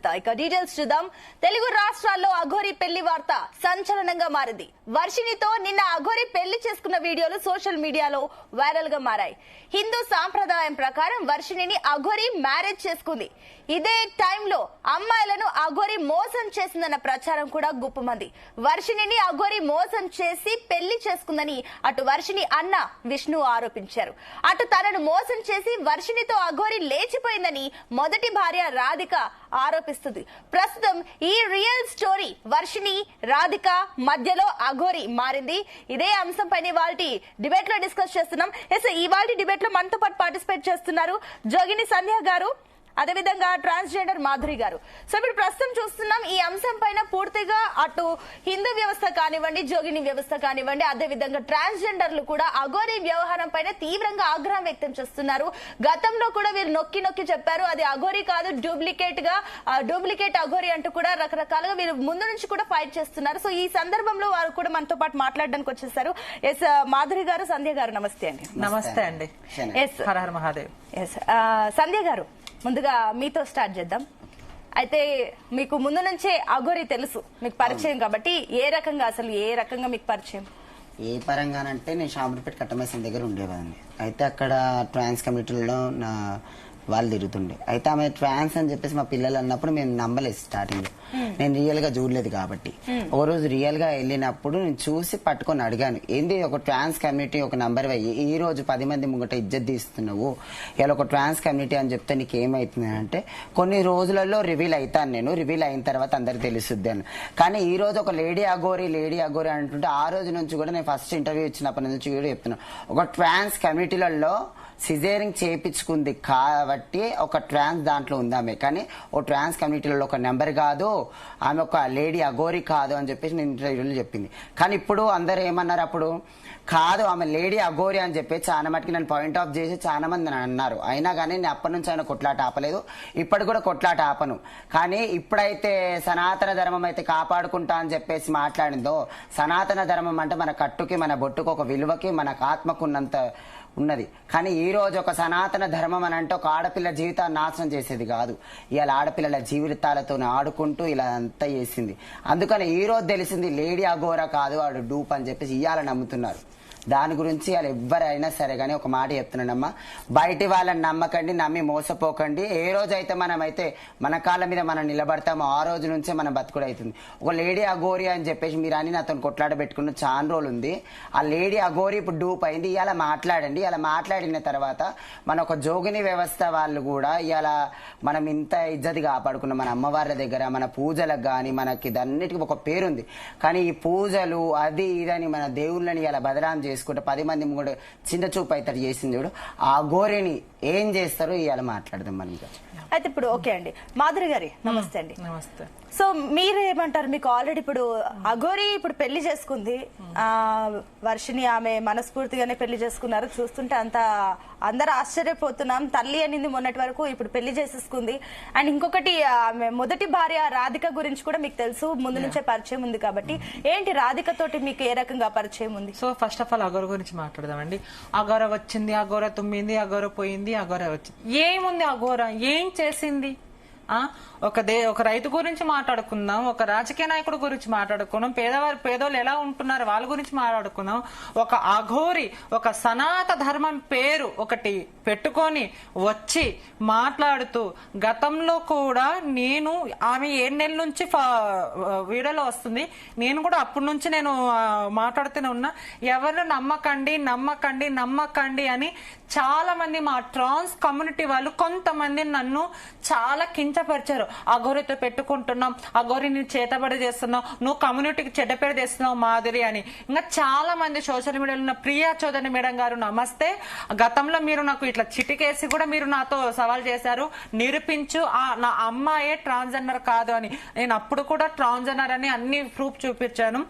వార్త. ఇక డీటెయిల్స్ చూద్దాం. తెలుగు రాష్ట్రాల్లో అఘోరి పెళ్లి వార్త సంచలనంగా మారింది. వర్షిణితో నిన్న అఘోరి పెళ్లి చేసుకున్న వీడియోలు సోషల్ మీడియాలో వైరల్ గా మారాయి. హిందూ సాంప్రదాయం ప్రకారం వర్షిణిని అఘోరి మ్యారేజ్ చేసుకుంది. ఇదే టైంలో అమ్మాయిలను అఘోరి మోసం చేసిందన్న ప్రచారం కూడా గుప్పమంది. వర్షిణిని అఘోరి మోసం చేసి పెళ్లి చేసుకుందని అటు వర్షిణి అన్న విష్ణు ఆరోపించారు. అటు తనను మోసం చేసి వర్షిణితో అఘోరి లేచిపోయిందని మొదటి భార్య రాధిక ఆరోపిస్తుంది. ప్రస్తుతం ఈ రియల్ స్టోరీ వర్షిణి రాధిక మధ్యలో అఘోరి మారింది. ఇదే అంశంపైన ఇవాల్టి డిబేట్ లో డిస్కస్ చేస్తున్నాం. ఇవాల్టి డిబేట్ లో మనతో పాటు పార్టిసిపేట్ చేస్తున్నారు జోగిని సంధ్య గారు, అదేవిధంగా ట్రాన్స్జెండర్ మాధురి గారు. సో ఇప్పుడు ప్రస్తుతం చూస్తున్నాం ఈ అంశం పైన పూర్తిగా అటు హిందూ వ్యవస్థ కానివ్వండి, జోగిని వ్యవస్థ కానివ్వండి, అదేవిధంగా ట్రాన్స్జెండర్లు కూడా అఘోరి వ్యవహారం పైన తీవ్రంగా ఆగ్రహం వ్యక్తం చేస్తున్నారు. గతంలో కూడా వీరు నొక్కి నొక్కి చెప్పారు అది అఘోరి కాదు, డూప్లికేట్ అఘోరి అంటూ కూడా రకరకాలుగా వీరు ముందు నుంచి కూడా ఫైట్ చేస్తున్నారు. సో ఈ సందర్భంలో వారు కూడా మనతో పాటు మాట్లాడడానికి వచ్చేసారు. ఎస్ మాధురి గారు, సంధ్య గారు, నమస్తే అండి. నమస్తే అండి. ఎస్ హర హర మహాదేవ్. ఎస్ సంధ్య గారు, ముందుగా మీతో స్టార్ట్ చేద్దాం. అయితే మీకు ముందు నుంచే అఘోరి తెలుసు, మీకు పరిచయం కాబట్టి ఏ రకంగా మీకు పరిచయం? ఏ పరంగానంటే నేను షాంపూర్పేట కట్టమేసిన దగ్గర ఉండేవాడిని. అయితే అక్కడ ట్రాన్స్ కమిటీలో నా వాళ్ళు తిరుగుతుండే. అయితే ఆమె ట్రాన్స్ అని చెప్పేసి మా పిల్లలు అన్నప్పుడు మేము నమ్మలేదు స్టార్టింగ్. నేను రియల్ గా చూడలేదు కాబట్టి ఓ రోజు రియల్ గా వెళ్ళినప్పుడు నేను చూసి పట్టుకొని అడిగాను, ఏంది ఒక ట్రాన్స్ కమ్యూనిటీ ఒక నంబర్ అయ్యి ఈ రోజు 10 మంది ముంగట ఇజ్జత్ తీస్తున్నావు, ఇలా ఒక ట్రాన్స్ కమ్యూనిటీ అని చెప్తే నీకు ఏమైతుంది అంటే, కొన్ని రోజులలో రివీల్ అవుతాను, నేను రివీల్ అయిన తర్వాత అందరికి తెలుస్తుంది అని. కానీ ఈ రోజు ఒక లేడీ అఘోరి అంటుంటే ఆ రోజు నుంచి కూడా నేను ఫస్ట్ ఇంటర్వ్యూ ఇచ్చినప్పటి నుంచి కూడా చెప్తున్నాను, ఒక ట్రాన్స్ కమ్యూనిటీలలో సిజేరింగ్ చేయించుకుంది కాబట్టి ఒక ట్రాన్స్ దాంట్లో ఉంది ఆమె. కానీ ఓ ట్రాన్స్ కమ్యూనిటీలలో ఒక నెంబర్ కాదు, ఆమె ఒక లేడీ అఘోరి కాదు అని చెప్పేసి నేను ఇంటర్వ్యూలో చెప్పింది. కానీ ఇప్పుడు అందరు ఏమన్నారు, అప్పుడు కాదు ఆమె లేడీ అఘోరి అని చెప్పి చాలా మటుకు నన్ను పాయింట్ ఆఫ్ చేసి చాలా మంది నన్ను అన్నారు. అయినా కానీ నేను అప్పటి నుంచి ఆయన కొట్లాట ఆపలేదు, ఇప్పటి కూడా కొట్లాట ఆపను. కానీ ఇప్పుడైతే సనాతన ధర్మం అయితే కాపాడుకుంటా అని చెప్పేసి మాట్లాడిందో, సనాతన ధర్మం అంటే మన కట్టుకి మన బొట్టుకు ఒక విలువకి మనకు ఆత్మకున్నంత ఉన్నది. కానీ ఈ రోజు ఒక సనాతన ధర్మం అని అంటే ఒక ఆడపిల్ల జీవితాన్ని నాశనం చేసేది కాదు, ఇవాళ ఆడపిల్లల జీవితాలతో ఆడుకుంటూ ఇలా అంతా చేసింది. అందుకని ఈ రోజు తెలిసింది లేడీ అఘోరా కాదు, వాడు డూప్ అని చెప్పేసి ఇవాళ నమ్ముతున్నారు. దాని గురించి వాళ్ళు ఎవ్వరైనా సరే కానీ ఒక మాట చెప్తున్నానమ్మా, బయటి వాళ్ళని నమ్మకండి, నమ్మి మోసపోకండి. ఏ రోజైతే మనమైతే మన కాళ్ళ మీద మనం నిలబడతామో ఆ రోజు నుంచే మన బతుకుడు అవుతుంది. ఒక లేడీ అఘోరి అని చెప్పేసి మీరు అని నాతో కొట్లాడ పెట్టుకున్న చాలా రోజులు ఉంది. ఆ లేడీ అఘోరి ఇప్పుడు డూప్ అయింది. ఇలా మాట్లాడండి, ఇలా మాట్లాడిన తర్వాత మన ఒక జోగిని వ్యవస్థ వాళ్ళు కూడా ఇలా మనం ఇంత ఇజ్జతి కాపాడుకున్నాం మన అమ్మవారి దగ్గర, మన పూజలకు కానీ మనకి దాన్నిటికీ ఒక పేరుంది. కానీ ఈ పూజలు అది ఇదని మన దేవుళ్ళని ఇలా బదలాం చేసుకుంటే 10 మంది కూడా చిన్న చూపు అయితే చేసింది. చూడు ఆ అఘోరిని ఏం చేస్తారో ఇవాళ మాట్లాడదాం మనం. అయితే ఇప్పుడు ఓకే అండి, మాధురి గారి నమస్తే అండి. నమస్తే. సో మీరు ఏమంటారు? మీకు ఆల్రెడీ ఇప్పుడు అఘోరి ఇప్పుడు పెళ్లి చేసుకుంది, వర్షిని ఆమె మనస్ఫూర్తిగానే పెళ్లి చేసుకున్నారు. చూస్తుంటే అందరూ ఆశ్చర్యపోతున్నాం. తల్లి అనింది మొన్నటి వరకు, ఇప్పుడు పెళ్లి చేసేసుకుంది. అండ్ ఇంకొకటి ఆమె మొదటి భార్య రాధిక గురించి కూడా మీకు తెలుసు, ముందు నుంచే పరిచయం ఉంది కాబట్టి ఏంటి రాధిక తోటి మీకు ఏ రకంగా పరిచయం ఉంది? సో ఫస్ట్ ఆఫ్ ఆల్ అఘోర గురించి మాట్లాడదామండి. అఘోర వచ్చింది, అఘోర తుమ్మింది, అఘోర పోయింది, అఘోర వచ్చింది. ఏముంది అఘోర ఏం చేసింది? ఒక రైతు గురించి మాట్లాడుకుందాం, ఒక రాజకీయ నాయకుడు గురించి మాట్లాడుకుందాం, పేదోళ్ళు ఎలా ఉంటున్నారు వాళ్ళ గురించి మాట్లాడుకుందాం. ఒక అఘోరి ఒక సనాత ధర్మం పేరు ఒకటి పెట్టుకొని వచ్చి మాట్లాడుతూ, గతంలో కూడా నేను ఆమె 7 నెలల నుంచి వీడియోలో వస్తుంది, నేను కూడా అప్పటి నుంచి నేను మాట్లాడుతూనే ఉన్నా, ఎవరు నమ్మకండి అని చాలా మంది మా ట్రాన్స్ కమ్యూనిటీ వాళ్ళు కొంతమంది నన్ను చాలా కించపరిచారు. అఘోరితో పెట్టుకుంటున్నాం, అఘోరిని చేతబడి చేస్తున్నావు, నువ్వు కమ్యూనిటీకి చెడ్డపేరు చేస్తున్నావు మాధురి అని. ఇంకా చాలా మంది సోషల్ మీడియాలో ఉన్న ప్రియా చౌదరి మేడం గారు నమస్తే, గతంలో మీరు నాకు ఇట్లా చిటికేసి కూడా మీరు నాతో సవాల్ చేశారు, నిరూపించు నా అమ్మాయే ట్రాన్స్జెండర్ కాదు అని. నేను అప్పుడు కూడా ట్రాన్స్జెండర్ అని అన్ని ప్రూఫ్ చూపించాను.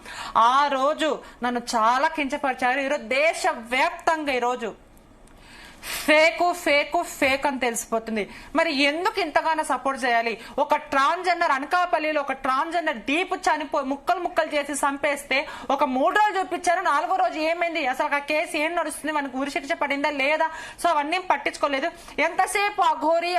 ఆ రోజు నన్ను చాలా కించపరిచారు. ఈరోజు దేశవ్యాప్తంగా ఈరోజు ఫేక్ అని తెలిసిపోతుంది. మరి ఎందుకు ఇంతగానో సపోర్ట్ చేయాలి? ఒక ట్రాన్స్జెండర్ అనకాపల్లిలో ఒక ట్రాన్స్జెండర్ దీపు చనిపోయి ముక్కలు చేసి చంపేస్తే ఒక 3 రోజులు చూపించారు, 4వ రోజు ఏమైంది? అసలు ఆ కేసు ఏం నడుస్తుంది? మనకు ఉరిశిక్ష పడిందా లేదా? సో అవన్నీ పట్టించుకోలేదు. ఎంతసేపు అఘోరి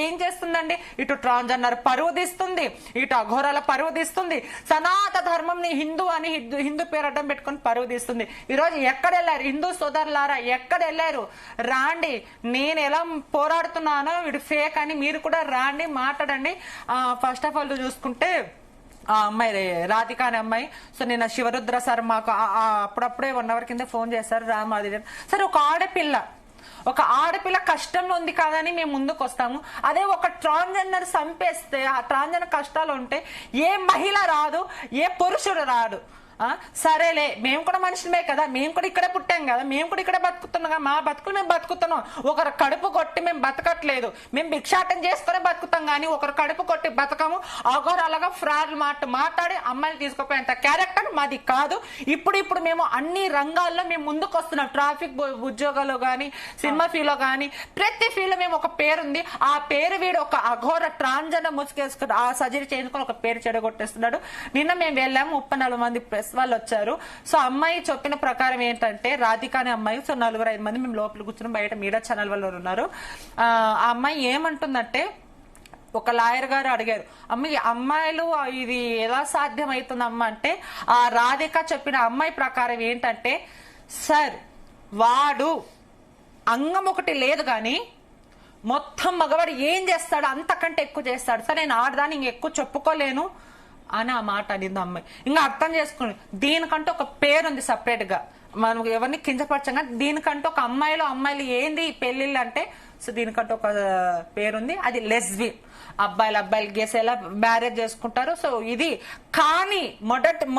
ఏం చేస్తుందండి? ఇటు ట్రాన్స్జెండర్ పరువు తీస్తుంది, ఇటు అఘోరాల పరువు తీస్తుంది, సనాతన ధర్మం ని హిందూ అని హిందూ పేరు అడ్డం పెట్టుకుని పరువు తీస్తుంది. ఈ రోజు ఎక్కడ వెళ్ళారు హిందూ సోదరులారా? ఎక్కడ వెళ్ళారు? రాండి, నేను ఎలా పోరాడుతున్నానో వీడు ఫేక్ అని మీరు కూడా రాండి, మాట్లాడండి. ఫస్ట్ ఆఫ్ ఆల్ చూసుకుంటే ఆ అమ్మాయి రాధిక అనే అమ్మాయి, సో నిన్న శివరుద్ర సార్ మాకు అప్పుడప్పుడే 1 hour కింద ఫోన్ చేశారు. రామాది సరే, ఒక ఆడపిల్ల కష్టంలో ఉంది కాదని మేము ముందుకు వస్తాము. అదే ఒక ట్రాన్స్జెండర్ చంపేస్తే, ఆ ట్రాన్స్జెండర్ కష్టాలు ఉంటే ఏ మహిళ రాదు, ఏ పురుషుడు రాడు. సరేలే, మేము కూడా మనుషులమే కదా, మేము కూడా ఇక్కడే పుట్టాం కదా, మేము కూడా ఇక్కడే బతుకుతున్నాం కదా, మా బతుకులు మేము బతుకుతున్నాం. ఒకరు కడుపు కొట్టి మేము బతకట్లేదు, మేము భిక్షాటం చేసుకునే బతుకుతాం కానీ ఒకరు కడుపు కొట్టి బతకము. అలాగా ఫ్రాడ్ మాట్లాడి అమ్మాయిలు తీసుకుపోయేంత క్యారెక్టర్ మాది కాదు. ఇప్పుడు మేము అన్ని రంగాల్లో మేము ముందుకు వస్తున్నాం. ట్రాఫిక్ ఉద్యోగాలు గానీ, సినిమా ఫీల్డ్ గానీ, ప్రతి ఫీల్డ్ మేము ఒక పేరుంది. ఆ పేరు వీడు ఒక అఘోర ట్రాన్స్జెండర్ ముసుకేసుకుని ఆ సర్జరీ చేసుకుని ఒక పేరు చెడగొట్టేస్తున్నాడు. నిన్న మేము వెళ్ళాము, 34 మంది వాళ్ళు వచ్చారు. సో అమ్మాయి చెప్పిన ప్రకారం ఏంటంటే, రాధిక అనే అమ్మాయి, సో 4-5 మంది మేము లోపల కూర్చుని, బయట మీడియా ఛానల్ వాళ్ళు ఉన్నారు. ఆ అమ్మాయి ఏమంటుందంటే, ఒక లాయర్ గారు అడిగారు, అమ్మాయిలు ఇది ఎలా సాధ్యం అవుతుందమ్మా అంటే, ఆ రాధిక చెప్పిన అమ్మాయి ప్రకారం ఏంటంటే, సార్ వాడు అంగం ఒకటి లేదు గాని మొత్తం మగవాడు ఏం చేస్తాడు అంతకంటే ఎక్కువ చేస్తాడు. సరే, నేను ఆడదాన్ని ఇంకెక్కువ చెప్పుకోలేను అని ఆ మాట అనింది అమ్మాయి. ఇంకా అర్థం చేసుకోండి, దీనికంటూ ఒక పేరుంది సపరేట్ గా. మనం ఎవరిని కించపరచంగా దీనికంటూ ఒక అమ్మాయిలు ఏంది పెళ్లిళ్ళు అంటే, సో దీనికంటూ ఒక పేరుంది, అది లెస్బియన్. అబ్బాయిలు గేసేలా మ్యారేజ్ చేసుకుంటారు. సో ఇది కానీ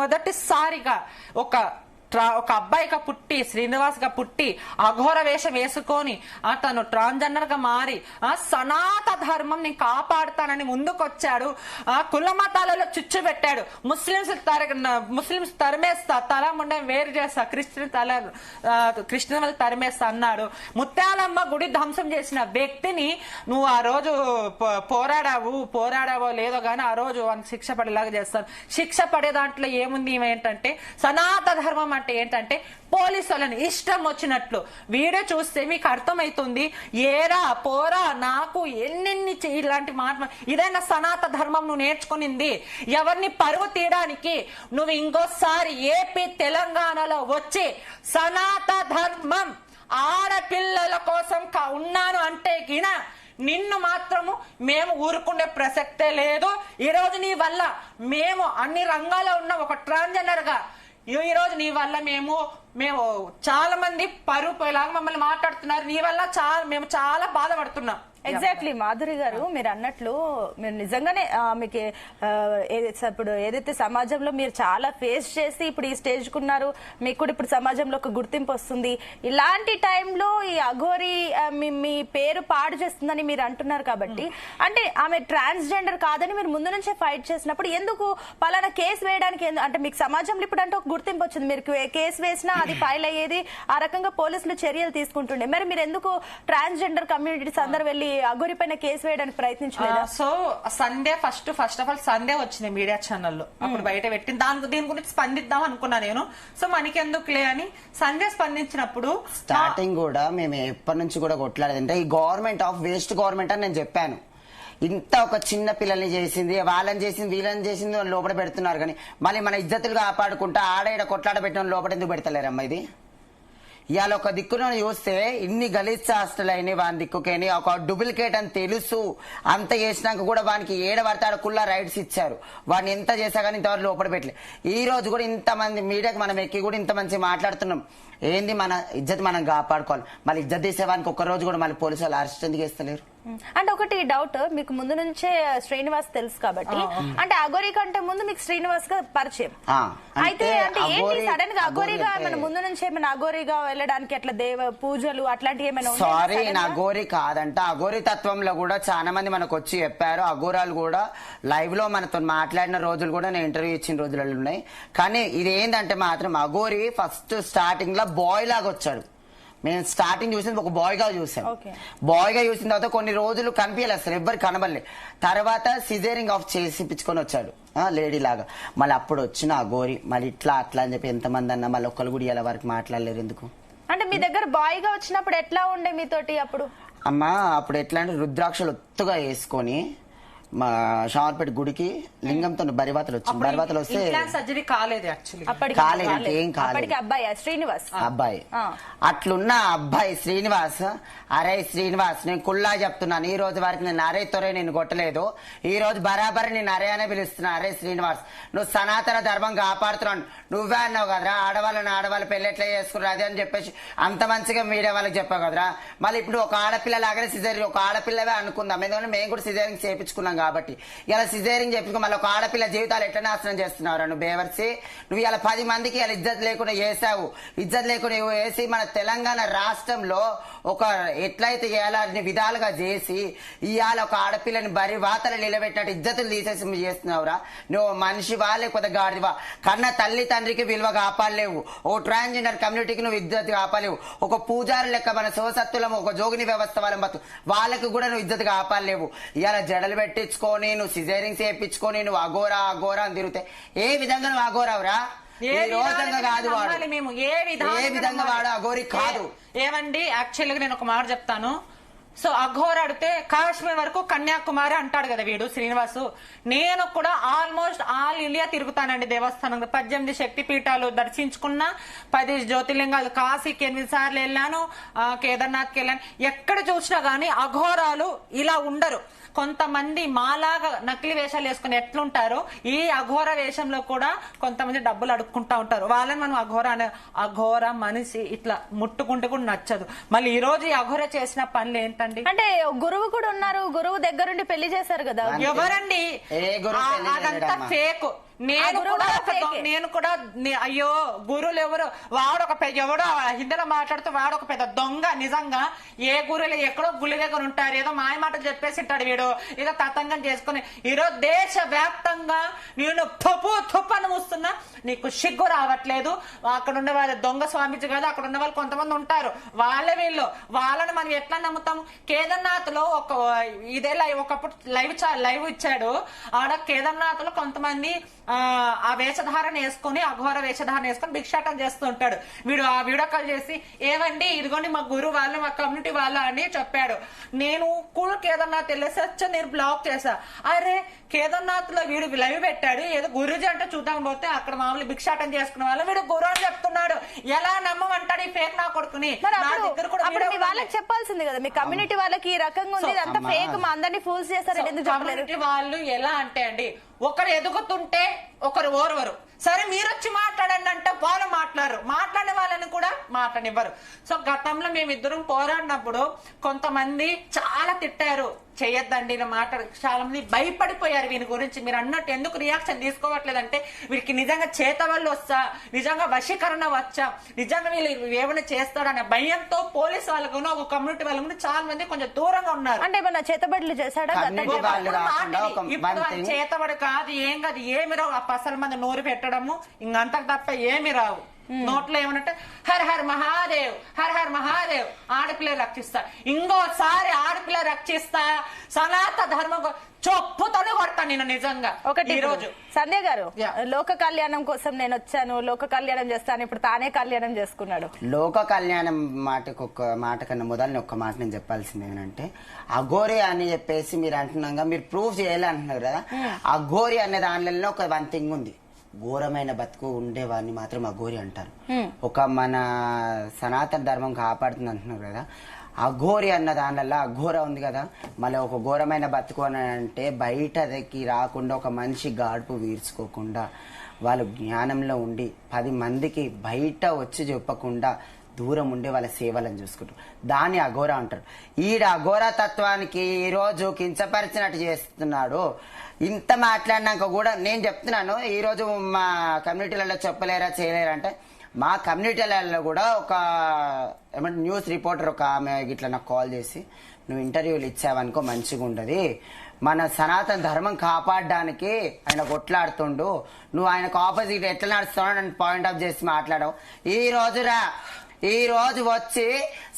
మొదటిసారిగా ఒక అబ్బాయిగా పుట్టి, శ్రీనివాస్ గా పుట్టి, అఘోర వేషం వేసుకొని తను ట్రాన్స్జెండర్ గా మారి సనాతన ధర్మం ని కాపాడుతానని ముందుకొచ్చాడు. కుల మతాలలో చిచ్చు పెట్టాడు. ముస్లింస్ తరిమేస్తా, తల ముండం వేరు చేస్తా, క్రిస్టియన్ తరిమేస్తా అన్నాడు. ముత్యాలమ్మ గుడి ధ్వంసం చేసిన వ్యక్తిని నువ్వు ఆ రోజు పోరాడావో లేదో గానీ ఆ రోజు శిక్ష పడేలాగా చేస్తాను. శిక్ష పడే దాంట్లో ఏముంది ఏంటంటే, సనాతన ధర్మం అంటే ఏంటంటే పోలీసు వాళ్ళని ఇష్టం వచ్చినట్లు. వీడియో చూస్తే మీకు అర్థమవుతుంది. ఏరా పోరా నాకు ఎన్నెన్ని ఇలాంటి మాట. ఇదైనా సనాతన ధర్మం నువ్వు నేర్చుకునింది? ఎవరిని పరువు తీయడానికి నువ్వు ఇంకోసారి ఏపీ తెలంగాణలో వచ్చి సనాతన ధర్మం ఆడపిల్లల కోసం ఉన్నాను అంటే గిన నిన్ను మాత్రము మేము ఊరుకునే ప్రసక్తే లేదు. ఈ రోజు నీ వల్ల మేము అన్ని రంగాల్లో ఉన్న ఒక ట్రాన్స్జెండర్ గా ఈ రోజు నీ వల్ల మేము చాలా మంది పరువులాగా మమ్మల్ని మాట్లాడుతున్నారు. నీ వల్ల మేము చాలా బాధపడుతున్నాం. ఎగ్జాక్ట్లీ మాధురి గారు, మీరు అన్నట్లు మీరు నిజంగానే మీకు ఇప్పుడు ఏదైతే సమాజంలో మీరు చాలా ఫేస్ చేసి ఇప్పుడు ఈ స్టేజ్ కున్నారు, మీకు కూడా ఇప్పుడు సమాజంలో ఒక గుర్తింపు వస్తుంది. ఇలాంటి టైంలో ఈ అఘోరి మీ పేరు పాడు చేస్తుందని మీరు అంటున్నారు కాబట్టి, అంటే ఆమె ట్రాన్స్జెండర్ కాదని మీరు ముందు నుంచే ఫైట్ చేసినప్పుడు ఎందుకు పలానా కేసు వేయడానికి? అంటే మీకు సమాజంలో ఇప్పుడు అంటే ఒక గుర్తింపు వచ్చింది, మీరు కేసు వేసినా అది ఫైల్ అయ్యేది, ఆ రకంగా పోలీసులు చర్యలు తీసుకుంటుండే. మరి మీరు ఎందుకు ట్రాన్స్జెండర్ కమ్యూనిటీస్ అందరు వెళ్ళి అఘోరి పైన కేసు వేయడానికి ప్రయత్నించలేదా? So Sunday first of all Sunday వచ్చింది మీడియా ఛానల్లో, అప్పుడు బయట పెట్టింది. దీని గురించి స్పందిద్దాం అనుకున్నా నేను. సో మనకెందుకులే అని సండే స్పందించినప్పుడు స్టార్టింగ్ కూడా మేము ఎప్పటి నుంచి కూడా కొట్లాడేదంటే, ఈ గవర్నమెంట్ ఆఫ్ వేస్ట్ గవర్నమెంట్ అని నేను చెప్పాను. ఇంత ఒక చిన్న పిల్లల్ని చేసింది, వాళ్ళని చేసింది, వీళ్ళని చేసింది, వాళ్ళు లోపల పెడుతున్నారు. కానీ మళ్ళీ మన ఇజ్జతులు కాపాడుకుంటా ఆడ కొట్లాడ పెట్టిన లోపల ఎందుకు పెడతలేరమ్మా? ఇది ఇవాళ ఒక దిక్కున చూస్తే ఇన్ని గలీజ్ హాస్టల్ అయినాయి, వాని దిక్కుకేని ఒక డూప్లికేట్ అని తెలుసు. అంత చేసినాక కూడా వానికి ఏడబడతాడు కుల్లా రైట్స్ ఇచ్చారు. వాడిని ఎంత చేసా కానీ ఇంతవరకు లోపల పెట్టలే. ఈ రోజు కూడా ఇంతమంది మీడియాకి మనం ఎక్కి కూడా ఇంత మంచి మాట్లాడుతున్నాం. ఏంది మన ఇజ్జత్ మనం కాపాడుకోవాలి. మళ్ళీ ఇజ్జత్ తీసేవానికి ఒక్క రోజు కూడా మళ్ళీ పోలీసు వాళ్ళు అరెస్ట్ ఎందుకు చేస్తలేరు? అంటే ఒకటి డౌట్, మీకు ముందు నుంచే శ్రీనివాస్ తెలుసు కాబట్టి, అంటే అఘోరి కంటే ముందు మీకు శ్రీనివాస్ గా పరిచయం అయితే, అంటే ఏంటి సడన్ గా అఘోరిగా మన ముందు నుంచి ఏమైనా అఘోరిగా వెళ్ళడానికి అట్లా దేవ పూజలు అట్లాంటివి ఏమైనా? సారీ, అఘోరి కాదంట. అఘోరి తత్వంలో కూడా చాలా మంది మనకు వచ్చి చెప్పారు. అఘోరాలు కూడా లైవ్ లో మనతో మాట్లాడిన రోజులు కూడా నేను ఇంటర్వ్యూ ఇచ్చిన రోజులు ఉన్నాయి. కానీ ఇది ఏంటంటే మాత్రం అఘోరి ఫస్ట్ స్టార్టింగ్ లో బాయ్ లాగా వచ్చాడు. మేము స్టార్టింగ్ చూసింది ఒక బాయ్ గా చూసాం. Okay. బాయ్ గా చూసిన తర్వాత కొన్ని రోజులు కనిపించలేదు అసలు, ఎవ్వరు కనబడలే. తర్వాత సిజేరింగ్ ఆఫ్ చేసి పిచ్చుకొని వచ్చాడు లేడీ లాగా. మళ్ళీ అప్పుడు వచ్చిన ఆ గోరి మళ్ళీ ఇట్లా అట్లా అని చెప్పి ఎంతమంది అన్నా మళ్ళీ ఒక్కరు కూడా ఇలా వరకు మాట్లాడలేరు ఎందుకు? అంటే మీ దగ్గర బాయ్ గా వచ్చినప్పుడు ఎట్లా ఉండే మీతోటి అప్పుడు? అమ్మా అప్పుడు ఎట్లా అంటే రుద్రాక్షలు ఒత్తుగా వేసుకొని మా షార్పేట గుడికి లింగంతో బరివాతలు వచ్చింది. బరివాతలు వస్తే సర్జరీ కాలేదు యాక్చువల్లీ, కాలేదు, ఏం కాలేదు. అబ్బాయి శ్రీనివాస్ అబ్బాయి అట్లున్న అబ్బాయి శ్రీనివాస్, అరే శ్రీనివాస్ నేను కుల్లా చెప్తున్నాను, ఈ రోజు వరకు నేను అరే తొరే నేను కొట్టలేదు, ఈ రోజు బరాబర్ నేను అరే అనే పిలుస్తున్నా. అరే శ్రీనివాస్ నువ్వు సనాతన ధర్మం కాపాడుతున్నావు, నువ్వే అన్నావు కదరా ఆడవాళ్ళ పెళ్లి ఎట్లా చేసుకున్నారు అదే అని చెప్పేసి అంత మంచిగా మీడియా వాళ్ళకి చెప్పావు కదరా. మళ్ళీ ఇప్పుడు ఒక ఆడపిల్ల లాగానే సిజేరింగ్, ఒక ఆడపిల్లవే అనుకుందాం, ఎందుకంటే మేము కూడా సిజేరింగ్ చేయించుకున్నాం కాబట్టి. ఇలా సిజేరింగ్ చెప్పుకో మళ్ళీ ఒక ఆడపిల్ల జీవితాలు ఎట్లా నాశనం చేస్తున్నావు నువ్వు బేవర్సి. నువ్వు ఇలా 10 మందికి ఇలా ఇజ్జత్ లేకుండా చేసావు, ఇజ్జత్ లేకుండా వేసి మన తెలంగాణ రాష్ట్రంలో ఒక ఎట్లయితే ఇలాంటి విధాలుగా చేసి ఇవాళ ఒక ఆడపిల్లని బరి వాతలు నిలబెట్టినట్టు ఇజ్జతులు తీసేసి చేస్తున్నావురా. నువ్వు మనిషివా లేకపోతే గాడివా? కన్న తల్లి తండ్రికి విలువ కాపాడలేవు, ఓ ట్రాన్స్జెండర్ కమ్యూనిటీకి నువ్వు ఇజ్జత్ కాపాడలేవు, ఒక పూజారి లెక్క మన సోసత్తులము ఒక జోగిని వ్యవస్థ వాళ్ళకి కూడా నువ్వు ఇజ్జత్ కాపాడలేవు. ఇవాళ జడలు పెట్టించుకొని నువ్వు సిజేరింగ్ చేయించుకొని నువ్వు అఘోరా అని తిరిగితే ఏ విధంగా నువ్వు అఘోరావురా? ఏ రోజంగా కాదు వాడు, మేము ఏ విధంగా వాడు అఘోరి కాదు. ఏమండి యాక్చువల్గా నేను ఒక మాట చెప్తాను. సో అఘోర అడితే కాశ్మీర్ వరకు కన్యాకుమారి అంటాడు కదా వీడు శ్రీనివాసు. నేను కూడా ఆల్మోస్ట్ ఆల్ ఇండియా తిరుగుతానండి దేవస్థానం, 18 శక్తి పీఠాలు దర్శించుకున్నా, 10 జ్యోతిర్లింగాలు, కాశీకి 8 సార్లు వెళ్ళాను, కేదార్నాథ్కి వెళ్ళాను. ఎక్కడ చూసినా గానీ అఘోరాలు ఇలా ఉండరు. కొంతమంది మాలాగా నకిలీ వేషాలు వేసుకుని ఎట్లుంటారో ఈ అఘోర వేషంలో కూడా కొంతమంది డబ్బులు అడుక్కుంటా ఉంటారు. వాళ్ళని మనం అఘోర మనిషి ఇట్లా ముట్టుకుంటే కూడా నచ్చదు. మళ్ళీ ఈ రోజు ఈ అఘోర చేసిన పనులు ఏంటండి? అంటే గురువు కూడా ఉన్నారు, గురువు దగ్గరుండి పెళ్లి చేశారు కదా. ఎవరండి? అదంతా ఫేక్. నేను కూడా అయ్యో గురువులు ఎవరు వాడు ఒక ఎవడో హిందీలో మాట్లాడుతూ వాడు ఒక పెద్ద దొంగ. నిజంగా ఏ గురువులు ఎక్కడో గుళ్ళ దగ్గర ఉంటారు, ఏదో మాయ మాటలు చెప్పేసి ఉంటాడు వీడు, ఏదో తతంగం చేసుకుని. ఈరోజు దేశ వ్యాప్తంగా నేను తుప్పని మూస్తున్నా, నీకు సిగ్గు రావట్లేదు. అక్కడ ఉండే వాళ్ళు దొంగ స్వామీజీ కాదు, అక్కడ ఉన్న వాళ్ళు కొంతమంది ఉంటారు, వీళ్ళు వాళ్ళని మనం ఎట్లా నమ్ముతాం? కేదార్నాథ్ లో ఇదే ఒకప్పుడు లైవ్ ఇచ్చాడు. ఆడ కేదార్నాథ్ లో కొంతమంది ఆ వేషధారణ వేసుకుని అఘోర వేషధారణ వేసుకుని భిక్షాటం చేస్తూ ఉంటాడు. వీడు ఆ వీడియో కాల్ చేసి ఏవండి ఇదిగోండి మా గురువు వాళ్ళు మా కమ్యూనిటీ వాళ్ళ అని చెప్పాడు. నేను కూడా కేదార్నాథ్ వెళ్ళేసి నేను బ్లాక్ చేశా. అరే కేదార్నాథ్ లో వీడు లైవ్ పెట్టాడు, ఏదో గురుజీ అంటే చూద్దాం పోతే అక్కడ మామూలు భిక్షాటం చేసుకునే వాళ్ళు వీడు గురు అని చెప్తున్నాడు. ఎలా నమ్మమంటాడు ఈ ఫేక్ నా కొడుకుని? వాళ్ళకి చెప్పాల్సింది కదా, మీ కమ్యూనిటీ వాళ్ళకి ఈ రకంగా ఉంది, అంత ఫేక్, మా అందరినీ ఫూల్స్ చేస్తారు. కమ్యూనిటీ వాళ్ళు ఎలా అంటే అండి, ఒకరు ఎదుగుతుంటే ఒకరు ఓర్వరు. సరే మీరు వచ్చి మాట్లాడండి అంటే వాళ్ళు మాట్లాడిన వాళ్ళని కూడా మాట్లాడివ్వరు. సో గతంలో మేమిద్దరం పోరాడినప్పుడు కొంతమంది చాలా తిట్టారు, చెయ్యొద్దండి ఇలా మాట్లాడు. చాలా మంది భయపడిపోయారు వీని గురించి. మీరు అన్నట్టు ఎందుకు రియాక్షన్ తీసుకోవట్లేదంటే వీరికి నిజంగా చేత వాళ్ళు వస్తా, నిజంగా వశీకరణ వచ్చా, నిజంగా వీళ్ళు ఏమైనా చేస్తారనే భయంతో పోలీసు వాళ్ళకు ఒక కమ్యూనిటీ వాళ్ళకు చాలా మంది కొంచెం దూరంగా ఉన్నారు. అంటే మన చేతబడులు చేశాడా? ఇప్పుడు చేతబడి కాదు, ఏం కాదు, ఏమి రావు. ఆ పసల మంది నోరు పెట్టడము ఇంకంతకు తప్ప ఏమి రావు. నోట్లో ఏమనంటే her her Mahadev, her her Mahadev, ఆడపిల్ల రక్షిస్తా, ఇంకోసారి ఆడపిల్ల రక్షిస్తా, సనాతన ధర్మం చొప్పుతోనే కొడతా నేను నిజంగా. ఒకటి ఈ రోజు సంధ్య గారు లోక కళ్యాణం కోసం నేను వచ్చాను, లోక కళ్యాణం చేస్తాను, ఇప్పుడు తానే కళ్యాణం చేసుకున్నాడు. లోక కళ్యాణం ఒక మాట కన్నా మొదలని ఒక్క మాట నేను చెప్పాల్సింది ఏంటంటే, అఘోరి అని చెప్పేసి మీరు అంటున్నాగా, మీరు ప్రూఫ్ చేయాలి అంటున్నారు కదా. అఘోరి అనే దానిలో ఒక వన్ థింగ్ ఉంది, ఘోరమైన బతుకు ఉండేవాడిని మాత్రం అఘోరి అంటారు. ఒక మన సనాతన ధర్మం కాపాడుతుంది అంటున్నారు కదా, అఘోరి అన్న దానిలో అఘోర ఉంది కదా, మళ్ళీ ఒక ఘోరమైన బతుకు అని అంటే బయటకి రాకుండా ఒక మనిషి గాడుపు వీర్చుకోకుండా వాళ్ళు జ్ఞానంలో ఉండి 10 మందికి బయట వచ్చి చెప్పకుండా దూరం ఉండే వాళ్ళ సేవలను చూసుకుంటారు, దాన్ని అఘోర అంటారు. ఈడ అఘోర తత్వానికి ఈ రోజు కించపరిచినట్టు చేస్తున్నాడు. ఇంత మాట్లాడినాక కూడా నేను చెప్తున్నాను, ఈ రోజు మా కమ్యూనిటీలలో చెప్పలేరా చేయలేరా అంటే, మా కమ్యూనిటీలలో కూడా ఒక ఏమంటే న్యూస్ రిపోర్టర్ ఒక ఆమె ఇట్లా నాకు కాల్ చేసి, నువ్వు ఇంటర్వ్యూలు ఇచ్చావనుకో మంచిగా ఉండదు, మన సనాతన ధర్మం కాపాడడానికి ఆయన కొట్లాడుతుండు, నువ్వు ఆయనకు ఆపోజిట్ ఎట్లా నడుస్తున్నావు అని పాయింట్ ఆఫ్ చేసి మాట్లాడవు. ఈ రోజురా ఈ రోజు వచ్చి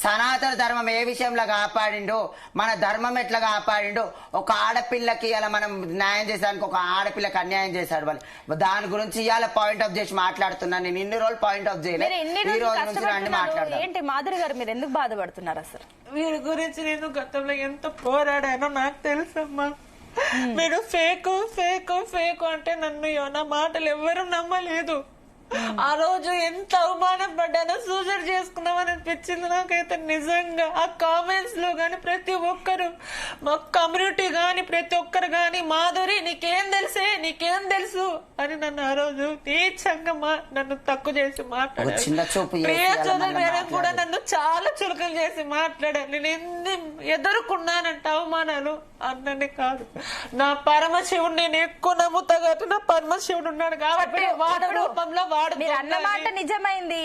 సనాతన ధర్మం ఏ విషయంలో కాపాడిండు, మన ధర్మం ఎట్లా కాపాడిండు, ఒక ఆడపిల్లకి ఇలా మనం న్యాయం చేసానికి ఒక ఆడపిల్లకి అన్యాయం చేశాడు వాళ్ళు, దాని గురించి ఇవాళ పాయింట్ ఆఫ్ చేసి మాట్లాడుతున్నాను. నేను ఇన్ని రోజులు పాయింట్ ఆఫ్ చేయలేదు, ఈ రోజు నుంచి రండి మాట్లాడతాను. ఏంటి మాధురి గారు మీరు ఎందుకు బాధపడుతున్నారు అసలు? వీరి గురించి నేను గతంలో ఎంత పోరాడానో నాకు తెలుసమ్మా. మీరు ఫేక్ ఫేక్ ఫేక్ అంటే నన్ను నా మాటలు ఎవరు నమ్మలేదు. ఆ రోజు ఎంత అవమానం పడ్డానో, సూసైడ్ చేసుకున్నామని అనిపించింది నాకైతే నిజంగా. ఆ కామెంట్స్ లో గాని ప్రతి ఒక్కరు, మా కమ్యూనిటీ గాని ప్రతి ఒక్కరు గాని మాధురి నీకేం తెలుసు అని నన్ను ఆ రోజు నీచంగా నన్ను తక్కువ చేసి మాట్లాడారు. ప్రియా చౌదరి గారు కూడా నన్ను చాలా చులకలు చేసి మాట్లాడారు. నేను ఎన్ని ఎదుర్కొన్నానంటే అవమానాలు అన్నని కాదు, నా పరమశివుడు నేను ఎక్కువ నమ్ముతా కాబట్టి నా పరమశివుడు ఉన్నాడు కాబట్టి వాడు రూపంలో మీరు అన్న మాట నిజమైంది.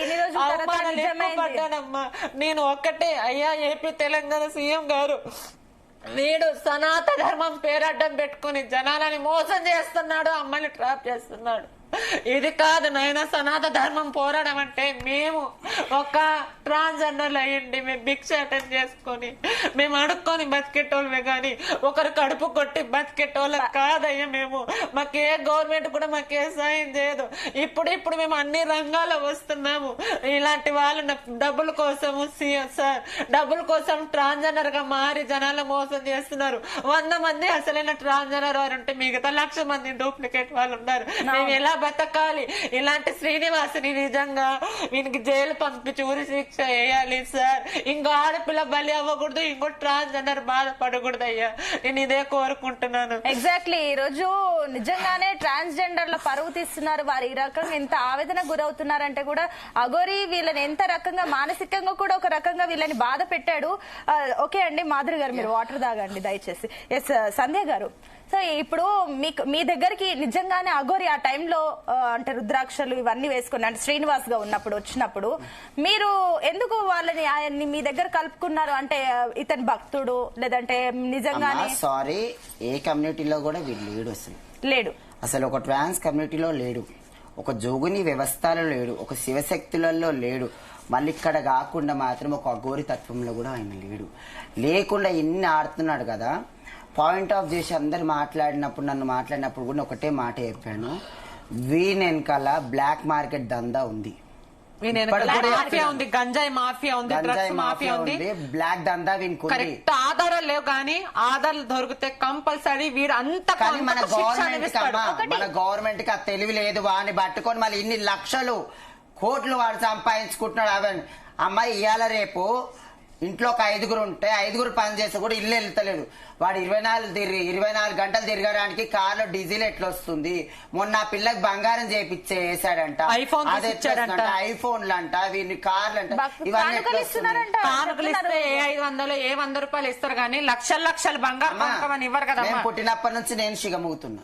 పడ్డానమ్మా నేను ఒక్కటే, అయ్యా ఏపీ తెలంగాణ సీఎం గారు వీడు సనాతన ధర్మం పేరడ్డం పెట్టుకుని జనాలని మోసం చేస్తున్నాడు, అమ్మని ట్రాప్ చేస్తున్నాడు. ఇది కాదు నాయన సనాతన ధర్మం పోరాడడం అంటే. మేము ఒక ట్రాన్స్జెండర్లు అయ్యండి మేము భిక్ష అటెండ్ చేసుకొని మేము అడుక్కొని బతికేటోళ్ళమే గాని ఒకరు కడుపు కొట్టి బతికేటోళ్ళ కాదయ్యా మేము. మాకే గవర్నమెంట్ కూడా మాకే సాయం చేయదు. ఇప్పుడు మేము అన్ని రంగాల్లో వస్తున్నాము. ఇలాంటి వాళ్ళు డబ్బుల కోసము సార్ డబ్బుల కోసం ట్రాన్స్జెండర్ గా మారి జనాలు మోసం చేస్తున్నారు. 100 మంది అసలైన ట్రాన్స్జెండర్ వారు ఉంటే మిగతా 1,00,000 మంది డూప్లికేట్ వాళ్ళు ఉన్నారు. మేము ఎలా బతకాలి? ఇలాంటి శ్రీనివాసుని నిజంగా వీనికి జైలు పంపించి ఊరి శిక్ష వేయాలి సార్. ఇంకో ఆడపిల్ల బలి అవ్వకూడదు, ఇంకో ట్రాన్స్జెండర్ బాధపడకూడదు అయ్యా. నేను ఇదే కోరుకుంటున్నాను. ఎగ్జాక్ట్లీ ఈ రోజు నిజంగానే ట్రాన్స్జెండర్ల పరువు తీస్తున్నారు. వారు ఈ రకంగా ఎంత ఆవేదన గురవుతున్నారంటే కూడా అఘోరి వీళ్ళని ఎంత రకంగా మానసికంగా కూడా ఒక రకంగా వీళ్ళని బాధ పెట్టాడు. ఓకే అండి మాధురి గారు మీరు వాటర్ తాగండి దయచేసి. ఎస్ సంధ్య గారు, సో ఇప్పుడు మీ దగ్గరికి నిజంగానే అఘోరి ఆ టైంలో అంటే రుద్రాక్షలు ఇవన్నీ వేసుకుని అంటే శ్రీనివాస్ గా వచ్చినప్పుడు మీరు ఎందుకు వాళ్ళని ఆయన్ని మీ దగ్గర కలుపుకున్నారు? అంటే ఇతని భక్తుడు లేదంటే నిజంగానే? సారీ, ఏ కమ్యూనిటీలో కూడా వీడు లేడు అసలు ఒక ట్రాన్స్ కమ్యూనిటీలో లేడు, ఒక జోగుని వ్యవస్థలో లేడు, ఒక శివశక్తులలో లేడు. మళ్ళీ ఇక్కడ కాకుండా మాత్రం ఒక అఘోరి తత్వంలో కూడా ఆయన లేకుండా ఇన్ని ఆడుతున్నాడు కదా. పాయింట్ ఆఫ్ చేసి అందరు నన్ను మాట్లాడినప్పుడు కూడా ఒకటే మాట చెప్పాను, వీని వెనకాల బ్లాక్ మార్కెట్ దందా ఉంది, గంజాయి మాఫియా ఉంది, డ్రగ్స్ మాఫియా ఉంది, బ్లాక్ దందా వీనికి కరెక్ట్ ఆధారాలు లేవు కానీ ఆధారాలు దొరికితే కంపల్సరీ వీడు అంత. కానీ మన గవర్నమెంట్ కి ఆ తెలివి లేదు, వాడిని పట్టుకొని మళ్ళీ ఇన్ని లక్షలు కోట్లు వాడు సంపాదించుకుంటున్నాడు. అవన్నీ అమ్మాయి ఇవాళ రేపు ఇంట్లో ఒక 5గురు ఉంటే 5గురు పని చేస్తే కూడా ఇల్లు వెళ్తలేదు. వాడు 24 గంటలు తిరగడానికి కార్లో డీజిల్ ఎట్లా వస్తుంది? మొన్న ఆ పిల్లకి బంగారం చేసాడంట, ఐఫోన్లు అంట, వీళ్ళని కార్లు అంట, ఇవన్నీ కానుకలిస్తే ఏ 500 ఏ 100 రూపాయలు ఇస్తారు కానీ లక్షలు బంగారం ఇవ్వరు కదా. పుట్టినప్పటి నుంచి నేను సిగమవుతున్నా,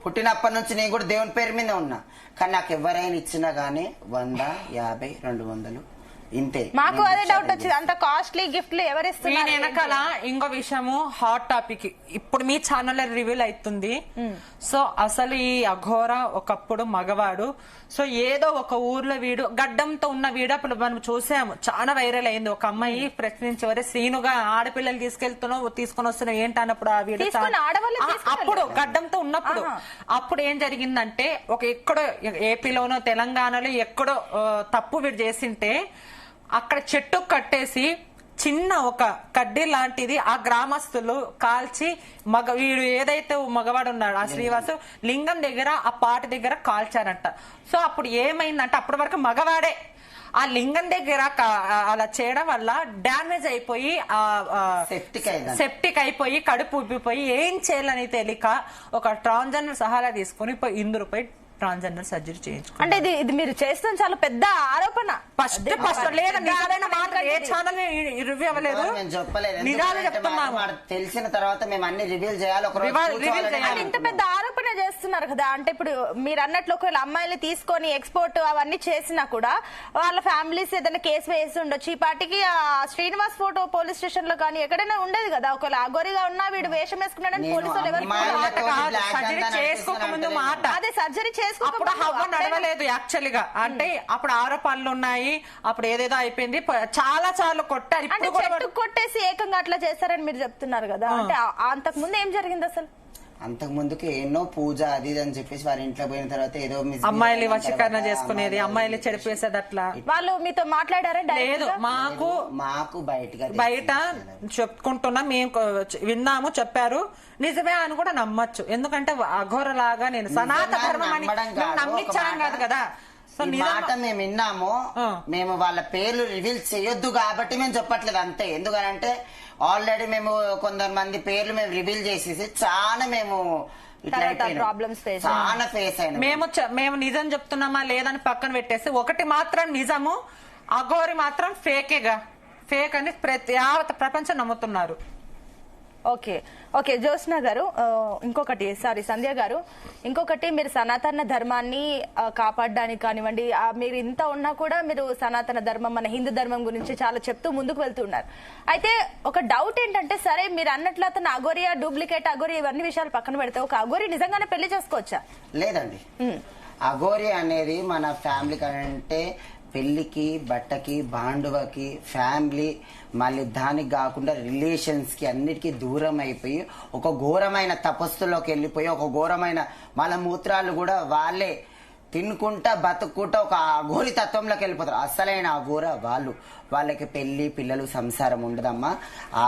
పుట్టినప్పటి నుంచి నేను కూడా దేవుని పేరు మీద ఉన్నా. కానీ నాకు ఎవరైనా ఇచ్చినా గానీ 100, 50, 200 ఇంతే. మాకు అదే డౌట్ వచ్చింది, అంత కాస్ట్లీ గిఫ్ట్లు ఎవరిస్తున్నారు? వెనకాల ఇంకో విషయము హాట్ టాపిక్ ఇప్పుడు మీ ఛానల్ రివీల్ అవుతుంది. సో అసలు ఈ అఘోర ఒకప్పుడు మగవాడు. సో ఏదో ఒక ఊర్లో వీడు గడ్డంతో ఉన్న వీడు అప్పుడు మనం చూసాము, చాలా వైరల్ అయింది. ఒక అమ్మాయి ప్రశ్నించి వరే శ్రీనుగా ఆడపిల్లలు తీసుకొని వస్తున్నావు ఏంటన్నప్పుడు ఆ వీడియో అప్పుడు గడ్డంతో ఉన్నప్పుడు అప్పుడు ఏం జరిగిందంటే ఒక ఎక్కడో ఏపీలోనో తెలంగాణలో ఎక్కడో తప్పు వీడు చేసింటే అక్కడ చెట్టు కట్టేసి చిన్న ఒక కడ్డీ లాంటిది ఆ గ్రామస్తులు కాల్చి వీడు ఏదైతే మగవాడు ఉన్నాడు ఆ శ్రీవాసు లింగం దగ్గర ఆ పాటి దగ్గర కాల్చారంట. సో అప్పుడు ఏమైందంటే అప్పటి వరకు మగవాడే ఆ లింగం దగ్గర అలా చేయడం వల్ల డ్యామేజ్ అయిపోయి సెప్టిక్ అయిపోయి కడుపు ఉబ్బిపోయి ఏం చేయాలని తెలియక ఒక ట్రాన్స్జెండర్ సహారా తీసుకుని ఇందులో పోయి ట్రాన్స్జెండర్ సర్జరీ చేయించుకో. అంటే ఇది మీరు చేస్తున్న చాలా పెద్ద ఆరోపణ. ఫస్ట్ ఏ ఛానల్ రివ్యూ అవ్వలేదు, నిజాలు చెప్తున్నాము. తెలిసిన తర్వాత మేము అన్ని రివీల్ చేయాలి. ఇంత పెద్ద ఆరోపణ చేస్తున్నారు కదా. అంటే ఇప్పుడు మీరు అన్నట్లు ఒకవేళ అమ్మాయిలు తీసుకొని ఎక్స్పోర్ట్ అవన్నీ చేసినా కూడా వాళ్ళ ఫ్యామిలీస్ ఏదైనా కేసు వేసి ఉండొచ్చు. ఈ పార్టీకి శ్రీనివాస్ ఫోటో పోలీస్ స్టేషన్ లో కానీ ఎక్కడైనా ఉండేది కదా. ఒకవేళ అఘోరిగా ఉన్నా వీడు వేషం వేసుకున్నాడని పోలీసులు ఎవరు సర్జరీ చేసుకోకముందు మాట అదే సర్జరీ అప్పుడు హవ్వ నడవలేదు యాక్చువల్గా. అంటే అప్పుడు ఆరోపణలు ఉన్నాయి, అప్పుడు ఏదేదో అయిపోయింది, చాలా చాలా కొట్టారు. అంటే చెట్టు కొట్టేసి ఏకంగా అట్లా చేస్తారని మీరు చెప్తున్నారు కదా, అంటే అంతకు ముందు ఏం జరిగింది అసలు? అంతకు ముందుకు ఎన్నో పూజ అది ఇది అని చెప్పేసి వారి ఇంట్లో పోయిన తర్వాత ఏదో అమ్మాయిలు వశీకరణ చేసుకునేది, అమ్మాయిలు చెడిపేసేది అట్లా. వాళ్ళు మీతో మాట్లాడారా? లేదు, మాకు బయట చెప్పుకుంటున్నా, మేము విన్నాము, చెప్పారు, నిజమే అని కూడా నమ్మచ్చు. ఎందుకంటే అఘోరలాగా నేను సనాతన ధర్మం అని నమ్మించాను కాదు కదా. మాట మేము విన్నాము, మేము వాళ్ళ పేర్లు రివీల్ చేయొద్దు కాబట్టి మేము చెప్పట్లేదు అంతే. ఎందుకనంటే ఆల్రెడీ మేము కొంతమంది పేర్లు మేము రివీల్ చేసేసి చాలా మేము చాలా ఫేస్ అయినా మేము నిజం చెప్తున్నామా లేదని పక్కన పెట్టేసి, ఒకటి మాత్రం నిజము, అఘోరి మాత్రం ఫేకేగా, ఫేక్ అని యావత్ ప్రపంచం నమ్ముతున్నారు. ఓకే ఓకే జ్యోత్స్న గారు, ఇంకొకటి సంధ్య గారు, ఇంకొకటి మీరు సనాతన ధర్మాన్ని కాపాడడానికి కానివ్వండి, మీరు ఇంత ఉన్నా కూడా మీరు సనాతన ధర్మం, మన హిందూ ధర్మం గురించి చాలా చెప్తూ ముందుకు వెళ్తున్నారు. అయితే ఒక డౌట్ ఏంటంటే, సరే మీరు అన్నట్లు అతను అఘోరియా, డూప్లికేట్ అఘోరి, ఇవన్నీ విషయాలు పక్కన పెడితే ఒక అఘోరి నిజంగానే పెళ్లి చేసుకోవచ్చా? లేదండి. అఘోరి అనేది మన ఫ్యామిలీ కంటే పెళ్లికి, బట్టకి, బాండువకి, ఫ్యామిలీ, మళ్ళీ దానికి కాకుండా రిలేషన్స్ కి అన్నిటికీ దూరం అయిపోయి ఒక ఘోరమైన తపస్సులోకి వెళ్ళిపోయి ఒక ఘోరమైన మలమూత్రాలు కూడా వాళ్ళే తినుకుంటా బతుక్కుంటా ఒక అఘోరి తత్వంలోకి వెళ్ళిపోతారు. అసలైన అఘోర వాళ్ళకి పెళ్లి, పిల్లలు, సంసారం ఉండదమ్మా. ఆ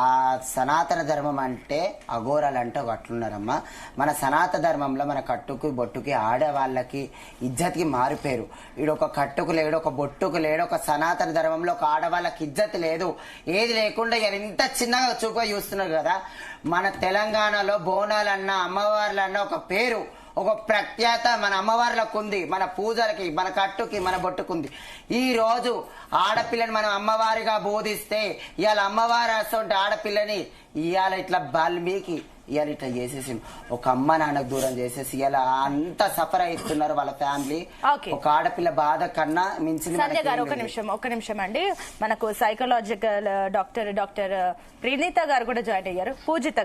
సనాతన ధర్మం అంటే అఘోరాలు అంటే అట్లున్నారమ్మా. మన సనాతన ధర్మంలో మన కట్టుకు బొట్టుకి ఆడవాళ్ళకి ఇజ్జత్కి మారిపోయారు. ఈడొక కట్టుకు లేడు, ఒక బొట్టుకు లేడు, ఒక సనాతన ధర్మంలో ఒక ఆడవాళ్ళకి ఇజ్జత్ లేదు, ఏది లేకుండా ఇంత చిన్నగా చూపుగా చూస్తున్నారు కదా. మన తెలంగాణలో బోనాలన్నా అమ్మవార్లన్నా ఒక పేరు, ఒక ప్రఖ్యాత మన అమ్మవార్లకు ఉంది, మన పూజలకి, మన కట్టుకి, మన బొట్టుకుంది. ఈ రోజు ఆడపిల్లని మనం అమ్మవారిగా బోధిస్తే ఇవాళ అమ్మవారి అసలు ఆడపిల్లని ఇవాళ ఇట్లా బల్మీకి ఇవాళ ఇట్లా చేసేసి ఒక అమ్మ నాన్నకు దూరం చేసేసి ఇలా అంత సఫర్ అవుతున్నారు వాళ్ళ ఫ్యామిలీ. ఒక ఆడపిల్ల బాధ కన్నా మించింది. ఒక నిమిషం అండి, మనకు సైకలాజికల్ డాక్టర్ ప్రణీత గారు కూడా జాయిన్ అయ్యారు. పూజిత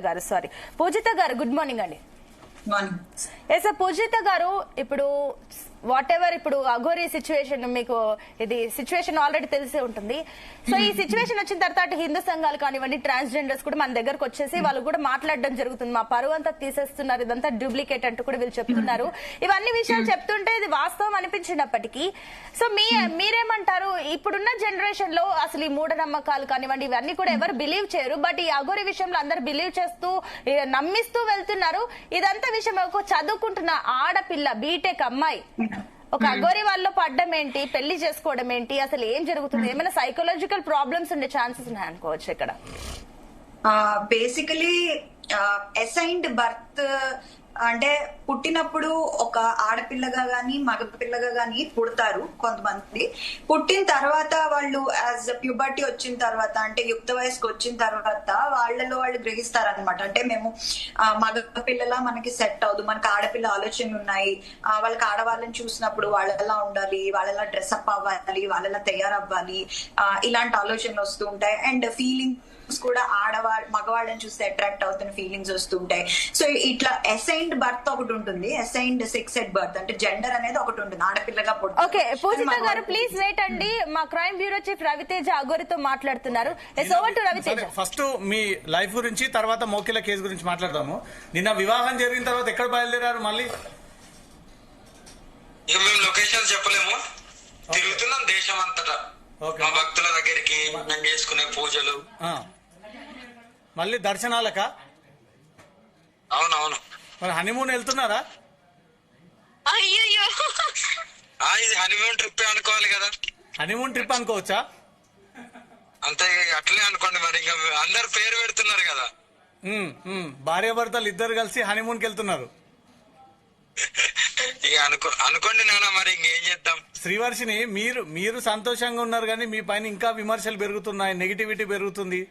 గారు గుడ్ మార్నింగ్ అండి. పూజిత గారు, ఇప్పుడు వాట్ ఎవర్ ఇప్పుడు అఘోరి సిచ్యువేషన్, మీకు ఇది సిచ్యువేషన్ ఆల్రెడీ తెలిసే ఉంటుంది. సో ఈ సిచ్యువేషన్ వచ్చిన తర్వాత హిందూ సంఘాలు కానివ్వండి, ట్రాన్స్జెండర్స్ కూడా మన దగ్గరకు వచ్చేసి వాళ్ళు కూడా మాట్లాడడం జరుగుతుంది. మా పరువు అంతా తీసేస్తున్నారు, ఇదంతా డూప్లికేట్ అంటూ కూడా వీళ్ళు చెప్తున్నారు. ఇవన్నీ విషయాలు చెప్తుంటే ఇది వాస్తవం అనిపించినప్పటికీ, సో మీరేమంటారు? ఇప్పుడున్న జనరేషన్ లో అసలు ఈ మూఢనమ్మకాలు కానివ్వండి ఇవన్నీ కూడా ఎవరు బిలీవ్ చేయరు, బట్ ఈ అఘోరి విషయంలో అందరు బిలీవ్ చేస్తూ నమ్మిస్తూ వెళ్తున్నారు. ఇదంతా విషయం ఒక చదువుకుంటున్న ఆడపిల్ల, బీటెక్ అమ్మాయి ఒక అఘోరి వాళ్ళలో పడ్డం ఏంటి, పెళ్లి చేసుకోవడం ఏంటి, అసలు ఏం జరుగుతుంది? ఏమైనా సైకలాజికల్ ప్రాబ్లమ్స్ ఉండే ఛాన్సెస్ ఉన్నాయి అనుకోవచ్చు ఇక్కడ? బేసికలీ అసైన్డ్ బర్త్ అంటే పుట్టినప్పుడు ఒక ఆడపిల్లగా గాని మగపిల్లగా గాని పుడతారు కొంతమంది. పుట్టిన తర్వాత వాళ్ళు యాజ్ ప్యూబర్టీ వచ్చిన తర్వాత, అంటే యుక్త వయసుకు వచ్చిన తర్వాత వాళ్ళలో వాళ్ళు గ్రహిస్తారు అనమాట. అంటే మేము మగ పిల్లలా మనకి సెట్ అవ్వదు, మనకి ఆడపిల్ల ఆలోచనలు ఉన్నాయి, వాళ్ళకి ఆడవాళ్ళని చూసినప్పుడు వాళ్ళెలా ఉండాలి, వాళ్ళెలా డ్రెస్అప్ అవ్వాలి, వాళ్ళెలా తయారవ్వాలి, ఇలాంటి ఆలోచనలు వస్తూ ఉంటాయి. అండ్ ఫీలింగ్ కూడా మగవాళ్ళని చూస్తే అట్రాక్ట్ అవుతున్న ఫీలింగ్స్ వస్తుంటాయి. సో ఇట్లా అసైన్డ్ బర్త్ ఒకటి ఉంటుంది, అసైన్డ్ ఫిక్స్డ్ బర్త్ అంటే జెండర్ అనేది ఒకటి ఉంటుంది, ఆడపిల్లగా పుట్టింది. ఓకే పూజిత గారు ప్లీజ్ వెయిట్ అండి, మా క్రైమ్ బ్యూరో చీఫ్ రవితేజ అఘోరితో మాట్లాడుతున్నారు. రవితేజ, ఫస్ట్ మీ లైఫ్ గురించి, తర్వాత మోకిల కేసు గురించి మాట్లాడదాము. నిన్న వివాహం జరిగిన తర్వాత ఎక్కడ బయలుదేరారు మళ్ళీ? మేము లొకేషన్ చెప్పలేము, తిరుగుతున్నాం దేశం అంతటా మా భక్తుల దగ్గరికి, మేము చేసుకునే పూజలు. మళ్ళీ దర్శనాలకా? అవునవును. మరి హనీమూన్ వెళ్తున్నారా? అయ్యో ఇది హనీమూన్ ట్రిప్ అనుకోవాలి కదా. హనీమూన్ ట్రిప్ అనుకోవచ్చా? అంతే, అట్లనే అనుకోండి. మరి ఇంకా అందరు పేరు పెడుతున్నారు కదా. భార్య భర్తలు ఇద్దరు కలిసి హనీమూన్కి వెళ్తున్నారు. ఇక అనుకోండి నాన్న, మరి ఇంకేం చేద్దాం. శ్రీవర్షిని, మీరు సంతోషంగా ఉన్నారు కానీ మీ పైన ఇంకా విమర్శలు పెరుగుతున్నాయి, నెగిటివిటీ పెరుగుతుంది.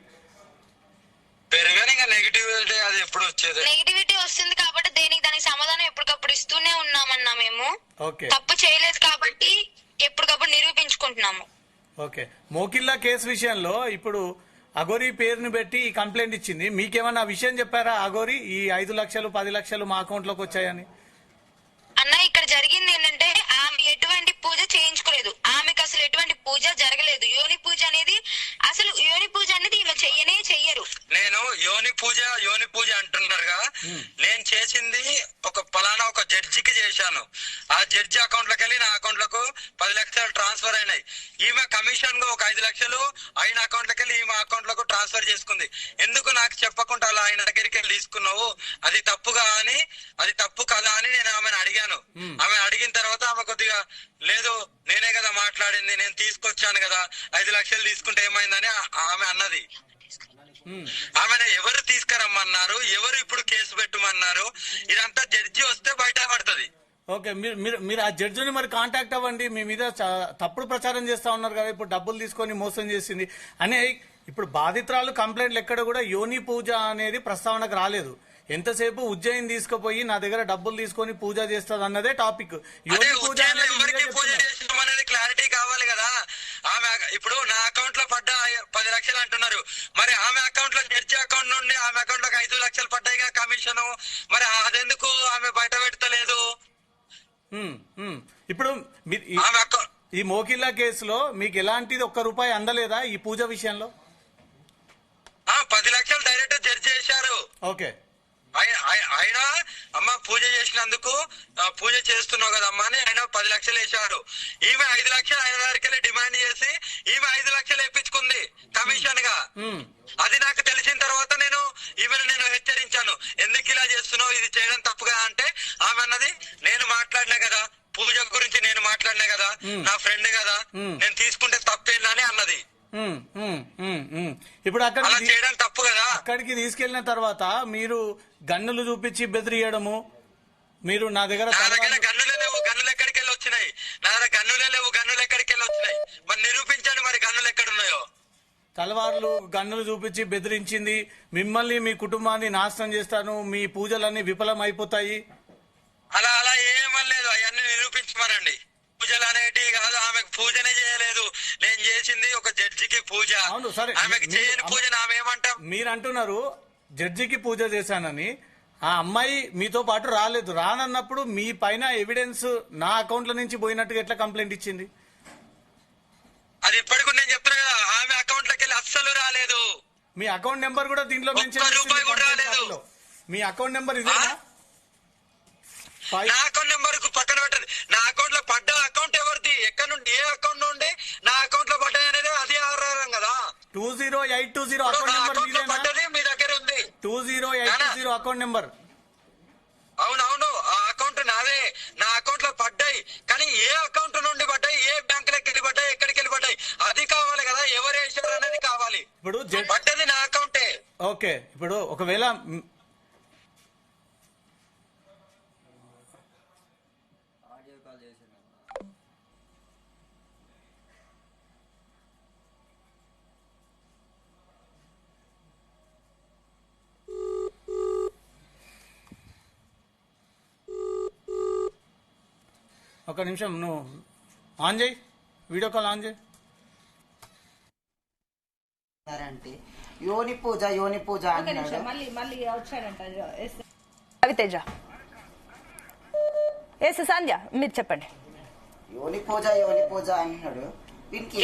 పెరగానే ఇంకా నెగిటివిటీ అది ఎప్పుడు వచ్చేది, నెగిటివిటీ వస్తుంది కాబట్టి దానికి సమాధానం ఎప్పటికప్పుడు ఇస్తూనే ఉన్నామన్నా. మేము తప్పు చేయలేదు కాబట్టి ఎప్పటికప్పుడు నిరూపించుకుంటున్నాము. ఓకే, మోకిల్లా కేసు విషయంలో ఇప్పుడు అఘోరి పేరుని పెట్టి కంప్లైంట్ ఇచ్చింది. మీకేమన్నా విషయం చెప్పారా అఘోరి ఈ 5 లక్షలు 10 లక్షలు మా అకౌంట్ లోకి వచ్చాయని? అన్న ఇక్కడ జరిగింది ఏంటంటే ఆమె ఎటువంటి పూజ చేయించుకోలేదు, ఆమెకు అసలు ఎటువంటి పూజ జరగలేదు. యోని పూజ అనేది ఈమె చెయ్యరు. నేను యోని పూజ అంటున్నారుగా, నేను చేసింది ఒక పలానా ఒక జడ్జికి చేశాను. ఆ జడ్జి అకౌంట్ లోకి వెళ్ళి నా అకౌంట్ లకు 10 లక్షలు ట్రాన్స్ఫర్ అయినాయి. ఈమె కమిషన్ గా ఒక 5 లక్షలు ఆయన అకౌంట్ లోకి వెళ్ళి ఈమె అకౌంట్ లకు ట్రాన్స్ఫర్ చేసుకుంది. ఎందుకు నాకు చెప్పకుండా అలా ఆయన దగ్గరికి వెళ్ళి తీసుకున్నావు, అది తప్పు కదా అని నేను ఆమెను అడిగాను. ఆమె అడిగిన తర్వాత ఆమె కొద్దిగా లేదు నేనే కదా మాట్లాడింది, నేను తీసుకొచ్చాను కదా, 5 లక్షలు తీసుకుంటే ఏమైందని ఆమె అన్నది. ఆమెను ఎవరు తీసుకురమ్మన్నారు, ఎవరు ఇప్పుడు కేసు పెట్టమన్నారు, ఇదంతా జడ్జి వస్తే బయట పడుతుంది. ఓకే, మీరు ఆ జడ్జిని మరి కాంటాక్ట్ అవ్వండి. మీ మీద తప్పుడు ప్రచారం చేస్తా ఉన్నారు కదా, ఇప్పుడు డబ్బులు తీసుకొని మోసం చేసింది అనే. ఇప్పుడు బాధితురాలు కంప్లైంట్లు ఎక్కడ కూడా యోని పూజ అనేది ప్రస్తావనకు రాలేదు. ఎంతసేపు ఉజ్జయిని తీసుకుపోయి నా దగ్గర డబ్బులు తీసుకొని పూజ చేస్తుంది అన్నదే టాపిక్. యోని పూజ అనేది క్లారిటీ కావాలి కదా. ఆమె ఇప్పుడు నా అకౌంట్ లో పడ్డ 10 లక్షలు అంటున్నారు, మరి ఆమె అకౌంట్ లో జడ్జి అకౌంట్ నుండి ఆమె అకౌంట్ లో 5 లక్షలు పడ్డాయిగా కమిషన్, మరి అదెందుకు ఆమె బయట పెడతలేదు? ఇప్పుడు ఈ మోకిల్లా కేసులో మీకు ఎలాంటిది ₹1 అందలేదా ఈ పూజ విషయంలో? 10 లక్షలు డైరెక్ట్ జడ్జి చేశారు. ఓకే, ఆయన అమ్మ పూజ చేసినందుకు పూజ చేస్తున్నావు కదమ్మా అని ఆయన 10 లక్షలు వేశారు. ఈమె 5 లక్షలు ఆయన దగ్గరికి డిమాండ్ చేసి ఈమె 5 లక్షలు వేయించుకుంది కమిషన్ గా. అది నాకు తెలిసిన తర్వాత నేను హెచ్చరించాను, ఎందుకు ఇలా చేస్తున్నావు, ఇది చేయడం తప్పుగా అంటే ఆమె అన్నది నేను మాట్లాడినా కదా, పూజ గురించి నేను మాట్లాడినా కదా, నా ఫ్రెండ్ కదా, నేను తీసుకుంటే తప్పేందని అన్నది. ఇప్పుడు అలా చేయడం తప్పు కదా. అక్కడికి తీసుకెళ్లిన తర్వాత మీరు గన్నులు చూపించి బెదిరియడము, మీరు నా దగ్గర గన్నులే లేవు, గన్నులు ఎక్కడికి వెళ్ళి వచ్చినాయి, నా దగ్గర గన్నులే లేవు, గన్నులు ఎక్కడికి వెళ్ళి వచ్చినాయి, మరి నిరూపించండి మరి గన్నులు ఎక్కడున్నాయో. తలవార్లు గన్నులు చూపించి బెదిరించింది, మిమ్మల్ని మీ కుటుంబాన్ని నాశనం చేస్తాను, మీ పూజలన్నీ విఫలం అయిపోతాయి. అలా ఏమనలేదు, అవన్నీ నిరూపించమనండి. పూజలు అనేటివి కాదు, ఆమెకు పూజనే చేయలేదు, నేను చేసింది ఒక జడ్జికి పూజ. అవును సరే, ఆమెకు చేయని పూజ ఆమెమంటాం. మీరు అంటున్నారు జడ్జికి పూజ చేశానని, ఆ అమ్మాయి మీతో పాటు రాలేదు. రానన్నప్పుడు మీ పైన ఎవిడెన్స్ నా అకౌంట్ల నుంచి పోయినట్టుగా ఎట్లా కంప్లైంట్ ఇచ్చింది? అది ఇప్పటికి నేను చెప్తున్నా కదా, ఆమె అకౌంట్ లోకి వెళ్ళి అస్సలు రాలేదు. మీ అకౌంట్ నెంబర్ కూడా దీంట్లో రూపాయి కూడా రాలేదు. మీ అకౌంట్ నెంబర్ ఇదేనా? నా అకౌంట్ నెంబర్ పక్కన పెట్టండి. నా అకౌంట్ లో పడ్డ అకౌంట్ ఎవరిది, ఎక్కడి నుండి, ఏ అకౌంట్ నుండి నా అకౌంట్ లో పడ్డాయి అనేది అది ఆధారం కదా. 20820 అకౌంట్ నెంబర్ పడ్డది మీ దగ్గర ఉంది. 20820 అకౌంట్ నెంబర్. అవునవును, ఆ అకౌంట్ నాదే, నా అకౌంట్ లో పడ్డాయి. కానీ ఏ అకౌంట్ నుండి పడ్డాయి, ఏ బ్యాంకులకి వెళ్ళి పడ్డాయి, ఎక్కడికి వెళ్ళి పడ్డాయి, అది కావాలి కదా, ఎవరు వేసారు అనేది కావాలి. ఇప్పుడు పడ్డది నా అకౌంటే. ఓకే, ఇప్పుడు ఒకవేళ ఒక నిమిషం నువ్వు ఆన్ చేయి, వీడియో కాల్ ఆన్ చేయి. అంటే యోని పూజ మళ్ళీ వచ్చాడంట రవితేజ. ఎస్ సంధ్య, మీరు చెప్పండి. యోని పూజ అంటున్నాడు, వీనికి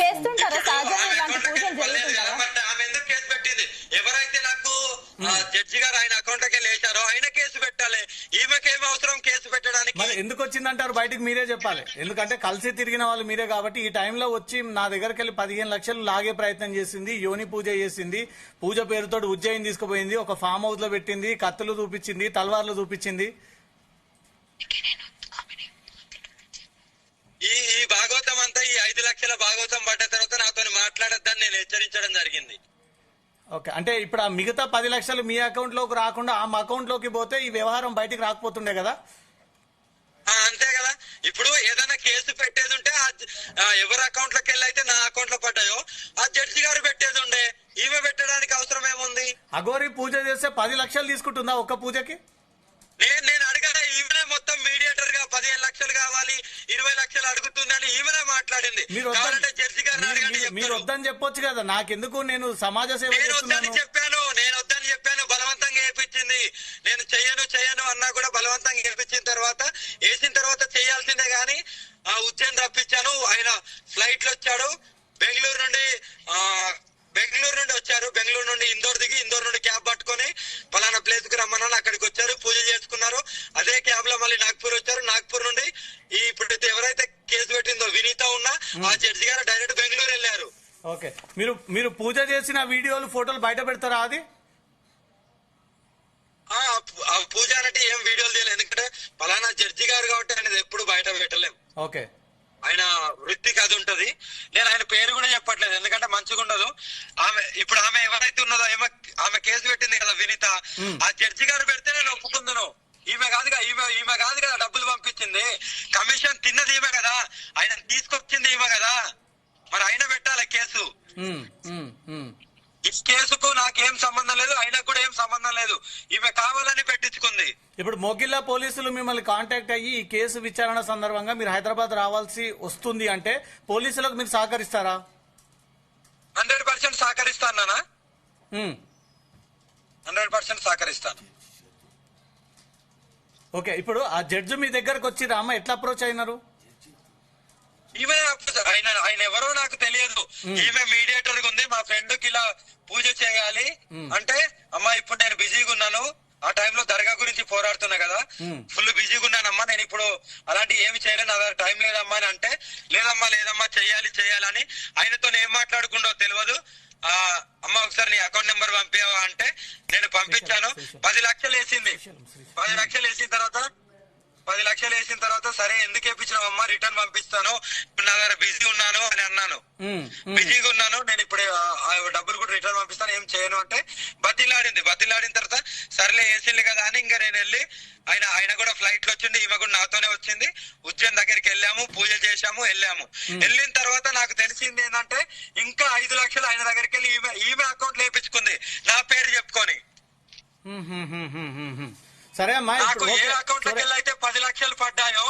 చేస్తుంటారా సహజంగా ఇలాంటి పూజలు జరుగుతుంటారా? ఆమె ఎందుకు కేసు పెట్టింది? ఎవరైతే నాకు జడ్జి గారు ఆయన అకౌంట్ లోకి లేచారో ఆయన కేసు పెట్టాలి, ఈమెకేమి అవసరం కేసు పెట్టడానికి? మరి ఎందుకు వచ్చిందంటారు బయటకు మీరే చెప్పాలి. ఎందుకంటే కలిసి తిరిగిన వాళ్ళు మీరే కాబట్టి. ఈ టైంలో వచ్చి నా దగ్గరికి వెళ్ళి 15 లక్షలు లాగే ప్రయత్నం చేసింది, యోని పూజ చేసింది, పూజ పేరుతో ఉజ్జయిని తీసుకుపోయింది, ఒక ఫామ్ హౌస్ లో పెట్టింది, కత్తులు చూపించింది, తల్వార్లు చూపించింది. ఈ భాగవతం అంతా ఈ 5 లక్షల భాగవతం పడ్డ తర్వాత నాతో మాట్లాడద్దని నేను హెచ్చరించడం జరిగింది. ఓకే, అంటే ఇప్పుడు ఆ మిగతా 10 లక్షలు మీ అకౌంట్ లోకి రాకుండా ఆ అకౌంట్ లోకి పోతే ఈ వ్యవహారం బయటికి రాకపోతుండే కదా? అంతే కదా. ఇప్పుడు ఏదైనా కేసు పెట్టేది ఉంటే ఎవరి అకౌంట్ లోకి వెళ్ళి అయితే నా అకౌంట్ లో పడ్డాయో ఆ జడ్జి గారు పెట్టేది ఉండే, ఈమె పెట్టడానికి అవసరం ఏముంది? అఘోరి పూజ చేస్తే 10 లక్షలు తీసుకుంటుందా ఒక్క పూజకి? నేను అడిగాను, ఈమెనే మొత్తం మీడియేటర్ గా 15 లక్షలు కావాలి, 20 లక్షలు అడుగుతుందని ఈమెనే మాట్లాడింది. జడ్జి గారు మీరు వద్దని చెప్పొచ్చు కదా, నాకెందుకు, నేను సమాజ సేవ నేను వద్దని చెప్పాను, బలవంతంగా వేయించింది. నేను చెయ్యను అన్నా కూడా బలవంతంగా వేయించిన తర్వాత వేసిన తర్వాత చేయాల్సిందే గాని ఉజ్జయిని రప్పించాను. ఆయన ఫ్లైట్ లో వచ్చాడు, బెంగళూరు నుండి వచ్చారు. బెంగళూరు నుండి ఇందోర్ దిగి ఇందోర్ నుండి క్యాబ్ పట్టుకొని పలానా ప్లేస్ కు రమ్మన్నాను, అక్కడికి వచ్చారు, పూజ చేసుకున్నారు. అదే క్యాబ్ లో మళ్ళీ నాగ్పూర్ వచ్చారు. నాగ్పూర్ నుండి ఇప్పుడు ఎవరైతే కేసు పెట్టిందో వినీత ఉన్నా ఆ జడ్జి గారు డైరెక్ట్ బెంగళూరు వెళ్ళారు. ఓకే, మీరు పూజ చేసిన వీడియోలు ఫోటోలు బయట పెడతారా? అది పూజ అంటే ఏం వీడియోలు తీయలేదు, ఎందుకంటే పలానా జడ్జి గారు కాబట్టి అనేది ఎప్పుడు బయట పెట్టలేం. ఓకే, ఆయన వృత్తికి అది ఉంటది. నేను ఆయన పేరు కూడా చెప్పట్లేదు, ఎందుకంటే మంచిగా ఉండదు. ఇప్పుడు ఆమె ఎవరైతే ఉన్నదో ఆమె కేసు పెట్టింది కదా వినీత, ఆ జడ్జి గారు పెడితే నేను ఒప్పుకుందును. ఈమె కాదు కదా డబ్బులు పంపించింది, కమిషన్ తిన్నది ఈమె కదా, ఆయన తీసుకొచ్చింది ఈమె కదా, మరి ఆయన పెట్టాలి కేసు. ఈ కేసుకు నాకేం సంబంధం లేదు, ఆయనకు కూడా ఏం సంబంధం లేదు, ఈమె కావాలని పెట్టించుకుంది. ఇప్పుడు మోగిల్లా పోలీసులు మిమ్మల్ని కాంటాక్ట్ అయ్యి ఈ కేసు విచారణ సందర్భంగా మీరు హైదరాబాద్ రావాల్సి వస్తుంది అంటే పోలీసులకు మీరు సహకరిస్తారా? 100% సహకరిస్తాను, 100% సహకరిస్తాను. ఓకే, ఇప్పుడు ఆ జడ్జి మీ దగ్గరకు వచ్చి రామ ఎట్లా అప్రోచ్ అయినారు? ఈమె ఆయన ఎవరో నాకు తెలియదు, ఈమె మీడియేటర్ ఉంది. మా ఫ్రెండ్ కి ఇలా పూజ చేయాలి అంటే, అమ్మా ఇప్పుడు నేను బిజీగా ఉన్నాను, ఆ టైంలో దర్గా గురించి పోరాడుతున్నా కదా, ఫుల్ బిజీగా ఉన్నానమ్మా, నేను ఇప్పుడు అలాంటి ఏమి చేయలేను, నా దగ్గర టైం లేదమ్మా అని అంటే, లేదమ్మా చెయ్యాలని ఆయనతో ఏం మాట్లాడుకుంటో తెలియదు. అమ్మ ఒకసారి నీ అకౌంట్ నెంబర్ పంపావా అంటే నేను పంపించాను. 10 లక్షలు వేసింది. 10 లక్షలు వేసిన తర్వాత సరే ఎందుకు వేయించినావమ్మా, రిటర్న్ పంపిస్తాను, ఇప్పుడు నా దగ్గర బిజీ ఉన్నాను అని అన్నాను. బిజీగా ఉన్నాను, నేను ఇప్పుడు డబ్బులు కూడా రిటర్న్ పంపిస్తాను, ఏం చేయను అంటే బతిలాడిన తర్వాత సరేలే వేసింది కదా అని ఇంకా నేను వెళ్ళి ఆయన కూడా ఫ్లైట్ లో వచ్చింది, ఈమె కూడా నాతోనే వచ్చింది. ఉజ్జయిని దగ్గరికి వెళ్ళాము, పూజ చేశాము, వెళ్ళిన తర్వాత నాకు తెలిసింది ఏంటంటే ఇంకా 5 లక్షలు ఆయన దగ్గరికి వెళ్ళి ఈమె అకౌంట్ లో వేయించుకుంది నా పేరు చెప్పుకొని. సరే అమ్మా, నాకు ఏ అకౌంట్ లోకి వెళ్ళి అయితే 10 లక్షలు పడ్డాయో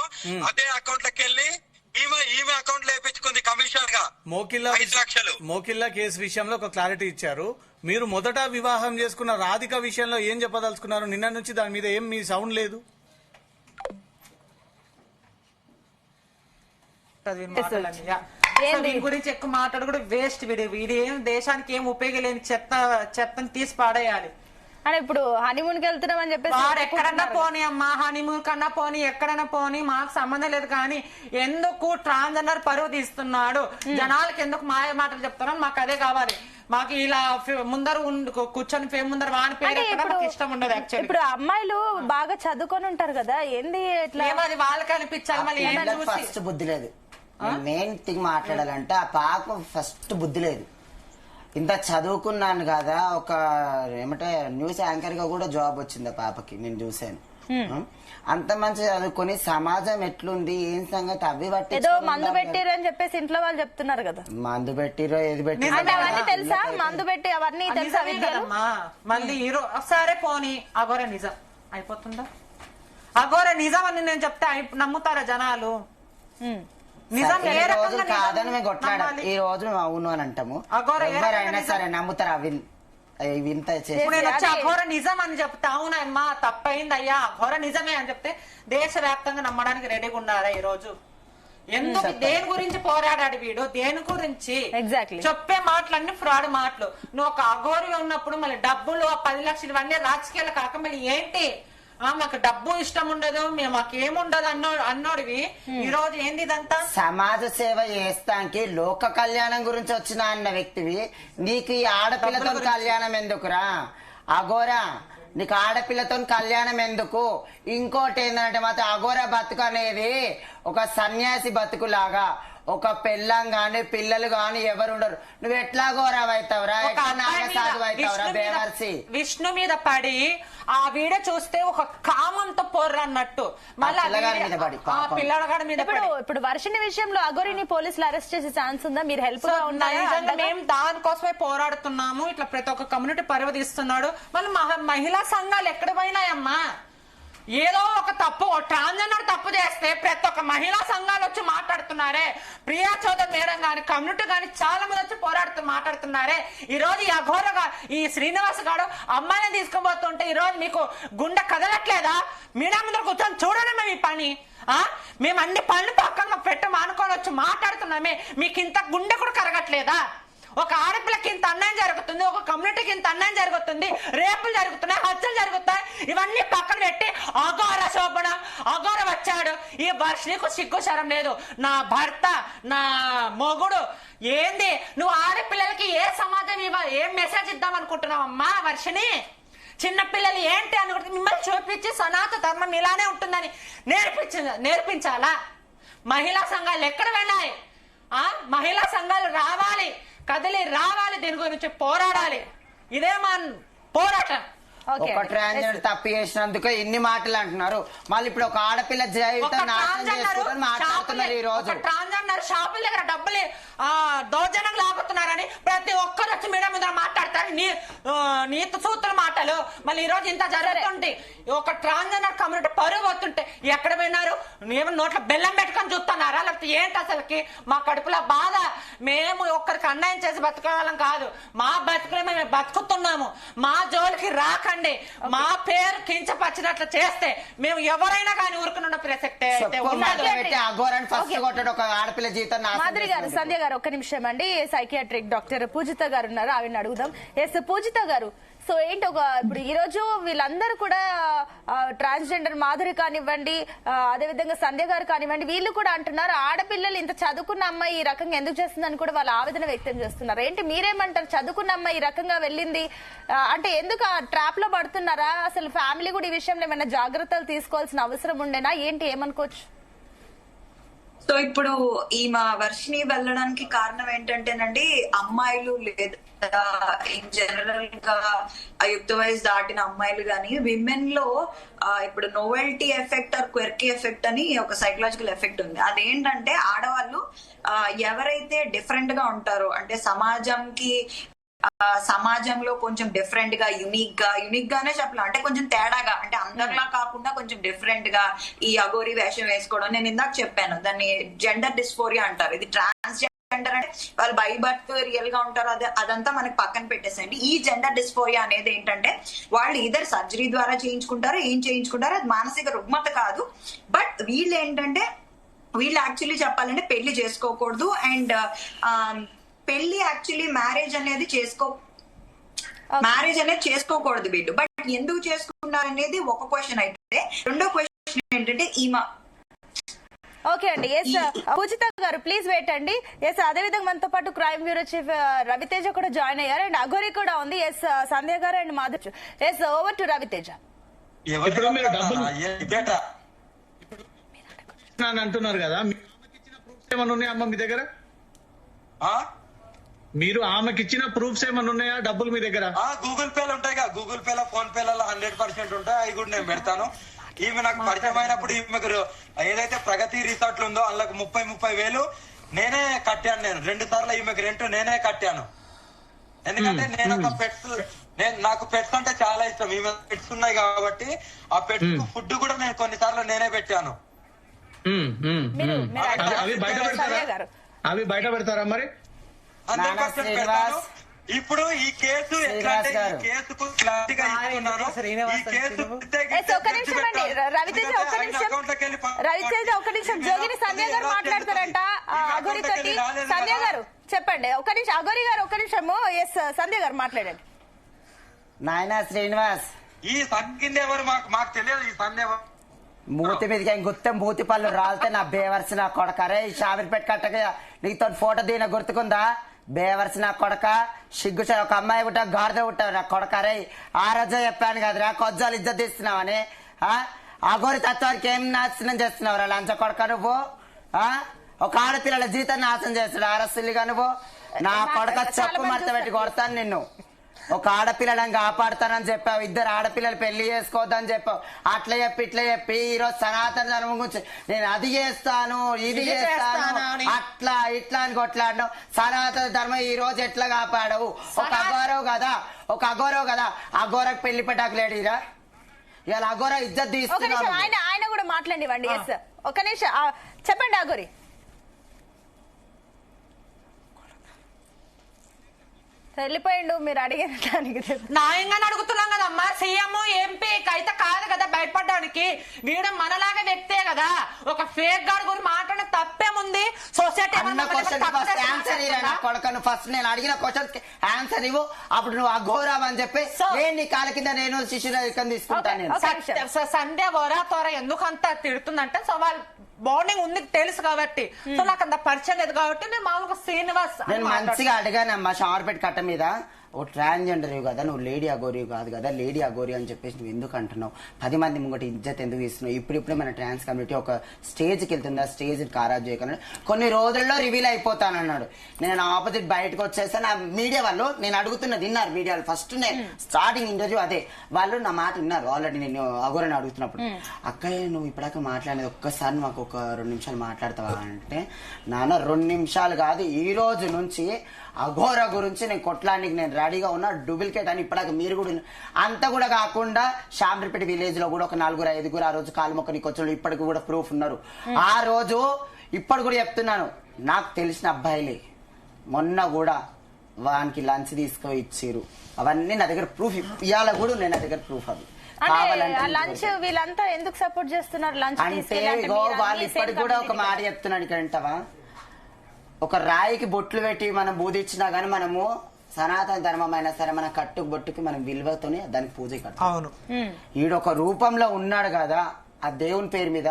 అదే అకౌంట్ లోకి వెళ్ళి ఈమె అకౌంట్ లో వేయించుకుంది కమిషన్ గా 5 లక్షలు. మోకిల్లా కేసు విషయంలో ఒక క్లారిటీ ఇచ్చారు. మీరు మొదట వివాహం చేసుకున్న రాధిక విషయంలో ఏం చెప్పదలుచుకున్నారు? నిన్న నుంచి దాని మీద ఏం మీ సౌండ్ లేదు. దీని గురించి ఎక్కువ మాట్లాడు కూడా వేస్ట్. వీడి ఏం దేశానికి ఏం ఉపయోగలేని చెత్తని తీసి పాడేయాలి. అంటే ఇప్పుడు హనీమూన్ కి వెళ్తున్నామని చెప్పేసి వాడు ఎక్కడన్నా పోనీ అమ్మా, హనీమూన్ కన్నా పోనీ, ఎక్కడన్నా పోనీ, మాకు సంబంధం లేదు. కానీ ఎందుకు ట్రాన్స్జెండర్ పరువు తీస్తున్నాడు, జనాలకి ఎందుకు మాయ మాటలు చెప్తున్నాడు, మాకు అదే కావాలి. మాకు ఇలా ముందర కూర్చొని ముందర వాని పేరు మాకు ఇష్టం ఉండదు. యాక్చువల్లీ ఇప్పుడు అమ్మాయిలు బాగా చదువుకొని ఉంటారు కదా, ఏంది ఇట్లా అది వాళ్ళకి అనిపించాలి. మళ్ళీ ఫస్ట్ బుద్ధి లేదు. మెయిన్ థింగ్ మాట్లాడాలంటే ఆ పాప ఫస్ట్ బుద్ధి లేదు. ఇంత చదువుకున్నాను కదా, ఒక ఏమంటే న్యూస్ యాంకర్ గా కూడా జాబ్ వచ్చింది ఆ పాపకి, నేను చూశాను. అంత మంచి చదువుకొని సమాజం ఎట్లుంది ఏం సంగతి అవి బట్టి ఏదో మందు పెట్టిరు అని చెప్పేసి ఇంట్లో వాళ్ళు చెప్తున్నారు కదా. మందు పెట్టిరో ఏది పెట్టిరో అవన్నీ తెలుసా? మందు పెట్టి అవన్నీ తెలుసా విద్యలు? మళ్ళీ హీరో సరే పోనీ అఘోర నిజం అయిపోతుందా? అఘోర నిజం అని నేను చెప్తే నమ్ముతారా జనాలు? నిజం ఏ రకంగా కాదని మేము కొట్లాడాలి. ఈ రోజు మేము అవును అని అంటాము, ఎవరైనా సరే నమ్ముతారు. వింత అఘోర నిజం అని చెప్తే అవునమ్మా తప్పైంది అయ్యా అఘోర నిజమే అని చెప్తే దేశవ్యాప్తంగా నమ్మడానికి రెడీగా ఉన్నారా ఈ రోజు? ఎందుకు దేని గురించి పోరాడాడు వీడు, దేని గురించి? చెప్పే మాటలన్నీ ఫ్రాడ్ మాటలు. నువ్వు ఒక అఘోరి ఉన్నప్పుడు మళ్ళీ డబ్బులు 10 లక్షలు ఇవన్నీ రాజకీయాలు కాక మళ్ళీ ఏంటి మాకు డబ్బు ఇష్టం ఉండదు, మాకేముండదు అన్నోడివి ఈ రోజు ఏంది ఇదంతా? సమాజ సేవ చేస్తానికి లోక కళ్యాణం గురించి వచ్చిన అన్న వ్యక్తివి నీకు ఈ ఆడపిల్లతో కళ్యాణం ఎందుకురా అఘోరా? నీకు ఆడపిల్లతో కళ్యాణం ఎందుకు? ఇంకోటి ఏంటంటే మాత్రం అఘోర బతుకు అనేది ఒక సన్యాసి బతుకులాగా, ఒక పెళ్ళం గాని పిల్లలు గాని ఎవరు ఉండరు. నువ్వు ఎట్లా ఘోరవైతావురా, బేవర్సి విష్ణు మీద పడి ఆ వీడియో చూస్తే ఒక కామంతో పోర్రన్నట్టు మళ్ళీ పిల్లగాడి మీద. ఇప్పుడు వర్షిణి విషయంలో అఘోరిని పోలీసులు అరెస్ట్ చేసే ఛాన్స్ ఉందా? మీరు హెల్ప్ గా ఉన్నారా? మేము దానికోసమే పోరాడుతున్నాము. ఇట్లా ప్రతి ఒక్క కమ్యూనిటీ పరువు తీస్తున్నాడు. మళ్ళీ మహిళా సంఘాలు ఎక్కడ పోయినాయమ్మా? ఏదో ఒక తప్పు ట్రాన్స్జెండర్ తప్పు చేస్తే ప్రతి ఒక్క మహిళా సంఘాలు వచ్చి మాట్లాడుతున్నారే, ప్రియా చౌదరి మేడం గాని కమ్యూనిటీ గాని చాలా మంది వచ్చి మాట్లాడుతున్నారే. ఈ రోజు ఈ అఘోరగా ఈ శ్రీనివాస్ గారు అమ్మాయిని తీసుకుపోతుంటే ఈ రోజు మీకు గుండె కదలట్లేదా? మీడియా ముందర కూర్చొని చూడండి మేము ఈ పని. మేము అన్ని పనులు పక్కన పెట్టి మానుకొని వచ్చి మాట్లాడుతున్నామే, మీకు ఇంత గుండె కూడా కరగట్లేదా? ఒక ఆడపిల్లకి ఇంత అన్యాయం జరుగుతుంది, ఒక కమ్యూనిటీకి ఇంత అన్యాయం జరుగుతుంది, రేపులు జరుగుతున్నాయి, హత్యలు జరుగుతాయి, ఇవన్నీ పక్కన పెట్టి అఘోర శోభన అఘోర వచ్చాడు. ఈ వర్షినికి సిగ్గు శరం లేదు. నా భర్త నా మొగుడు ఏంది? నువ్వు ఆడపిల్లలకి ఏ సమాజం ఇవ్వాలి, ఏం మెసేజ్ ఇద్దాం అనుకుంటున్నావు అమ్మా వర్షిని? చిన్నపిల్లలు ఏంటి అనుకుంటే మిమ్మల్ని చూపించి సనాతన ధర్మం ఇలానే ఉంటుందని నేర్పించాలా? మహిళా సంఘాలు ఎక్కడ వెళ్ళాయి? మహిళా సంఘాలు రావాలి, కదిలి రావాలి, దీని గురించి పోరాడాలి. ఇదే మా పోరాటం. ఒక ట్రాన్స్జెండర్ తప్పు చేసినందుకు ఇన్ని మాటలు అంటున్నారు, మళ్ళీ ఇప్పుడు ఒక ఆడపిల్ల జీవితం నాశనం చేసుకుంటారని మాట్లాడుతున్నారు. ఈ రోజు ట్రాన్స్జెండర్ షాపుల దగ్గర డబ్బులు దౌర్జన్యం లాగుతున్నారని ప్రతి ఒక్కరు వచ్చి మీడియా మీద మాట్లాడతారు, నీతి సూత్ర మాటలు. మళ్ళీ ఈ రోజు ఇంత జరుగుతుంటే ఒక ట్రాన్స్జెండర్ కమ్యూనిటీ పరుగు వస్తుంటే ఎక్కడ పోయినారు? ఏమో నోట్లో బెల్లం పెట్టుకొని చూస్తున్నారా? లేకపోతే ఏంటి అసలుకి? మా కడుపులో బాధ. మేము ఒక్కరికి అన్యాయం చేసి బతకాలం కాదు, మా బతుకులే మేము బతుకుతున్నాము. మా జోలికి రాక మా పేరు కించపరిచినట్లు చేస్తే మేము ఎవరైనా కానీ ఊరుకున్న ప్రసక్తే ఆడపిల్ల జీవితం. మాధురి గారు, సంధ్య గారు ఒక్క నిమిషం అండి. సైకియాట్రిక్ డాక్టర్ పూజిత గారు ఉన్నారు, ఆవిడని అడుగుదాం. ఎస్ పూజిత గారు, సో ఏంటి ఇప్పుడు ఈ రోజు వీళ్ళందరూ కూడా ట్రాన్స్జెండర్ మాధురి కానివ్వండి, అదేవిధంగా సంధ్య గారు కానివ్వండి, వీళ్ళు కూడా అంటున్నారు ఆడపిల్లలు ఇంత చదువుకున్న అమ్మాయి ఈ రకంగా ఎందుకు చేస్తుందని కూడా వాళ్ళు ఆవేదన వ్యక్తం చేస్తున్నారు. ఏంటి మీరేమంటారు? చదువుకున్న అమ్మాయి ఈ రకంగా వెళ్ళింది అంటే ఎందుకు ఆ ట్రాప్ లో పడుతున్నారా? అసలు ఫ్యామిలీ కూడా ఈ విషయంలో ఏమైనా జాగ్రత్తలు తీసుకోవాల్సిన అవసరం ఉండేనా ఏంటి, ఏమనుకోవచ్చు? సో ఇప్పుడు ఈ మా వర్షిని వెళ్ళడానికి కారణం ఏంటంటేనండి, అమ్మాయిలు లేదా ఇన్ జనరల్ గా యుక్త వయసు దాటిన అమ్మాయిలు గాని విమెన్ లో ఇప్పుడు నోవెల్టీ ఎఫెక్ట్ ఆర్ క్వెర్కీ ఎఫెక్ట్ అని ఒక సైకలాజికల్ ఎఫెక్ట్ ఉంది. అదేంటంటే ఆడవాళ్ళు ఎవరైతే డిఫరెంట్ గా ఉంటారో, అంటే సమాజంలో కొంచెం డిఫరెంట్ గా యునిక్ గానే చెప్పలేం, అంటే కొంచెం తేడాగా, అంటే అందరిలా కాకుండా కొంచెం డిఫరెంట్ గా ఈ అఘోరి వేషం వేసుకోవడం. నేను ఇందాక చెప్పాను దాన్ని జెండర్ డిస్ఫోరియా అంటారు. ఇది ట్రాన్స్జెండర్ అంటే వాళ్ళు బై బర్త్ రియల్ గా ఉంటారు, అదంతా మనకి పక్కన పెట్టేసేయండి. ఈ జెండర్ డిస్ఫోరియా అనేది ఏంటంటే వాళ్ళు ఇద్దరు సర్జరీ ద్వారా చేయించుకుంటారు, ఏం చేయించుకుంటారు, అది మానసిక రుగ్మత కాదు. బట్ వీళ్ళు ఏంటంటే వీళ్ళు యాక్చువల్లీ చెప్పాలంటే పెళ్లి చేసుకోకూడదు. అండ్ పెళ్లి యాక్చువల్లీ మ్యారేజ్ అనేది చేసుకోకూడదు వీళ్ళు. బట్ ఎందుకు చేసుకున్నారు అనేది ఒక క్వశ్చన్ అయితే, రెండో క్వశ్చన్ ఏంటంటే ఓకే అండి. ఎస్ పూజిత గారు ప్లీజ్ వెయిట్ అండి. ఎస్ అదేవిధంగా మనతో పాటు క్రైమ్ బ్యూరో చీఫ్ రవితేజ కూడా జాయిన్ అయ్యారు, అండ్ అఘోరి కూడా ఉంది. ఎస్ సంధ్య గారు and Madhav. Yes over to Raviteja. అంటున్నారు కదా, ఏమన్నా ఉన్నాయా అమ్మ మీ దగ్గర? మీరు ఆమెకి ఇచ్చిన ప్రూఫ్స్ ఏమన్నా ఉన్నాయా? డబ్బులు మీ దగ్గర గూగుల్ పేలు ఉంటాయి కదా, గూగుల్ పేలో ఫోన్ పేలలో 100% ఉంటాయి, అవి కూడా నేను పెడతాను. ఈమె నాకు పరిచయం అయినప్పుడు ఈమెకు ఏదైతే ప్రగతి రిసార్ట్లు ఉందో అందులోకి 30 వేలు నేనే కట్టాను. నేను 2 సార్లు ఈమెకు రెంట్ నేనే కట్టాను. ఎందుకంటే నేను ఒక నాకు పెట్స్ అంటే చాలా ఇష్టం. ఈమె పెట్స్ ఉన్నాయి కాబట్టి ఆ పెట్స్ ఫుడ్ కూడా నేను కొన్నిసార్లు నేనే పెట్టాను. అవి బయట పెడతారా మరి? ఇప్పుడు ఈ కేసు ఎట్లాంటి కేసుకు క్లారిటీగా ఇస్తున్నాను. ఈ కేసు రవితేజ ఒక నిమిషం జోగిని సంధ్య గారు మాట్లాడతారంట అఘోరి తోటి. సంధ్య గారు చెప్పండి ఒక నిమిషం. అఘోరి గారు ఒక నిమిషము. ఎస్ సంధ్య గారు మాట్లాడండి. నాయనా శ్రీనివాస్, ఈ సంఖ్య ఎవరు మాకు తెలియదు. ఈ సంధ్య మూతి మీదకి గుత్తం మూతి పళ్ళు రాలితే నా బేవర్సి నా కొడకరే. ఈ షామిర్పేట కట్టక నీతో ఫోటో దిగిన గుర్తుకుందా? బేవర్సి నా కొడక, సిగ్గు ఒక అమ్మాయి ఉంటా గాడిద ఉంటావు నా కొడకరే. ఆ రోజు చెప్పాను కదరా కొజ్జాలు ఇజ్జత్ తీస్తున్నావని. అఘోరి తత్వానికి ఏం నాశనం చేస్తున్నావురా లంచ కొడక నువ్వు? ఒక ఆడపిల్లల జీవితం నాశనం చేస్తున్నావు అరసిల్లిగా నువ్వు. నా కొడక చెప్పు మడత పెట్టి కొడతాను నిన్ను. ఒక ఆడపిల్లని కాపాడుతానని చెప్పావు, 2 ఆడపిల్లలు పెళ్లి చేసుకోవద్దని చెప్పావు. అట్లా చెప్పి ఇట్లా చెప్పి ఈరోజు సనాతన ధర్మం గురించి నేను అది చేస్తాను ఇది చేస్తాను అట్లా ఇట్లా అని కొట్లాడను. సనాతన ధర్మం ఈ రోజు ఎట్లా కాపాడవు? ఒక అఘోరవు కదా, అఘోరకు పెళ్లి పెట్టాకు లేడీరా. ఇలా అఘోర ఇజ్జత్ ఒక నిమిషం తీస్తున్నాడు. ఆయన కూడా మాట్లాడివ్వండి. ఎస్ ఒక నిమిషం చెప్పండి అఘోరి. వెళ్ళిపోయిండు మీరు అడిగిన దానికి. న్యాయంగానే అడుగుతున్నాం కదమ్మా. సీఎం ఎంపీ అయితే కాదు కదా బయటపడడానికి. వీడు మనలాగా వ్యక్తే కదా. ఒక ఫేక్ గార్డ్ గురించి మాట్లాడిన తప్పేముంది? సొసైటీ కొడకను ఫస్ట్ నేను అడిగిన క్వశ్చన్ ఆన్సర్ ఇవ్వు. అప్పుడు నువ్వు అఘోరావు అని చెప్పి నేను నీ కాళ్ళ కింద నేను శిష్యుల తీసుకుంటాను నేను. సంధ్య వరా త్వర ఎందుకు అంత తిడుతుందంటే సో వాళ్ళు బాండింగ్ ఉంది తెలుసు కాబట్టి. సో నాకు అంత పరిచయం లేదు కాబట్టి నేను మామూలుగా శ్రీనివాస్ నేను మంచిగా అడిగానమ్మా షార్పేట కట్ట మీద. ఓ ట్రాన్స్జెండర్ కదా నువ్వు, లేడీ అఘోరి కాదు కదా, లేడీ అఘోరి అని చెప్పేసి నువ్వు ఎందుకు అంటున్నావు? 10 మంది ముంగటి ఇజ్జత్ ఎందుకు ఇస్తున్నావు? ఇప్పుడిప్పుడే మన ట్రాన్స్ కమ్యూనిటీ ఒక స్టేజ్కి వెళ్తుంది. ఆ స్టేజ్ ఖరాబ్ చేయకుండా కొన్ని రోజుల్లో రివీల్ అయిపోతానన్నాడు. నేను ఆపోజిట్ బయటకు వచ్చేసా. నా మీడియా వాళ్ళు నేను అడుగుతున్నా విన్నారు. మీడియాలో ఫస్ట్ స్టార్టింగ్ ఇంటర్వ్యూ అదే వాళ్ళు నా మాట విన్నారు. ఆల్రెడీ నేను అఘోరని అడుగుతున్నప్పుడు, అక్కయ్య నువ్వు ఇప్పటిదాకా మాట్లాడేది ఒక్కసారి మాకు ఒక 2 నిమిషాలు మాట్లాడతావా అంటే, నాన్న 2 నిమిషాలు కాదు, ఈ రోజు నుంచి అఘోర గురించి నేను కొట్లానికి నేను రెడీగా ఉన్నా. డూప్లికేట్ అని ఇప్పటిదాకా మీరు కూడా అంతా కూడా కాకుండా శాంబ్రిపేట విలేజ్ లో కూడా ఒక 4-5 ఆ రోజు కాలు మొక్కనికి వచ్చిన ఇప్పటికి కూడా ప్రూఫ్ ఉన్నారు. ఆ రోజు ఇప్పుడు కూడా చెప్తున్నాను, నాకు తెలిసిన అబ్బాయిలే మొన్న కూడా వానికి లంచ్ తీసుకొని ఇచ్చారు. అవన్నీ నా దగ్గర ప్రూఫ్. ఇవాళ కూడా నేను నా దగ్గర ప్రూఫ్. అవి లంచ్ వీళ్ళంతా ఎందుకు సపోర్ట్ చేస్తున్నారు? లంచ్ అంటే వాళ్ళు ఇప్పటికి కూడా ఒక మాట చెప్తున్నాను ఇక్కడ వింటావా? ఒక రాయికి బొట్లు పెట్టి మనం బూదిచ్చినా గానీ మనము సనాతన ధర్మం అయినా సరే మన కట్టుకు బొట్టుకి మనం విలువతోనే దానికి పూజ కట్టాలి. అవును, ఈడొక రూపంలో ఉన్నాడు కదా, ఆ దేవుని పేరు మీద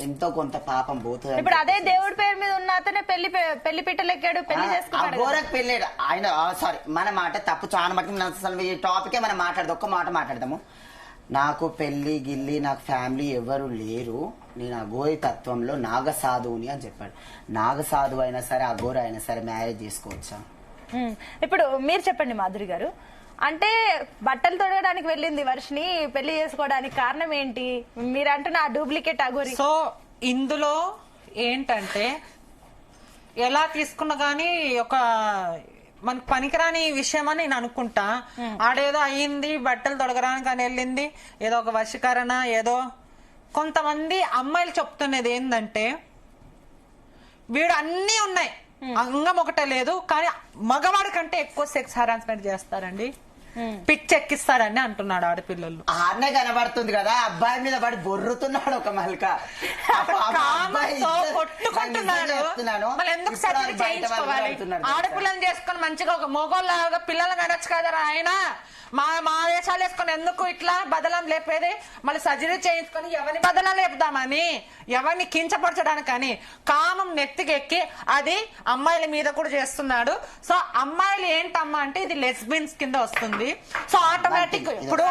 ఎంతో కొంత పాపం పోతుంది. ఇప్పుడు అదే దేవుడి పేరు మీద ఉన్న అతనే పెళ్లి పిట్టలెక్కాడు, పెళ్లి చేసుకున్నాడు. అఘోరకు పెళ్ళాడు ఆయన. సారీ మన మాట తప్పు చాలా మటుకు. అసలు ఈ టాపికే మనం మాట్లాడదాం. ఒక్క మాట మాట్లాడదాము. నాకు పెళ్లి గిల్లి నాకు ఫ్యామిలీ ఎవరు లేరు. నేను అఘోరి తత్వంలో నాగసాధువుని అని చెప్పాడు. నాగసాధువు అయినా సరే అఘోర అయినా సరే మ్యారేజ్ చేసుకోవచ్చా? ఇప్పుడు మీరు చెప్పండి మాధురి గారు. అంటే బట్టలు తొడగడానికి వెళ్ళింది వర్షిని పెళ్లి చేసుకోవడానికి కారణం ఏంటి? మీరు అంటున్న ఆ డూప్లికేట్ అఘోరి. సో ఇందులో ఏంటంటే ఎలా తీసుకున్నా గానీ ఒక మనకు పనికిరాని విషయం అని నేను అనుకుంటా. ఆడేదో అయ్యింది, బట్టలు తొడగడానికి అని వెళ్ళింది, ఏదో ఒక వశీకరణ ఏదో. కొంతమంది అమ్మాయిలు చెప్తున్నది ఏంటంటే వీడు అన్నీ ఉన్నాయి, అంగం ఒకటే లేదు, కానీ మగవాడి కంటే ఎక్కువ సెక్స్ హరాస్మెంట్ చేస్తారండి, పిచ్చెక్కిస్తారని అంటున్నాడు ఆడపిల్లలు. ఆడనే కనబడుతుంది కదా, అబ్బాయి మీద పడి బొర్రుతున్నాడు ఒక మల్క. కొట్టుకుంటున్నాడు. మళ్ళీ ఎందుకు సర్జరీ చేయించుకోవాలి? ఆడపిల్లని చేసుకుని మంచిగా ఒక మొగోళ్ళగా పిల్లలు కనొచ్చు కదా ఆయన. మా వేషాలు వేసుకొని ఎందుకు ఇట్లా బదలం లేపేది? మళ్ళీ సర్జరీ చేయించుకొని ఎవరిని బదలం లేపుదామని, ఎవరిని కించపరచడానికని కామం నెత్తికెక్కి అది అమ్మాయిల మీద కూడా చేస్తున్నాడు. సో అమ్మాయిలు ఏంటమ్మా అంటే ఇది లెస్బియన్స్ కింద వస్తుంది. సో ఆటోమేటిక్ ఇప్పుడు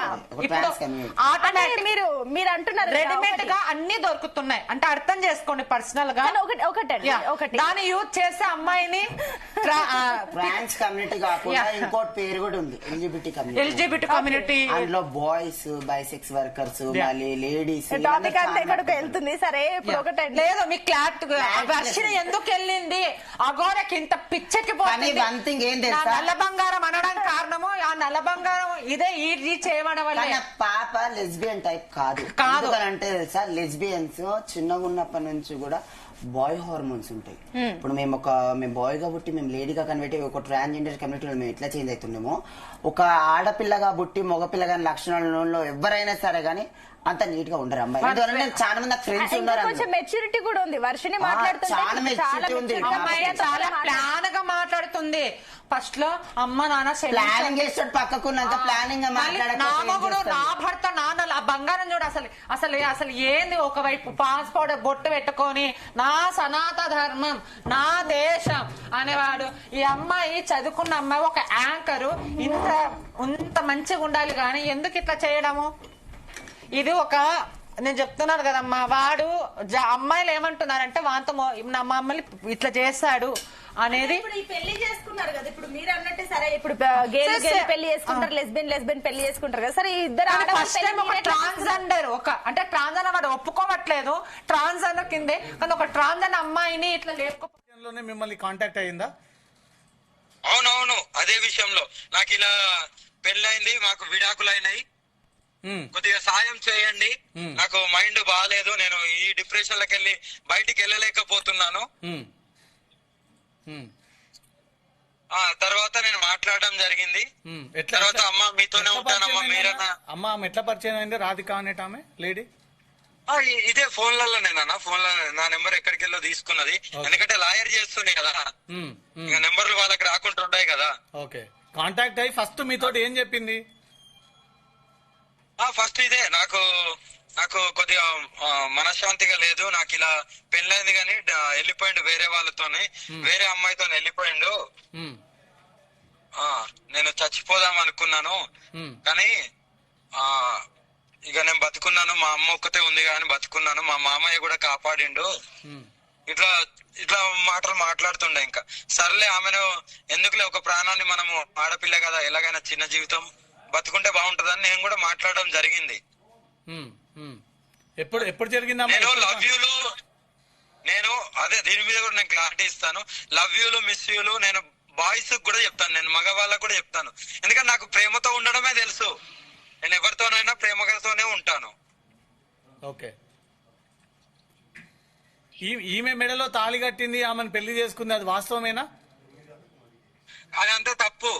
ఆటోమేటిక్ మీరు అంటున్నారు రెడీమేడ్ గా అన్ని దొరుకుతున్నాయి అంటే అర్థం చేసుకోండి. పర్సనల్ గా ఒకటి దాన్ని యూజ్ చేసే అమ్మాయిని ట్రాన్స్ కమ్యూనిటీ కాకుండా ఇంకోటి పేరు కూడా ఉంది, ఎల్జిబిటీ కమ్యూనిటీ. అందులో బాయ్స్, బైసెక్స్ వర్కర్స్, మళ్ళీ లేడీస్. టాపిక్ అంతా ఎక్కడికి వెళ్తుంది. సరే ఇప్పుడు ఒకటండి, లేదు మీకు క్లారిటీ వర్షిని ఎందుకు వెళ్ళింది అఘోరకి ఇంత పిచ్చెక్కిపోతుంది? వన్ థింగ్ ఏం తెలుసా, నల్ల బంగారం అనడానికి కారణము ఆ నల్ల బంగారం ఇదే ఈ చేయడం వల్ల. పాప లెస్బియన్ టైప్ కాదు. అంటే తెలుసా, లెస్బియన్స్ చిన్నగా ఉన్నప్పటి నుంచి కూడా బాయ్ హార్మోన్స్ ఉంటాయి. ఇప్పుడు మేము బాయ్ గా పుట్టి మేము లేడీగా కన్వర్ట్ అయ్యి ఒక ట్రాన్స్జెండర్ కమ్యూనిటీలో మేము ఎట్లా చేంజ్ అవుతున్నామో, ఒక ఆడపిల్లగా పుట్టి మగపిల్లగా లక్షణాలలో ఎవరైనా సరే గానీ అంత నీట్ గా ఉండరు అమ్మాయి. చాలా మంది ఫ్రెండ్స్ ఉన్నారు. కొంచెం మెచ్యూరిటీ కూడా ఉంది వర్షిని మాట్లాడుతుంది. చాలా ప్లాన్ గా మాట్లాడుతుంది. ఫస్ట్ లో అమ్మ నాన్న ప్లానింగ్ చేస్తాడు, పక్కకున్నంత ప్లానింగ్ నామగుడు నా భర్త నాన్న ఆ బంగారం చూడు. అసలు ఏంది? ఒకవైపు పాస్పోర్ట్ బొట్టు పెట్టుకొని నా సనాతన ధర్మం నా దేశం అనేవాడు. ఈ అమ్మాయి చదువుకున్న అమ్మాయి ఒక యాంకరు, ఇంత మంచిగా ఉండాలి కానీ ఎందుకు ఇట్లా చేయడము? ఇది ఒక నేను చెప్తున్నాను కదమ్మా, వాడు అమ్మాయిలు ఏమంటున్నారంటే వాంతో మమ్మల్ని ఇట్లా చేస్తాడు అనేది. ఇప్పుడు ఈ పెళ్లి చేసుకున్నారు కదా, ఇప్పుడు మీరు అన్నట్టు సరే ఇప్పుడు గేల్ పెళ్లి చేసుకుంటారు, లెస్బియన్ పెళ్లి చేసుకుంటారు కదా. సరే ఇద్దరు ట్రాన్స్జెండర్ అంటే ట్రాన్స్జెండర్ వాడు ఒప్పుకోవట్లేదు, ట్రాన్స్జెండర్ కిందే. కానీ ఒక ట్రాన్స్జెండర్ అమ్మాయిని ఇట్లా లేకపోతే మిమ్మల్ని కాంటాక్ట్ అయ్యిందా? అవునవును, అదే విషయంలో నాకు ఇలా పెళ్ళైంది, మాకు విడాకులు అయినాయి. కొద్దిగా సాయం చేయండి, నాకు మైండ్ బాగాలేదు, నేను ఈ డిప్రెషన్ లకి వెళ్ళి బయటికి వెళ్ళలేకపోతున్నాను. తర్వాత నేను మాట్లాడడం జరిగింది. తర్వాత అమ్మ మీతోనే ఉంటానమ్మా, మీరన్నా. అమ్మ ఆమె ఎట్లా పరిచయం అయింది? రాధిక అనేట ఆమె లేడీ ఇదే ఫోన్లలోనేనా, ఫోన్లో నా నెంబర్ ఎక్కడికి వెళ్ళో తీసుకున్నది. ఎందుకంటే లాయర్ చేస్తున్నాయి కదా, ఇక నెంబర్లు వాళ్ళకి రాకుంటుంటాయి కదా. ఓకే, కాంటాక్ట్ అయ్యి ఫస్ట్ మీతోటి ఏం చెప్పింది? ఫస్ట్ ఇదే, నాకు కొద్దిగా మనశ్శాంతిగా లేదు, నాకు ఇలా పెళ్ళైంది కానీ వెళ్ళిపోయిండు వేరే వాళ్ళతోని, వేరే అమ్మాయితో వెళ్ళిపోయిండు, నేను చచ్చిపోదాం అనుకున్నాను కానీ ఇక నేను బతుకున్నాను, మా అమ్మ ఒక్కతే ఉంది కానీ బతుకున్నాను, మా మామయ్య కూడా కాపాడిండు, ఇట్లా ఇట్లా మాటలు మాట్లాడుతుండే. ఇంకా సర్లే, ఆమెను ఎందుకులే, ఒక ప్రాణాన్ని మనము, ఆడపిల్ల కదా, ఎలాగైనా చిన్న జీవితం బతుకుంటే బాగుంటదని నేను కూడా మాట్లాడడం జరిగింది. ఎప్పుడు జరిగింది? నేను లవ్ యూలు, నేను అదే దీని మీద కూడా నేను క్లారిటీ ఇస్తాను. లవ్ యూలు, మిస్ యూలు నేను బాయ్స్ కూడా చెప్తాను, నేను మగవాళ్ళకు కూడా చెప్తాను. ఎందుకంటే నాకు ప్రేమతో ఉండడమే తెలుసు, నేను ఎవరితోనైనా ప్రేమగాతోనే ఉంటాను. ఓకే, ఈమె మెడలో తాళి కట్టింది, ఆమెను పెళ్లి చేసుకుంది, అది వాస్తవమేనా? అది అంతా తప్పు.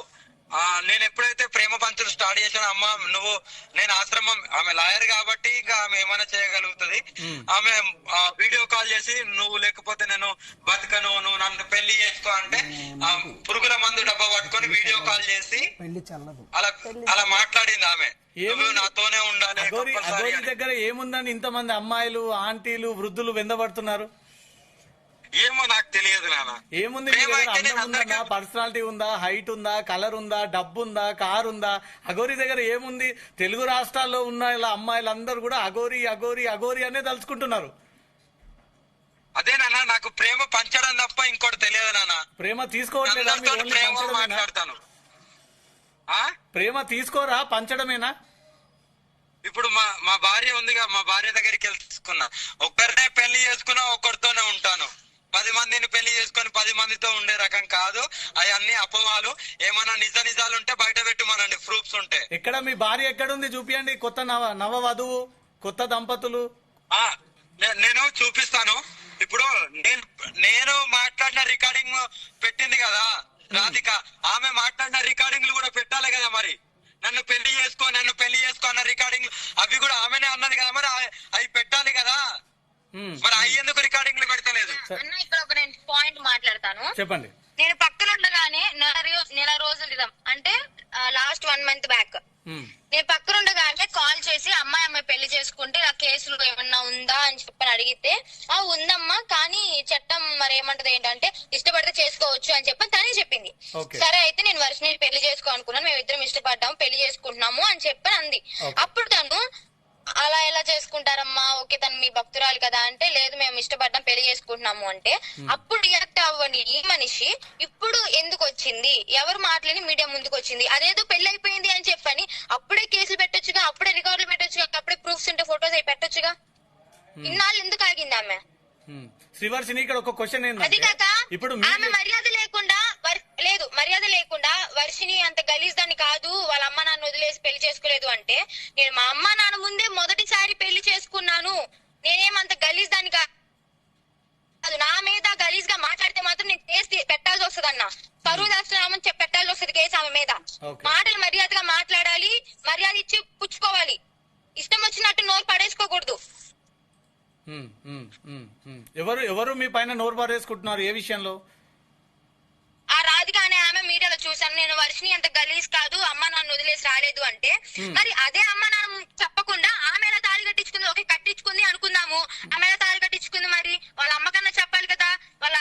నేను ఎప్పుడైతే ప్రేమ పంచులు స్టార్ట్ చేశాను, అమ్మ నువ్వు, నేను ఆశ్రమం, ఆమె లాయర్ కాబట్టి ఇంకా ఆమె ఏమైనా చేయగలుగుతుంది. ఆమె వీడియో కాల్ చేసి నువ్వు లేకపోతే నేను బతకను, నువ్వు నన్ను పెళ్లి చేసుకో అంటే పురుగుల మందు డబ్బా పట్టుకొని వీడియో కాల్ చేసి అలా మాట్లాడింది ఆమె. నువ్వు నాతోనే ఉండాలి. అఘోరి దగ్గర ఏముందని ఇంతమంది అమ్మాయిలు, ఆంటీలు, వృద్ధులు వెందబడుతున్నారు? ఏమో నాకు తెలియదు నాన్న. ఏముంది? పర్సనాలిటీ ఉందా, హైట్ ఉందా, కలర్ ఉందా, డబ్బు ఉందా, కార్ ఉందా? అఘోరి దగ్గర ఏముంది? తెలుగు రాష్ట్రాల్లో ఉన్న ఇలా అమ్మాయిలందరూ కూడా అఘోరి అఘోరి అఘోరి అనే తలుచుకుంటున్నారు. అదే నాన్న, నాకు ప్రేమ పంచడం తప్ప ఇంకోటి తెలియదు నాన్న. ప్రేమ తీసుకోవట్లేదా? మాట్లాడతాను. ప్రేమ తీసుకోరా, పంచడమేనా? ఇప్పుడు మా భార్య ఉందిగా, మా భార్య దగ్గరికి తెలుసుకున్నా, ఒక్కరినే పెళ్లి చేసుకున్నా ఒక్కరితోనే ఉంటాను. 10 మందిని పెళ్లి చేసుకుని 10 మందితో ఉండే రకం కాదు. అవన్నీ అపోవాలు. ఏమైనా నిజాలు ఉంటే బయట పెట్టమనండి, ప్రూఫ్స్ ఉంటే. ఎక్కడ మీ భార్య ఎక్కడుంది? చూపియండి. కొత్త నవ వధువు, కొత్త దంపతులు. నేను చూపిస్తాను. ఇప్పుడు నేను మాట్లాడిన రికార్డింగ్ పెట్టింది కదా రాధిక, ఆమె మాట్లాడిన రికార్డింగ్లు కూడా పెట్టాలి కదా మరి. నన్ను పెళ్లి చేసుకో అన్న రికార్డింగ్ అవి కూడా ఆమెనే అన్నది కదా మరి, అవి పెట్టాలి కదా మరి. అవి ఎందుకు రికార్డింగ్లు పెడతలేదు? ఇక్కడ ఒక నేను పాయింట్ మాట్లాడతాను, చెప్పండి. నేను పక్కన ఉండగానే నెల రోజుల క్రితం, అంటే లాస్ట్ 1 month బ్యాక్, నేను పక్కన ఉండగానే కాల్ చేసి అమ్మాయి పెళ్లి చేసుకుంటే ఆ కేసులు ఏమన్నా ఉందా అని చెప్పని అడిగితే, ఉందమ్మా కానీ చట్టం మరి ఏమంటది ఏంటంటే ఇష్టపడితే చేసుకోవచ్చు అని చెప్పని తనే చెప్పింది. సరే అయితే నేను వర్షిని పెళ్లి చేసుకో అనుకున్నాను, మేమిద్దరం ఇష్టపడ్డాము, పెళ్లి చేసుకుంటున్నాము అని చెప్పని అంది. అప్పుడు తను అలా ఎలా చేసుకుంటారమ్మా, ఓకే తను మీ భక్తురాలు కదా అంటే, లేదు మేము ఇష్టపడ్డాం పెళ్లి చేసుకుంటున్నాము అంటే, అప్పుడు రియాక్ట్ అవ్వండి ఈ మనిషి ఇప్పుడు ఎందుకు వచ్చింది, ఎవరు మాట్లాడి మీడియా ముందుకు వచ్చింది, అదేదో పెళ్లి అయిపోయింది అని చెప్పని అప్పుడే కేసులు పెట్టొచ్చుగా, అప్పుడే రికార్డులు పెట్టొచ్చుగా, అప్పుడే ప్రూఫ్స్ ఉంటే ఫొటోస్ అవి పెట్టొచ్చుగా. ఇన్నాళ్ళు ఎందుకు ఆగింది ఆమె? శ్రీవర్షిని, ఇక్కడ ఒక క్వశ్చన్ అది కాక ఇప్పుడు ఆమె మర్యాద లేకుండా వర్షిని అంత గలీజ్ దాన్ని కాదు, వాళ్ళ అమ్మ నాన్న వదిలేసి పెళ్లి చేసుకోలేదు అంటే, నేను మా అమ్మ నాన్న ముందే మొదటిసారి పెళ్లి చేసుకున్నాను, నేనేమంత గలీజ్ దాన్ని కాదు, నా మీద గలీజ్ గా మాట్లాడితే మాత్రం నేను కేసు పెట్టాల్సి వస్తుంది అన్న, పరువు దాస్తున్నామని చెప్పి పెట్టాల్సి వస్తుంది కేసు ఆమె మీద. మాటలు మర్యాదగా మాట్లాడాలి, మర్యాద ఇచ్చి పుచ్చుకోవాలి, ఇష్టం వచ్చినట్టు నోరు పడేసుకోకూడదు. ఎవరు మీ పైన నోరు పారేసుకుంటున్నారు? ఏ విషయంలో? ఆ రాధిక అనే ఆమె మీడియాలో చూసాను, నేను వర్షిని అంత గలీజ్ కాదు, అమ్మ నాన్న వదిలేసి రాలేదు అంటే, మరి అదే అమ్మ నాన్న చెప్పకుండా ఆమె ఎలా తాళి కట్టించుకుంది, ఓకే కట్టించుకుంది అనుకుందాము, ఆమె ఎలా తాళి కట్టించుకుంది, మరి వాళ్ళ అమ్మకన్నా చెప్పాలి కదా, వాళ్ళ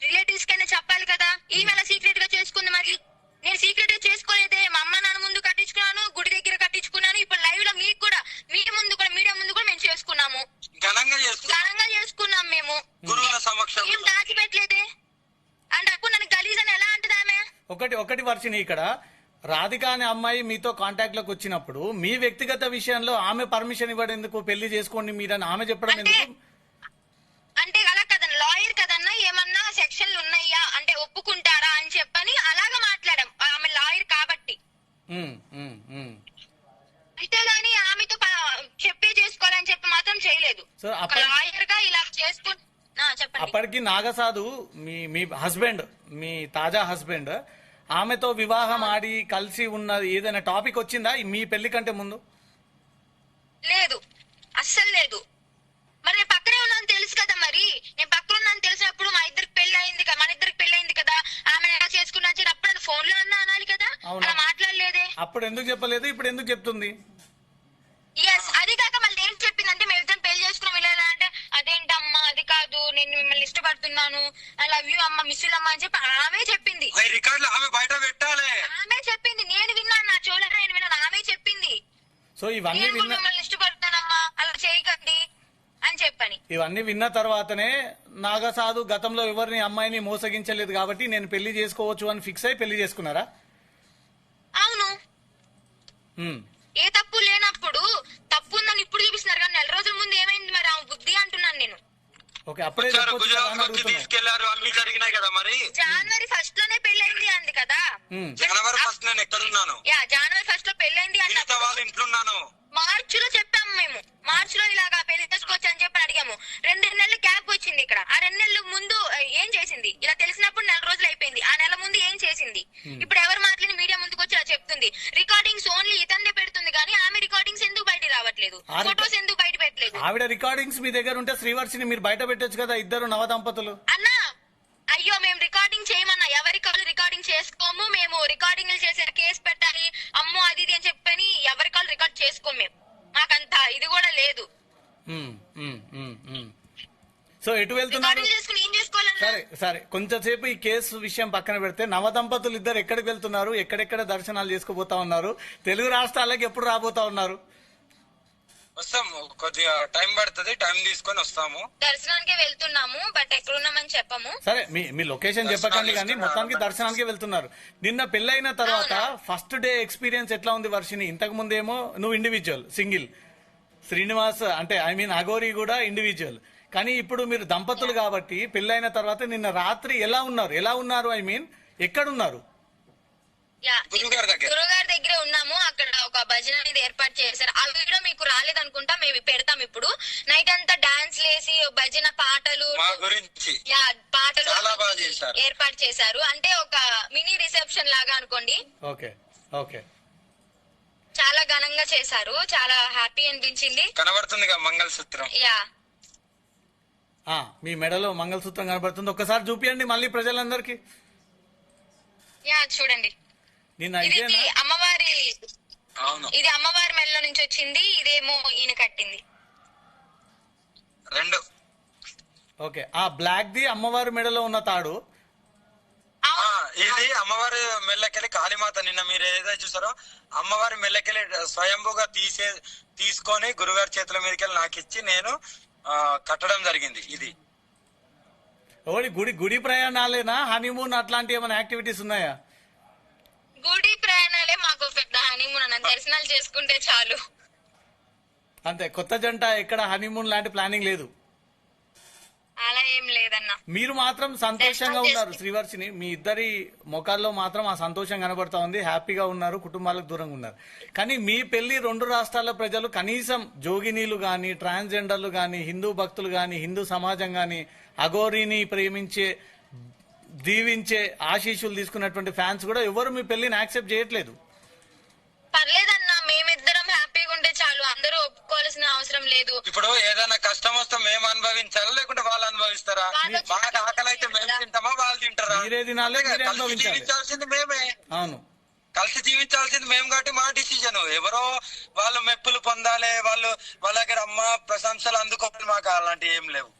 రిలేటివ్స్ కన్నా చెప్పాలి కదా, ఈమె ఎలా సీక్రెట్ గా చేసుకుంది? మరి నేను సీక్రెట్ గా చేసుకోలేదే, మా అమ్మ నాన్న ముందు కట్టించుకున్నాను, గుడి దగ్గర కట్టించుకున్నాను, ఇప్పుడు లైవ్ లో మీకు కూడా మీడియా ముందు కూడా మేము చేసుకున్నాము, ఘనంగా చేసుకున్నాం మేము, ఏం దాచిపెట్టలేదే. అంటే అప్పుడు నన్ను గలీజ్ అని ఎలా అంటది ఆమె? ఒకటి వర్షిని, ఇక్కడ రాధిక అనే అమ్మాయి మీతో కాంటాక్ట్ లోకి వచ్చినప్పుడు మీ వ్యక్తిగత విషయంలో ఆమె పర్మిషన్ ఇవ్వడం ఎందుకు, పెళ్లి చేసుకోండి మీరని ఆమె చెప్పడం ఎందుకు? అంటే అలా కదన్నా, లాయర్ కదన్నా, ఏమన్నా సెక్షన్లు ఉన్నాయా అంటే ఒప్పుకుంటారా అని చెప్పని అలాగా మాట్లాడాం, ఆమె లాయర్ కాబట్టి. అంతేగాని ఆమె చెప్పే చేసుకోవాలని చెప్పి మాత్రం చేయలేదు. సో ఒక అప్పటి లాయర్ గా ఇలా చెప్పండి. అప్పటికి నాగసాధు మీ హస్బెండ్, మీ తాజా హస్బెండ్, ఆమెతో వివాహం ఆడి కలిసి ఉన్నది ఏదైనా టాపిక్ వచ్చిందా మీ పెళ్లి కంటే ముందు? లేదు, అస్సలు లేదు. మరి నేను పక్కనే ఉన్నాను తెలుసు కదా, మరి నేను పక్కన ఉన్నాను తెలిసినప్పుడు మా ఇద్దరికి పెళ్లి అయింది కదా, మన ఇద్దరికి పెళ్లి అయింది కదా, ఆమె ఎలా చేసుకున్నా అప్పుడు ఫోన్ లో అన్నా అనాలి కదా, అలా మాట్లాడలేదే. అప్పుడు ఎందుకు చెప్పలేదు, ఇప్పుడు ఎందుకు చెప్తుంది? ఎస్, అది కాక మళ్ళీ ఏం చెప్పిందంటే మేము ఇద్దరం పెళ్లి చేసుకున్నాం ఇలా అంటే, అదేంటమ్మా అది కాదు, నేను మిమ్మల్ని ఇష్టపడుతున్నాను, ఐ లవ్ యూ అమ్మ, మిస్ యూ అమ్మ అని చెప్పి ఆమె చెప్పింది. రికార్డులు ఆమె బయట పెట్టాలి. ఆమె చెప్పింది, నేను విన్నాను, నా చోళరా నేను విన్నాను, ఆమె చెప్పింది. సో ఇవన్నీ నేను కూడా మిమ్మల్ని ఇష్టపడుతున్నానమ్మా, అలా చేయకండి అని చెప్పని. ఇవన్నీ విన్న తర్వాతనే నాగసాధు గతంలో ఎవరిని అమ్మాయిని మోసగించలేదు కాబట్టి నేను పెళ్లి చేసుకోవచ్చు అని ఫిక్స్ అయి పెళ్లి చేసుకున్నారా? అవును. ఏ తప్పు లేనప్పుడు తప్పు ఉందని ఇప్పుడు చూపిస్తున్నారు కానీ 4 రోజుల ముందు ఏమైంది మరి ఆమె బుద్ధి అంటున్నాను నేను. ఓకే, అప్పుడే గుజరాత్ వచ్చి తీసుకెళ్లారు, అన్ని జరిగినాయి కదా. మరి జనవరి 1 లోనే పెళ్ళైంది అంది కదా. జనవరి 1 నేను ఎక్కడున్నాను? జనవరి 1 లో పెళ్ళైంది అంటే వాళ్ళ ఇంట్లో ఉన్నాను. మార్చి లో చెప్పాము మేము, మార్చి లో ఇలాగా పెళ్లి చేసుకోవచ్చు అని చెప్పి అడిగాము. 2 నెలలు గ్యాప్ వచ్చింది ఇక్కడ. ఆ 2 నెలల ముందు ఏం చేసింది? ఇలా తెలిసినప్పుడు 4 రోజులు అయిపోయింది. ఆ నెల ముందు ఏం చేసింది? ఇప్పుడు ఎవరు మాట్లాడి మీడియా ముందుకు వచ్చి ఇలా చెప్తుంది. రికార్డింగ్స్ ఓన్లీ ఇతందే పెడుతుంది కానీ ఆమె రికార్డింగ్స్ ఎందుకు బయట రావట్లేదు, ఫొటోస్ ఎందుకు బయట పెట్టలేదు? ఆవిడ రికార్డింగ్స్ మీ దగ్గర ఉంటే శ్రీవర్షిని మీరు బయట పెట్టొచ్చు కదా, ఇద్దరు నవదంపతులు. అన్నా అయ్యో మేము రికార్డింగ్ చేయమన్నా, ఎవరి కాల్ రికార్డింగ్ చేసుకోము, మేము రికార్డింగ్లు చేసే కేసు పెట్టాలి అమ్మో అది ఇది అని చెప్పని ఎవరి కాల్ రికార్డ్ చేసుకోము మేము, మాకంత ఇది కూడా లేదు. సో ఎటు వెళ్తున్నారు? చేసుకుని ఏం చేసుకోవాలన్నా? సరే సరే, కొంచెంసేపు ఈ కేసు విషయం పక్కన పెడితే నవదంపతులు ఇద్దరు ఎక్కడికి వెళ్తున్నారు, ఎక్కడెక్కడ దర్శనాలు చేసుకోబోతా ఉన్నారు, తెలుగు రాష్ట్రాలకు ఎప్పుడు రాబోతా ఉన్నారు? వస్తాము, కొద్దిగా టైం పడుతుంది, టైం తీసుకొని వస్తాము. దర్శనానికి వెళ్తున్నాము, బట్ ఎక్కడున్నామని చెప్పము. సరే, మీ లొకేషన్ చెప్పకండి కానీ మొత్తానికి దర్శనానికి వెళ్తున్నారు. నిన్న పెళ్ళైన తర్వాత ఫస్ట్ డే ఎక్స్పీరియన్స్ ఎట్లా ఉంది వర్షిని? ఇంతకు ముందేమో నువ్వు ఇండివిజువల్ సింగిల్, శ్రీనివాస్ అంటే అఘోరి కూడా ఇండివిజువల్, కానీ ఇప్పుడు మీరు దంపతులు కాబట్టి పెళ్ళైన తర్వాత నిన్న రాత్రి ఎలా ఉన్నారు ఎక్కడున్నారు? గురుగారి దగ్గర ఉన్నాము. అక్కడ ఒక భజన అనేది ఏర్పాటు చేశారు. ఆ వీడియో మీకు రాలేదనుకుంటా, మేము పెడతాం. ఇప్పుడు నైట్ అంతా డాన్స్ లేసి భజన పాటలు గురించి పాటలు ఏర్పాటు చేశారు. అంటే ఒక మినీ రిసెప్షన్ లాగా అనుకోండి. ఓకే ఓకే, చాలా ఘనంగా చేశారు, చాలా హ్యాపీ అనిపించింది. కనబడుతుంది మంగళసూత్రం. మీ మెడలో మంగళసూత్రం కనబడుతుంది, ఒక్కసారి చూపియండి మళ్ళీ ప్రజలందరికీ. చూడండి, ఇది అమ్మవారి, ఇది అమ్మవారి మెడలో నుంచి వచ్చింది, ఇదేమో ఈయన కట్టింది. 2 ఓకే, ఆ బ్లాక్ ది అమ్మవారి మెడలో ఉన్న తాడు, ఇది అమ్మవారి మెల్లకెళ్ళి కాళీమాత నిన్న మీరు ఏదైతే చూసారో అమ్మవారి మెల్లకెళ్ళి స్వయంభూగా తీసుకొని గురుగారి చేతుల మీదకెళ్ళి నాకు ఇచ్చి నేను కట్టడం జరిగింది. ఇది గుడి ప్రయాణాలేనా, హనీమూన్ అట్లాంటి ఏమైనా యాక్టివిటీస్ ఉన్నాయా? గుడి ప్రయాణాలే మాకు పెద్ద హనీమూన్ అన్న, దర్శనాలు చేసుకుంటే చాలు అంతే. కొత్త జంట ఎక్కడ హనీమూన్ లాంటి ప్లానింగ్ లేదు, అలా ఏం లేదన్నా. మీరు మాత్రం సంతోషంగా ఉన్నారు శ్రీవర్షిని, మీ ఇద్దరి ముఖాల్లో మాత్రం ఆ సంతోషం కనబడతా ఉంది, హ్యాపీగా ఉన్నారు, కుటుంబాలకు దూరంగా ఉన్నారు. కానీ మీ పెళ్లి 2 రాష్ట్రాల ప్రజలు కనీసం జోగినీలు గాని, ట్రాన్స్జెండర్లు గాని, హిందూ భక్తులు గాని, హిందూ సమాజం గాని, అఘోరిని ప్రేమించే దీవించే ఆశీస్సులు తీసుకున్నటువంటి ఫ్యాన్స్ కూడా ఎవరు మీ పెళ్లిని యాక్సెప్ట్ చేయట్లేదు. పర్లేదన్నా, మేమిద్దరం హ్యాపీగా ఉంటే చాలు, అందరూ ఒప్పుకోవాల్సిన అవసరం లేదు. ఇప్పుడు ఏదైనా కష్టం వస్తే మేము అనుభవించాలా లేకుంటే వాళ్ళు అనుభవిస్తారా? బాగా ఆకలి అయితే మేము తింటామా, వాళ్ళు తింటారా? మీరే తినాలి, మీరే కలిసి అనుభవించాలి. జీవించాల్సింది మేమే. అవును, కలిసి జీవించాల్సింది మేము కాబట్టి మా డిసిజన్. ఎవరో వాళ్ళు మెప్పులు పొందాలి, వాళ్ళ దగ్గర అమ్మ ప్రశంసలు అందుకోవాలి, మాకు అలాంటివి ఏం లేవు.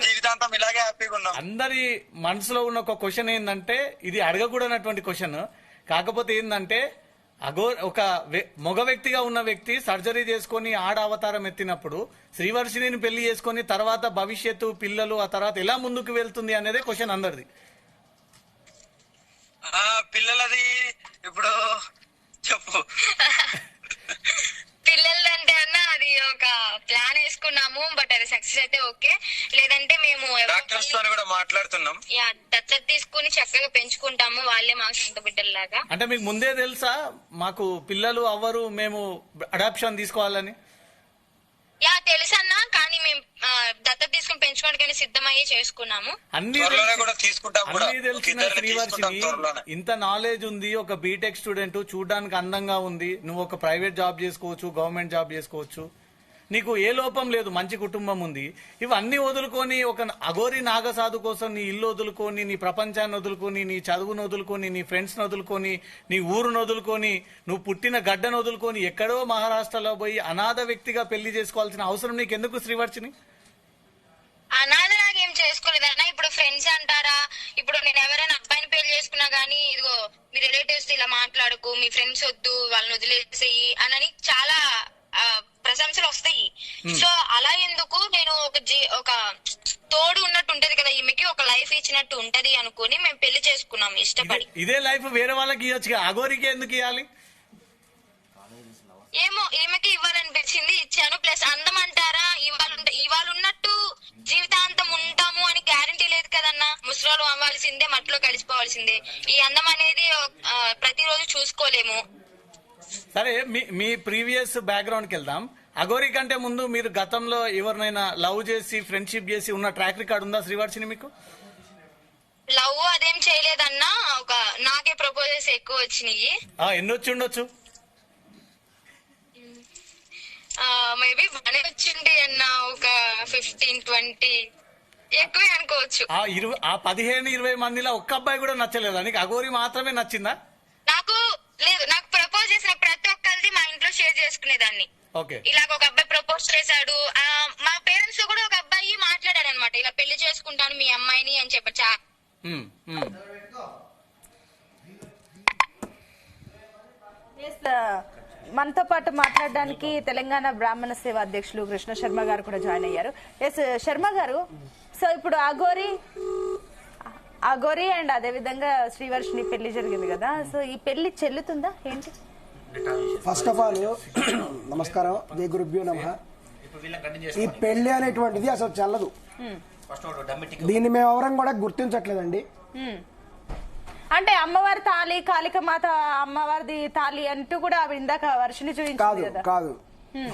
జీవితాంతం ఇలాగే హ్యాపీగా ఉన్నాం. అందరి మనసులో ఉన్న ఒక క్వశ్చన్ ఏంటంటే, ఇది అడగకూడనటువంటి క్వశ్చన్, కాకపోతే ఏంటంటే ఒక మగ వ్యక్తిగా ఉన్న వ్యక్తి సర్జరీ చేసుకుని ఆడ అవతారం ఎత్తినప్పుడు శ్రీవర్షిని పెళ్లి చేసుకుని తర్వాత భవిష్యత్తు పిల్లలు ఆ తర్వాత ఎలా ముందుకు వెళ్తుంది అనేది క్వశ్చన్ అందరిది. పిల్లలది ఇప్పుడు చెప్పు. పిల్లలంటే అన్న అది ఒక ప్లాన్ వేసుకున్నాము, బట్ అది సక్సెస్ అయితే ఓకే, లేదంటే మేము డాక్టర్స్ తో కూడా మాట్లాడుతున్నాం. దత్తత తీసుకుని చక్కగా పెంచుకుంటాము, వాళ్ళే మాకు సొంత బిడ్డల్లాగా. అంటే మీకు ముందే తెలుసా మాకు పిల్లలు అవ్వరు, మేము అడాప్షన్ తీసుకోవాలని? యా తెలుసన్నా, కానీ మేము దత్తత తీసుకుని పెంచుకోవడానికి సిద్ధమయ్యే చేసుకున్నాము. అన్ని తెలిసిన శ్రీవర్షిని, ఇంత నాలెడ్జ్ ఉంది, ఒక బీటెక్ స్టూడెంట్, చూడడానికి అందంగా ఉంది, నువ్వు ఒక ప్రైవేట్ జాబ్ చేసుకోవచ్చు, గవర్నమెంట్ జాబ్ చేసుకోవచ్చు, నీకు ఏ లోపం లేదు, మంచి కుటుంబం ఉంది. ఇవన్నీ వదులుకొని ఒక అఘోరి నాగసాధు కోసం నీ ఇల్లు వదులుకొని, నీ ప్రపంచాన్ని వదులుకొని, నీ చదువును వదులుకొని, నీ ఫ్రెండ్స్ వదులుకొని, నీ ఊరును వదులుకొని, నువ్వు పుట్టిన గడ్డను వదులుకొని ఎక్కడో మహారాష్ట్రలో పోయి అనాథ వ్యక్తిగా పెళ్లి చేసుకోవాల్సిన అవసరం నీకెందుకు శ్రీవర్షిని? అనాథలాగా ఏం చేసుకోలేదన్నా. ఇప్పుడు ఫ్రెండ్స్ అంటారా, ఇప్పుడు నేను ఎవరైనా అబ్బాయిని పెళ్లి చేసుకున్నా గానీ, ఇదిగో మీ రిలేటివ్స్ ఇలా మాట్లాడుకు, మీ ఫ్రెండ్స్ వద్దు, వాళ్ళని వదిలేసేయి అని చాలా ప్రశంసలు వస్తాయి. సో అలా ఎందుకు, నేను ఒక తోడు ఉన్నట్టు ఉంటది కదా ఈమెకి, ఒక లైఫ్ ఇచ్చినట్టు ఉంటది అనుకుని మేము పెళ్లి చేసుకున్నాం ఇష్టపడి. ఇదే లైఫ్ వేరే వాళ్ళకి ఇవ్వచ్చు, అఘోరికి ఎందుకు ఇవ్వాలి? ఏమో ఈమెకి ఇవ్వాలనిపించింది, ఇచ్చాను. ప్లస్ అందం అంటారా, ఇవాళ ఉన్నట్టు జీవితాంతం ఉంటాము అని గ్యారంటీ లేదు కదన్నా. ముసలోళ్ళు అవ్వాల్సిందే, మట్టిలో కలిసిపోవాల్సిందే. ఈ అందం అనేది ప్రతిరోజు చూసుకోలేము. సరే, మీ ప్రీవియస్ బ్యాక్గ్రౌండ్ కి వెళ్దాం. అఘోరి కంటే ముందు మీరు గతంలో ఎవరినైనా లవ్ చేసి ఫ్రెండ్షిప్ చేసి ఉన్న ట్రాక్ రికార్డ్ ఉందా శ్రీవర్షిని మీకు? లవ్ అదేం చేయలేదన్నా, ఒక నాకే ప్రపోజల్స్ ఎక్కువ వచ్చినాయి. ఎన్ని వచ్చి ఉండొచ్చు? మేబీ బానే వచ్చిండే అన్న, ఒక 15-20 ఎక్కువే అనుకోవచ్చు. 15-20 మందిలో ఒక్క అబ్బాయి కూడా నచ్చలేదా నీకు? అఘోరి మాత్రమే నచ్చిందా? నాకు లేదు, నాకు ప్రపోజ్ చేసిన ప్రతి ఒక్కరిది మా ఇంట్లో షేర్ చేసుకునేదాన్ని. ఇలాగ ఒక అబ్బాయి ప్రపోజ్ చేశాడు, మా పేరెంట్స్ తో కూడా ఒక అబ్బాయి మాట్లాడాడు అనమాట, ఇలా పెళ్లి చేసుకుంటాను మీ అమ్మాయిని అని చెప్పచ్చా. మనతో పాటు మాట్లాడడానికి తెలంగాణ బ్రాహ్మణ సేవ అధ్యక్షులు కృష్ణ శర్మ గారు కూడా జాయిన్ అయ్యారు. ఎస్ శర్మ గారు, సో ఇప్పుడు అఘోరి అండ్ అదే విధంగా శ్రీవర్షిని పెళ్లి జరిగింది కదా, సో ఈ పెళ్లి చెల్లుతుందా ఏంటి? ఫస్ట్ ఆఫ్ ఆల్ నమస్కారం, జై గురుభ్యో నమః. ఈ పెళ్లి అనేటువంటిది అసలు చెల్లదు, దీన్ని మేము ఎవరం కూడా గుర్తించట్లేదండి. అంటే అమ్మవారి తాళి, కాళికమాత అమ్మవారిది తాళి అంటూ కూడా ఆవిడ ఇందాక వర్షిని చూపించింది కదా. కాదు,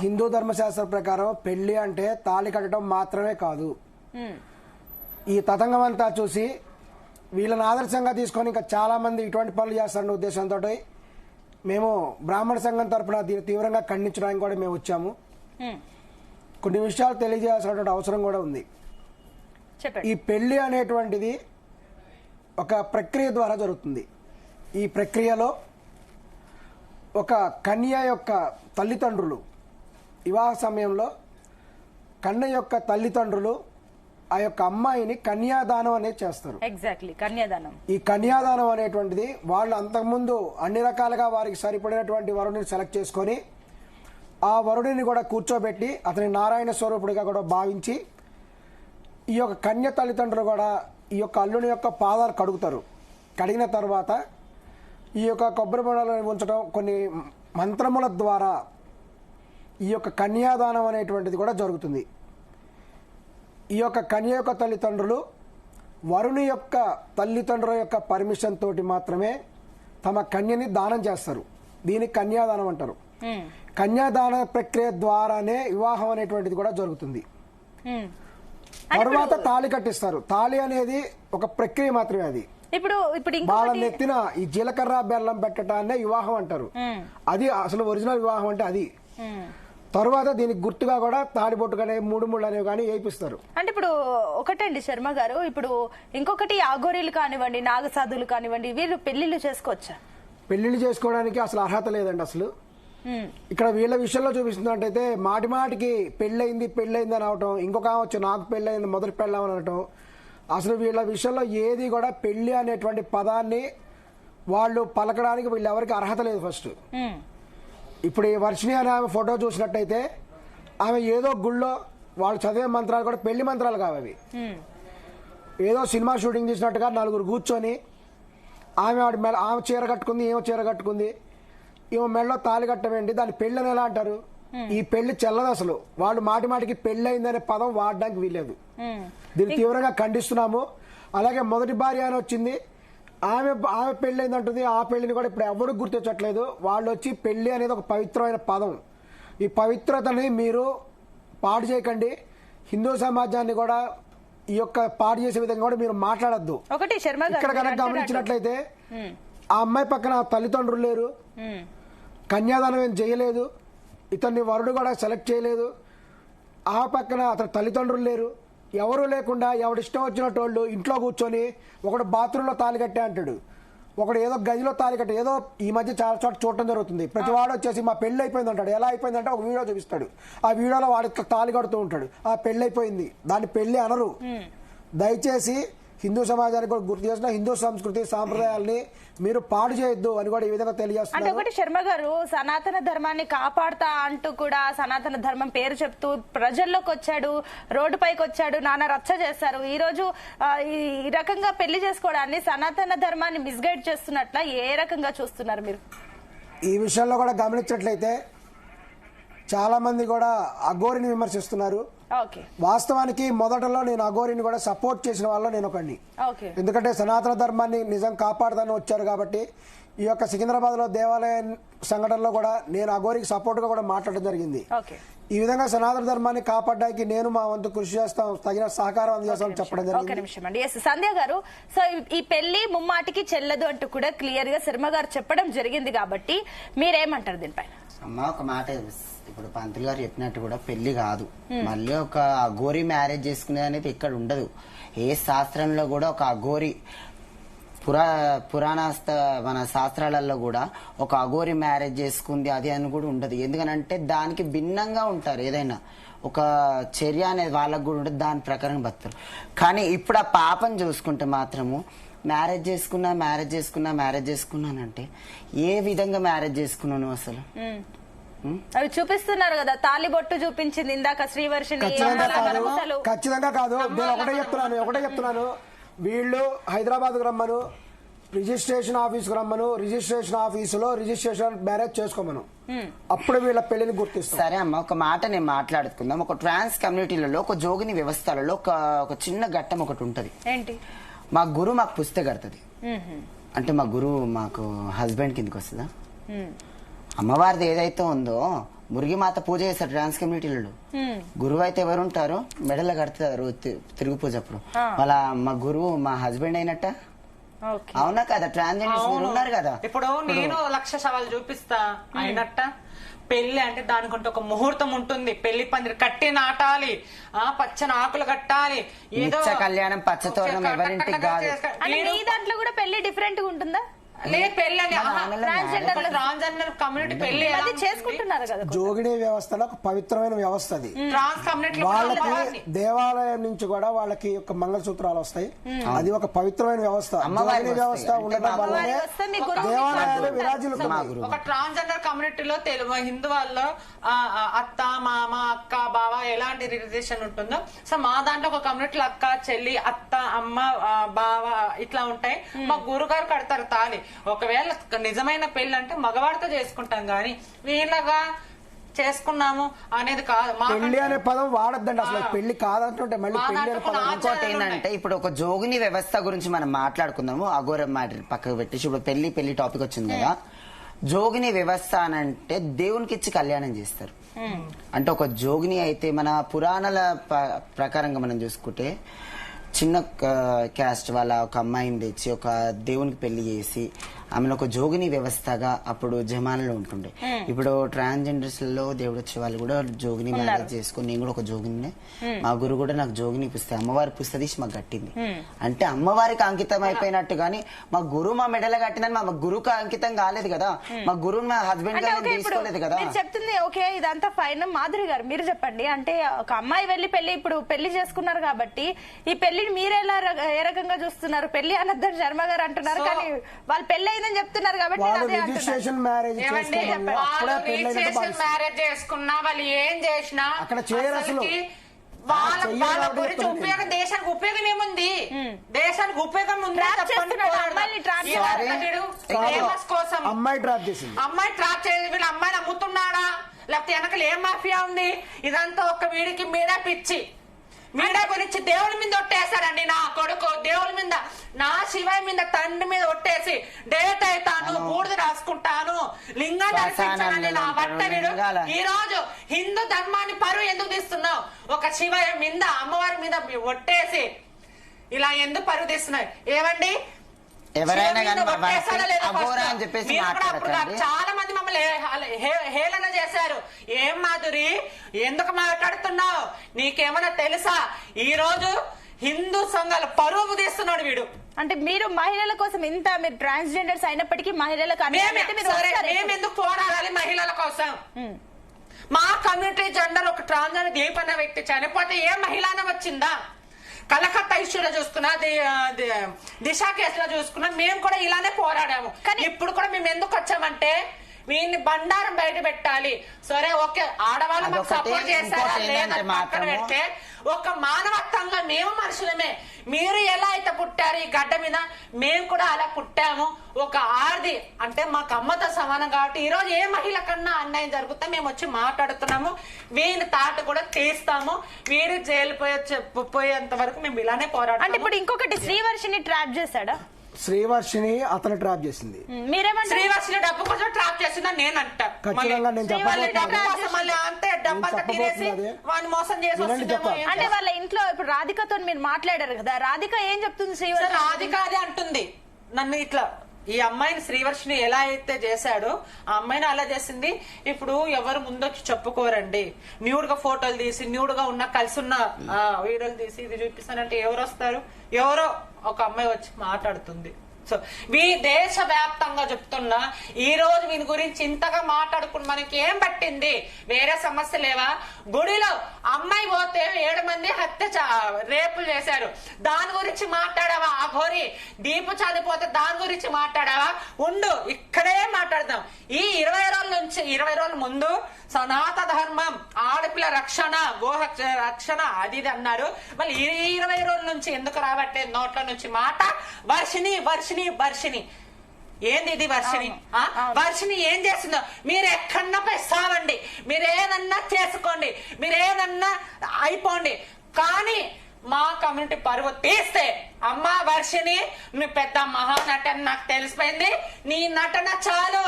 హిందూ ధర్మశాస్త్ర ప్రకారం పెళ్లి అంటే తాళి కట్టడం మాత్రమే కాదు. ఈ తతంగం అంతా చూసి వీళ్ళని ఆదర్శంగా తీసుకొని ఇంకా చాలా మంది ఇటువంటి పనులు చేస్తారన్న ఉద్దేశంతో మేము బ్రాహ్మణ సంఘం తరఫున తీవ్రంగా ఖండించడానికి కూడా మేము వచ్చాము. కొన్ని విషయాలు తెలియజేయాల్సినటువంటి అవసరం కూడా ఉంది. ఈ పెళ్లి అనేటువంటిది ఒక ప్రక్రియ ద్వారా జరుగుతుంది. ఈ ప్రక్రియలో ఒక కన్య యొక్క తల్లిదండ్రులు వివాహ సమయంలో కన్య యొక్క తల్లిదండ్రులు ఆ యొక్క అమ్మాయిని కన్యాదానం అనేది చేస్తారు. ఎగ్జాక్ట్లీ, కన్యాదానం. ఈ కన్యాదానం అనేటువంటిది వాళ్ళు అంతకుముందు అన్ని రకాలుగా వారికి సరిపడినటువంటి వరుడిని సెలెక్ట్ చేసుకొని ఆ వరుడిని కూడా కూర్చోబెట్టి అతని నారాయణ స్వరూపుడిగా కూడా భావించి ఈ యొక్క కన్య తల్లిదండ్రులు కూడా ఈ యొక్క అల్లుని యొక్క పాదాలు కడుగుతారు. కడిగిన తర్వాత ఈ యొక్క కొబ్బరి బొండాలను ఉంచడం, కొన్ని మంత్రముల ద్వారా ఈ యొక్క కన్యాదానం అనేటువంటిది కూడా జరుగుతుంది. ఈ యొక్క కన్య యొక్క తల్లిదండ్రులు వరుని యొక్క తల్లిదండ్రుల యొక్క పర్మిషన్ తోటి మాత్రమే తమ కన్యని దానం చేస్తారు. దీనికి కన్యాదానం అంటారు. కన్యాదాన ప్రక్రియ ద్వారానే వివాహం అనేటువంటిది కూడా జరుగుతుంది. తర్వాత తాళి కట్టిస్తారు. తాళి అనేది ఒక ప్రక్రియ మాత్రమే. అది ఇప్పుడు వాళ్ళ నెత్తిన ఈ జీలకర్ర బెల్లం పెట్టడాన్నే వివాహం అంటారు. అది అసలు ఒరిజినల్ వివాహం అంటే అది. తర్వాత దీనికి గుర్తుగా కూడా తాడిబొట్టు కానీ 3 అనేవి కానీ వేయిస్తారు. అంటే ఇప్పుడు ఒకటండి శర్మ గారు, ఇప్పుడు ఇంకొకటి అఘోరీలు కానివ్వండి, నాగసాధులు కానివ్వండి, వీళ్ళు పెళ్లిళ్ళు చేసుకోవచ్చా? పెళ్లిళ్ళు చేసుకోవడానికి అసలు అర్హత లేదండి. అసలు ఇక్కడ వీళ్ళ విషయంలో చూపిస్తున్నట్టయితే మాటికి పెళ్ళయింది అని అవటం, ఇంకొక వచ్చి నాకు పెళ్ళయింది మొదటి పెళ్ళామని అనటం. అసలు వీళ్ళ విషయంలో ఏది కూడా పెళ్లి అనేటువంటి పదాన్ని వాళ్ళు పలకడానికి వీళ్ళు ఎవరికి అర్హత లేదు. ఫస్ట్ ఇప్పుడు ఈ వర్షిణి అనే ఆమె ఫోటో చూసినట్టయితే ఆమె ఏదో గుళ్ళో వాళ్ళు చదివే మంత్రాలు కూడా పెళ్లి మంత్రాలు కావవి. ఏదో సినిమా షూటింగ్ చేసినట్టుగా 4 కూర్చొని ఆమె చీర కట్టుకుంది, ఏమో చీర కట్టుకుంది, ఏమో మెడలో తాళి కట్టమేంటి, దాని పెళ్లి అని ఎలా అంటారు? ఈ పెళ్లి చెల్లదు. అసలు వాళ్ళు మాటికి పెళ్లి అయిందనే పదం వాడడానికి వీల్లేదు. దీన్ని తీవ్రంగా ఖండిస్తున్నాము. అలాగే మొదటి భార్య అని వచ్చింది, ఆమె పెళ్ళైంది అంటుంది. ఆ పెళ్లిని కూడా ఇప్పుడు ఎవరు గుర్తించట్లేదు. వాళ్ళు వచ్చి పెళ్లి అనేది ఒక పవిత్రమైన పదం. ఈ పవిత్రతని మీరు పాడు చేయకండి. హిందూ సమాజాన్ని కూడా ఈ యొక్క పాడు చేసే విధంగా కూడా మీరు మాట్లాడద్దు. ఒకటి శర్మ గారు ఇక్కడ కనుక గమనించినట్లయితే ఆ అమ్మాయి పక్కన తల్లిదండ్రులు లేరు, కన్యాదానం ఏం చేయలేదు, ఇతన్ని వరుడు కూడా సెలెక్ట్ చేయలేదు, ఆ పక్కన అతని తల్లిదండ్రులు లేరు, ఎవరు లేకుండా ఎవడిష్టం వచ్చినట్టు వాళ్ళు ఇంట్లో కూర్చొని ఒకడు బాత్రూంలో తాళి కట్టే అంటాడు, ఒకడు ఏదో గదిలో తాళి కట్టే. ఏదో ఈ మధ్య చాలా చోట్ల చూడటం జరుగుతుంది. ప్రతి వాడు వచ్చేసి మా పెళ్లి అయిపోయింది అంటాడు. ఎలా అయిపోయిందంటే ఒక వీడియో చూపిస్తాడు, ఆ వీడియోలో వాడి తాళి కడుతూ ఉంటాడు, ఆ పెళ్లి అయిపోయింది. దాన్ని పెళ్లి అనరు. దయచేసి హిందూ సమాజానికి కూడా గుర్తు చేసిన హిందూ సంస్కృతి సాంప్రదాయాల్ని మీరు పాడు చేయొద్దు అని కూడా ఈ విధంగా అంటే తెలియజేస్తున్నారు. ఒకటి శర్మ గారు సనాతన ధర్మాన్ని కాపాడుతా అంటూ కూడా సనాతన ధర్మం పేరు చెప్తూ ప్రజల్లోకి వచ్చాడు, రోడ్డు పైకి వచ్చాడు, నాన్న రచ్చ చేస్తారు. ఈ రోజు ఈ రకంగా పెళ్లి చేసుకోవడాన్ని సనాతన ధర్మాన్ని మిస్గైడ్ చేస్తున్నట్ల ఏ రకంగా చూస్తున్నారు మీరు? ఈ విషయంలో కూడా గమనించినట్లయితే చాలా మంది కూడా అఘోరిని విమర్శిస్తున్నారు. ఓకే, వాస్తవానికి మొదటలో నేను అఘోరిని కూడా సపోర్ట్ చేసిన వాళ్ళు నేను ఒకడిని. ఓకే, ఎందుకంటే సనాతన ధర్మాన్ని నిజం కాపాడుతాను వచ్చారు కాబట్టి ఈ యొక్క సికింద్రాబాద్ లో దేవాలయ సంఘటనలో కూడా నేను అఘోరికి సపోర్ట్ గా కూడా మాట్లాడడం జరిగింది. ఓకే, ఈ విధంగా సనాతన ధర్మాన్ని కాపాడడానికి నేను మా వంతు కృషి చేస్తాం, తగిన సహకారం అందజేస్తామని చెప్పడం ఒక జరిగింది. నిమిషం అండి. ఎస్ సంధ్య గారు, సో ఈ పెళ్లి ముమ్మాటికి చెల్లదు అంటూ కూడా క్లియర్ గా శర్మ గారు చెప్పడం జరిగింది కాబట్టి మీరేమంటారు దీనిపైన? అమ్మ ఒక మాట, ఇప్పుడు పంతులు గారు చెప్పినట్టు కూడా పెళ్లి కాదు, మళ్ళీ ఒక అఘోరి మ్యారేజ్ చేసుకునేది అనేది ఇక్కడ ఉండదు. ఏ శాస్త్రంలో కూడా ఒక అఘోరి మన శాస్త్రాలలో కూడా ఒక అఘోరి మ్యారేజ్ చేసుకుంది అది అని కూడా ఉండదు. ఎందుకనంటే దానికి భిన్నంగా ఉంటారు. ఏదైనా ఒక చర్య అనేది వాళ్ళకు కూడా ఉంటుంది, దాని ప్రకారం బతారు. కానీ ఇప్పుడు ఆ పాపను చూసుకుంటే మాత్రము మ్యారేజ్ చేసుకున్నానంటే ఏ విధంగా మ్యారేజ్ చేసుకున్నాను అసలు? అవి చూపిస్తున్నారు కదా, తాలి బొట్టు చూపించింది ఇందాక శ్రీవర్షిని. ఖచ్చితంగా కాదు. నేను ఒకటే చెప్తున్నాను, వీళ్ళు హైదరాబాద్ రమ్మను, రిజిస్ట్రేషన్ ఆఫీస్కి రమ్మను, రిజిస్ట్రేషన్ ఆఫీసులో రిజిస్ట్రేషన్ మ్యారేజ్ చేసుకోమను, అప్పుడు వీళ్ళ పెళ్లిని గుర్తిస్తాం. సరే అమ్మ, ఒక మాట నేను మాట్లాడుకుందాం. ఒక ట్రాన్స్ కమ్యూనిటీలలో ఒక జోగిని వ్యవస్థలలో ఒక చిన్న ఘట్టం ఒకటి ఉంటది. ఏంటి? మా గురువు మాకు పుస్తక కడుతుంది. అంటే మా గురువు మాకు హస్బెండ్ కిందకి వస్తుందా? అమ్మవారిది ఏదైతే ఉందో మురిగిమాత పూజ చేస్తారు ట్రాన్స్ కమ్యూనిటీలలో. గురువు అయితే ఎవరు ఉంటారో మెడలో కడుతారు తిరుగు పూజ అప్పుడు. వాళ్ళ మా గురువు మా హస్బెండ్ అయినట్ట, అవునా కదా? ట్రాన్స్జెండర్స్ ఉన్నారు కదా. ఇప్పుడు నేను 1,00,000 సవాలు చూపిస్తా అయినట్ట. పెళ్లి అంటే దానికంటే ఒక ముహూర్తం ఉంటుంది. పెళ్లి పందిరి కట్టి నాటాలి, పచ్చని ఆకులు కట్టాలి, ఏదో కళ్యాణం పచ్చతోరణం ఎవరింటికి కాదు. మీ దాంట్లో కూడా పెళ్లి డిఫరెంట్ గా ఉంటుందా? లేదు, పెళ్లి ట్రాన్స్జెండర్ కమ్యూనిటీ పెళ్లి చేసుకుంటున్నారు కదా. జోగిని వ్యవస్థలో ఒక పవిత్రమైన వ్యవస్థ అది. ట్రాన్స్ కమ్యూనిటీ వాళ్ళకి దేవాలయం నుంచి కూడా వాళ్ళకి ఒక మంగళసూత్రాలు వస్తాయి. అది ఒక పవిత్రమైన వ్యవస్థ. జోగిని వ్యవస్థ ఉండడం వల్లనే దేవాలయాలు విరాజులు. ఒక ట్రాన్స్జెండర్ కమ్యూనిటీలో హిందూ వాళ్ళు అత్త, మామ, అక్క, బావ ఎలాంటి రిలేషన్ ఉంటుందో, సో మా దాంట్లో ఒక కమ్యూనిటీలో అక్క, చెల్లి, అత్త, అమ్మ, బావ ఇట్లా ఉంటాయి. మా గురుగారు కడతారు తాళి. ఒకవేళ నిజమైన పెళ్లి అంటే మగవాడితో చేసుకుంటాం గాని వీళ్ళగా చేసుకున్నాము అనేది కాదు. పెళ్లి అనే పదం వాడద్దండి అసలు. పెళ్లి కాదంటుంటే మళ్ళీ పెళ్లి అనే పదం. ఇంకోటి ఏంటంటే ఇప్పుడు ఒక జోగిని వ్యవస్థ గురించి మనం మాట్లాడుకుందాము. అఘోర మ్యాటర్ పక్కకు పెట్టేసి ఇప్పుడు పెళ్లి టాపిక్ వచ్చింది కదా. జోగిని వ్యవస్థ అని అంటే దేవునికి ఇచ్చి కళ్యాణం చేస్తారు. అంటే ఒక జోగిని అయితే మన పురాణాల ప్రకారంగా మనం చూసుకుంటే చిన్న క్యాస్ట్ వాళ్ళ ఒక అమ్మాయిని తెచ్చి ఒక దేవునికి పెళ్లి చేసి ఆమెను ఒక జోగిని వ్యవస్థగా అప్పుడు జమానాలో ఉంటుండే. ఇప్పుడు ట్రాన్స్జెండర్స్ లో దేవుడు వచ్చే వాళ్ళు కూడా జోగిని మ్యారేజ్ చేసుకుని, నేను కూడా ఒక జోగిని, మా గురువు కూడా నాకు జోగిని పుస్తకం అమ్మవారి పుస్తకం తీసి మాకు కట్టింది. అంటే అమ్మవారికి అంకితం అయిపోయినట్టు. గానీ మా గురువు మా మెడలో కట్టిందని మా గురువుకి అంకితం కాలేదు కదా, మా గురువుని మా హస్బెండ్ గా తీసుకోలేదు కదా. చెప్తుంది ఓకే, ఇదంతా ఫైన్. మాధురి గారు మీరు చెప్పండి. అంటే ఒక అమ్మాయి వెళ్లి ఇప్పుడు పెళ్లి చేసుకున్నారు కాబట్టి ఈ పెళ్లిని మీరెలా ఏ రకంగా చూస్తున్నారు? పెళ్లి అనద్దని శర్మ గారు అంటున్నారు, కానీ వాళ్ళు పెళ్లి అయిందని చెప్తున్నారు కాబట్టి రిజిస్ట్రేషన్ మ్యారేజ్ చేసుకున్నా వాళ్ళు ఏం చేసినా అక్కడ చేయరు అసలు. వాళ్ళ గురించి ఉపయోగం, దేశానికి ఉపయోగం ఏముంది? దేశానికి ఉపయోగం ఉంది. కోసం అమ్మాయి ట్రాప్ చేసింది. అమ్మాయి ట్రాప్ చేసి వీళ్ళు అమ్మాయిని అమ్ముతున్నాడా లేకపోతే వెనకలు ఏం మాఫియా ఉంది? ఇదంతా ఒక వీడికి మీద పిచ్చి. మీడియా గురించి దేవుడి మీద ఒట్టేశారండి నా కొడుకు, దేవుడి మీద, నా శివయ్య మీద, తండ్రి మీద ఒట్టేసి డేట్ అవుతాను, బూడిద రాసుకుంటాను, లింగాన్ని నడిపించానని నా భర్త వీడు. ఈ రోజు హిందూ ధర్మాన్ని పరువు ఎందుకు తీస్తున్నావు? ఒక శివయ్య మీద, అమ్మవారి మీద ఒట్టేసి ఇలా ఎందుకు పరువు తీస్తున్నావు? ఏమండి, ఎవరైనా అని చెప్పేసి చాలా మంది మమ్మల్ని హేళన చేశారు. ఏం మాధురి, ఎందుకు మాట్లాడుతున్నావు? నీకేమన్నా తెలుసా? ఈ రోజు హిందూ సంఘాల పరువు తీస్తున్నాడు వీడు. అంటే మీరు మహిళల కోసం ఇంత, మీరు ట్రాన్స్జెండర్స్ అయినప్పటికీ మహిళలకు మేము ఎందుకు పోరాడాలి మహిళల కోసం? మా కమ్యూనిటీ జెండర్ ఒక ట్రాన్స్జెండర్ దీప్ అనే వ్యక్తి చనిపోతే ఏ మహిళన వచ్చిందా? కలకత్తా ఇష్యూలో చూసుకున్నా, దిశ కేసులో చూసుకున్నా, మేము కూడా ఇలానే పోరాడాము. కానీ ఇప్పుడు కూడా మేము ఎందుకు వచ్చామంటే వీళ్ళని బండారం బయట పెట్టాలి. సరే ఓకే, ఆడవాళ్ళు మాకు సపోర్ట్ చేస్తారా లేదా పక్కన పెడితే, ఒక మానవత్వంగా మేము మనుషులమే. మీరు ఎలా అయితే పుట్టారు ఈ గడ్డ మీద, మేము కూడా అలా పుట్టాము. ఒక ఆర్ది అంటే మాకు అమ్మతో సమానం కాబట్టి ఈ రోజు ఏ మహిళ కన్నా అన్యాయం జరిగితే మేము వచ్చి మాట్లాడుతున్నాము. వీని తాట కూడా తీస్తాము. వీరు జైలు పోయేంత వరకు మేము ఇలానే పోరాడాలి. అంటే ఇప్పుడు ఇంకొకటి, శ్రీవర్షిని ట్రాప్ చేశాడా? శ్రీవర్షిని అతను ట్రాప్ చేసింది. మీరేమంటారు? శ్రీవర్షిని డబ్బు కోసం ట్రాప్ చేసిందని నేను అంటా. మోసం చేసి అంటే వాళ్ళ ఇంట్లో ఇప్పుడు రాధికతో మీరు మాట్లాడారు కదా, రాధిక ఏం చెప్తుంది? శ్రీవర్షి రాధిక అదే అంటుంది, నన్ను ఇట్లా ఈ అమ్మాయిని శ్రీవర్షిని ఎలా అయితే చేశాడో ఆ అమ్మాయిని అలా చేసింది. ఇప్పుడు ఎవరు ముందొచ్చి చెప్పుకోరండి. న్యూడ్ గా ఫోటోలు తీసి, న్యూడ్ గా ఉన్న కలిసి ఉన్న వీడియోలు తీసి ఇది చూపిస్తానంటే ఎవరు వస్తారు? ఎవరో ఒక అమ్మాయి వచ్చి మాట్లాడుతుంది. సో దేశ వ్యాప్తంగా చెప్తున్నా, ఈ రోజు వీని గురించి ఇంతగా మాట్లాడుకుని మనకి ఏం పట్టింది? వేరే సమస్య లేవా? గుడిలో అమ్మాయి పోతే 7 మంది రేపులు చేశారు, దాని గురించి మాట్లాడావా? అఘోరి దీపు చనిపోతే దాని గురించి మాట్లాడావా? ఉండు, ఇక్కడే మాట్లాడదాం. ఈ 20 రోజుల ముందు సనాతన ధర్మం, ఆడపిల్ల రక్షణ, రక్షణ అది ఇది అన్నారు. మళ్ళీ ఈ 20 రోజుల నుంచి ఎందుకు రావట్లేదు నోట్ల నుంచి మాట? వర్షిని వర్షిని వర్షిని ఏంది ఇది? వర్షిని వర్షిని ఏం చేసిందో మీరు ఎక్కడన్నా పోయి సావండి, మీరేదన్నా చేసుకోండి, మీరేదన్నా అయిపోండి, కానీ మా కమ్యూనిటీ పరువు తీస్తే అమ్మా వర్షిని నువ్వు పెద్ద మహానటన నాకు తెలిసిపోయింది. నీ నటన చాలు,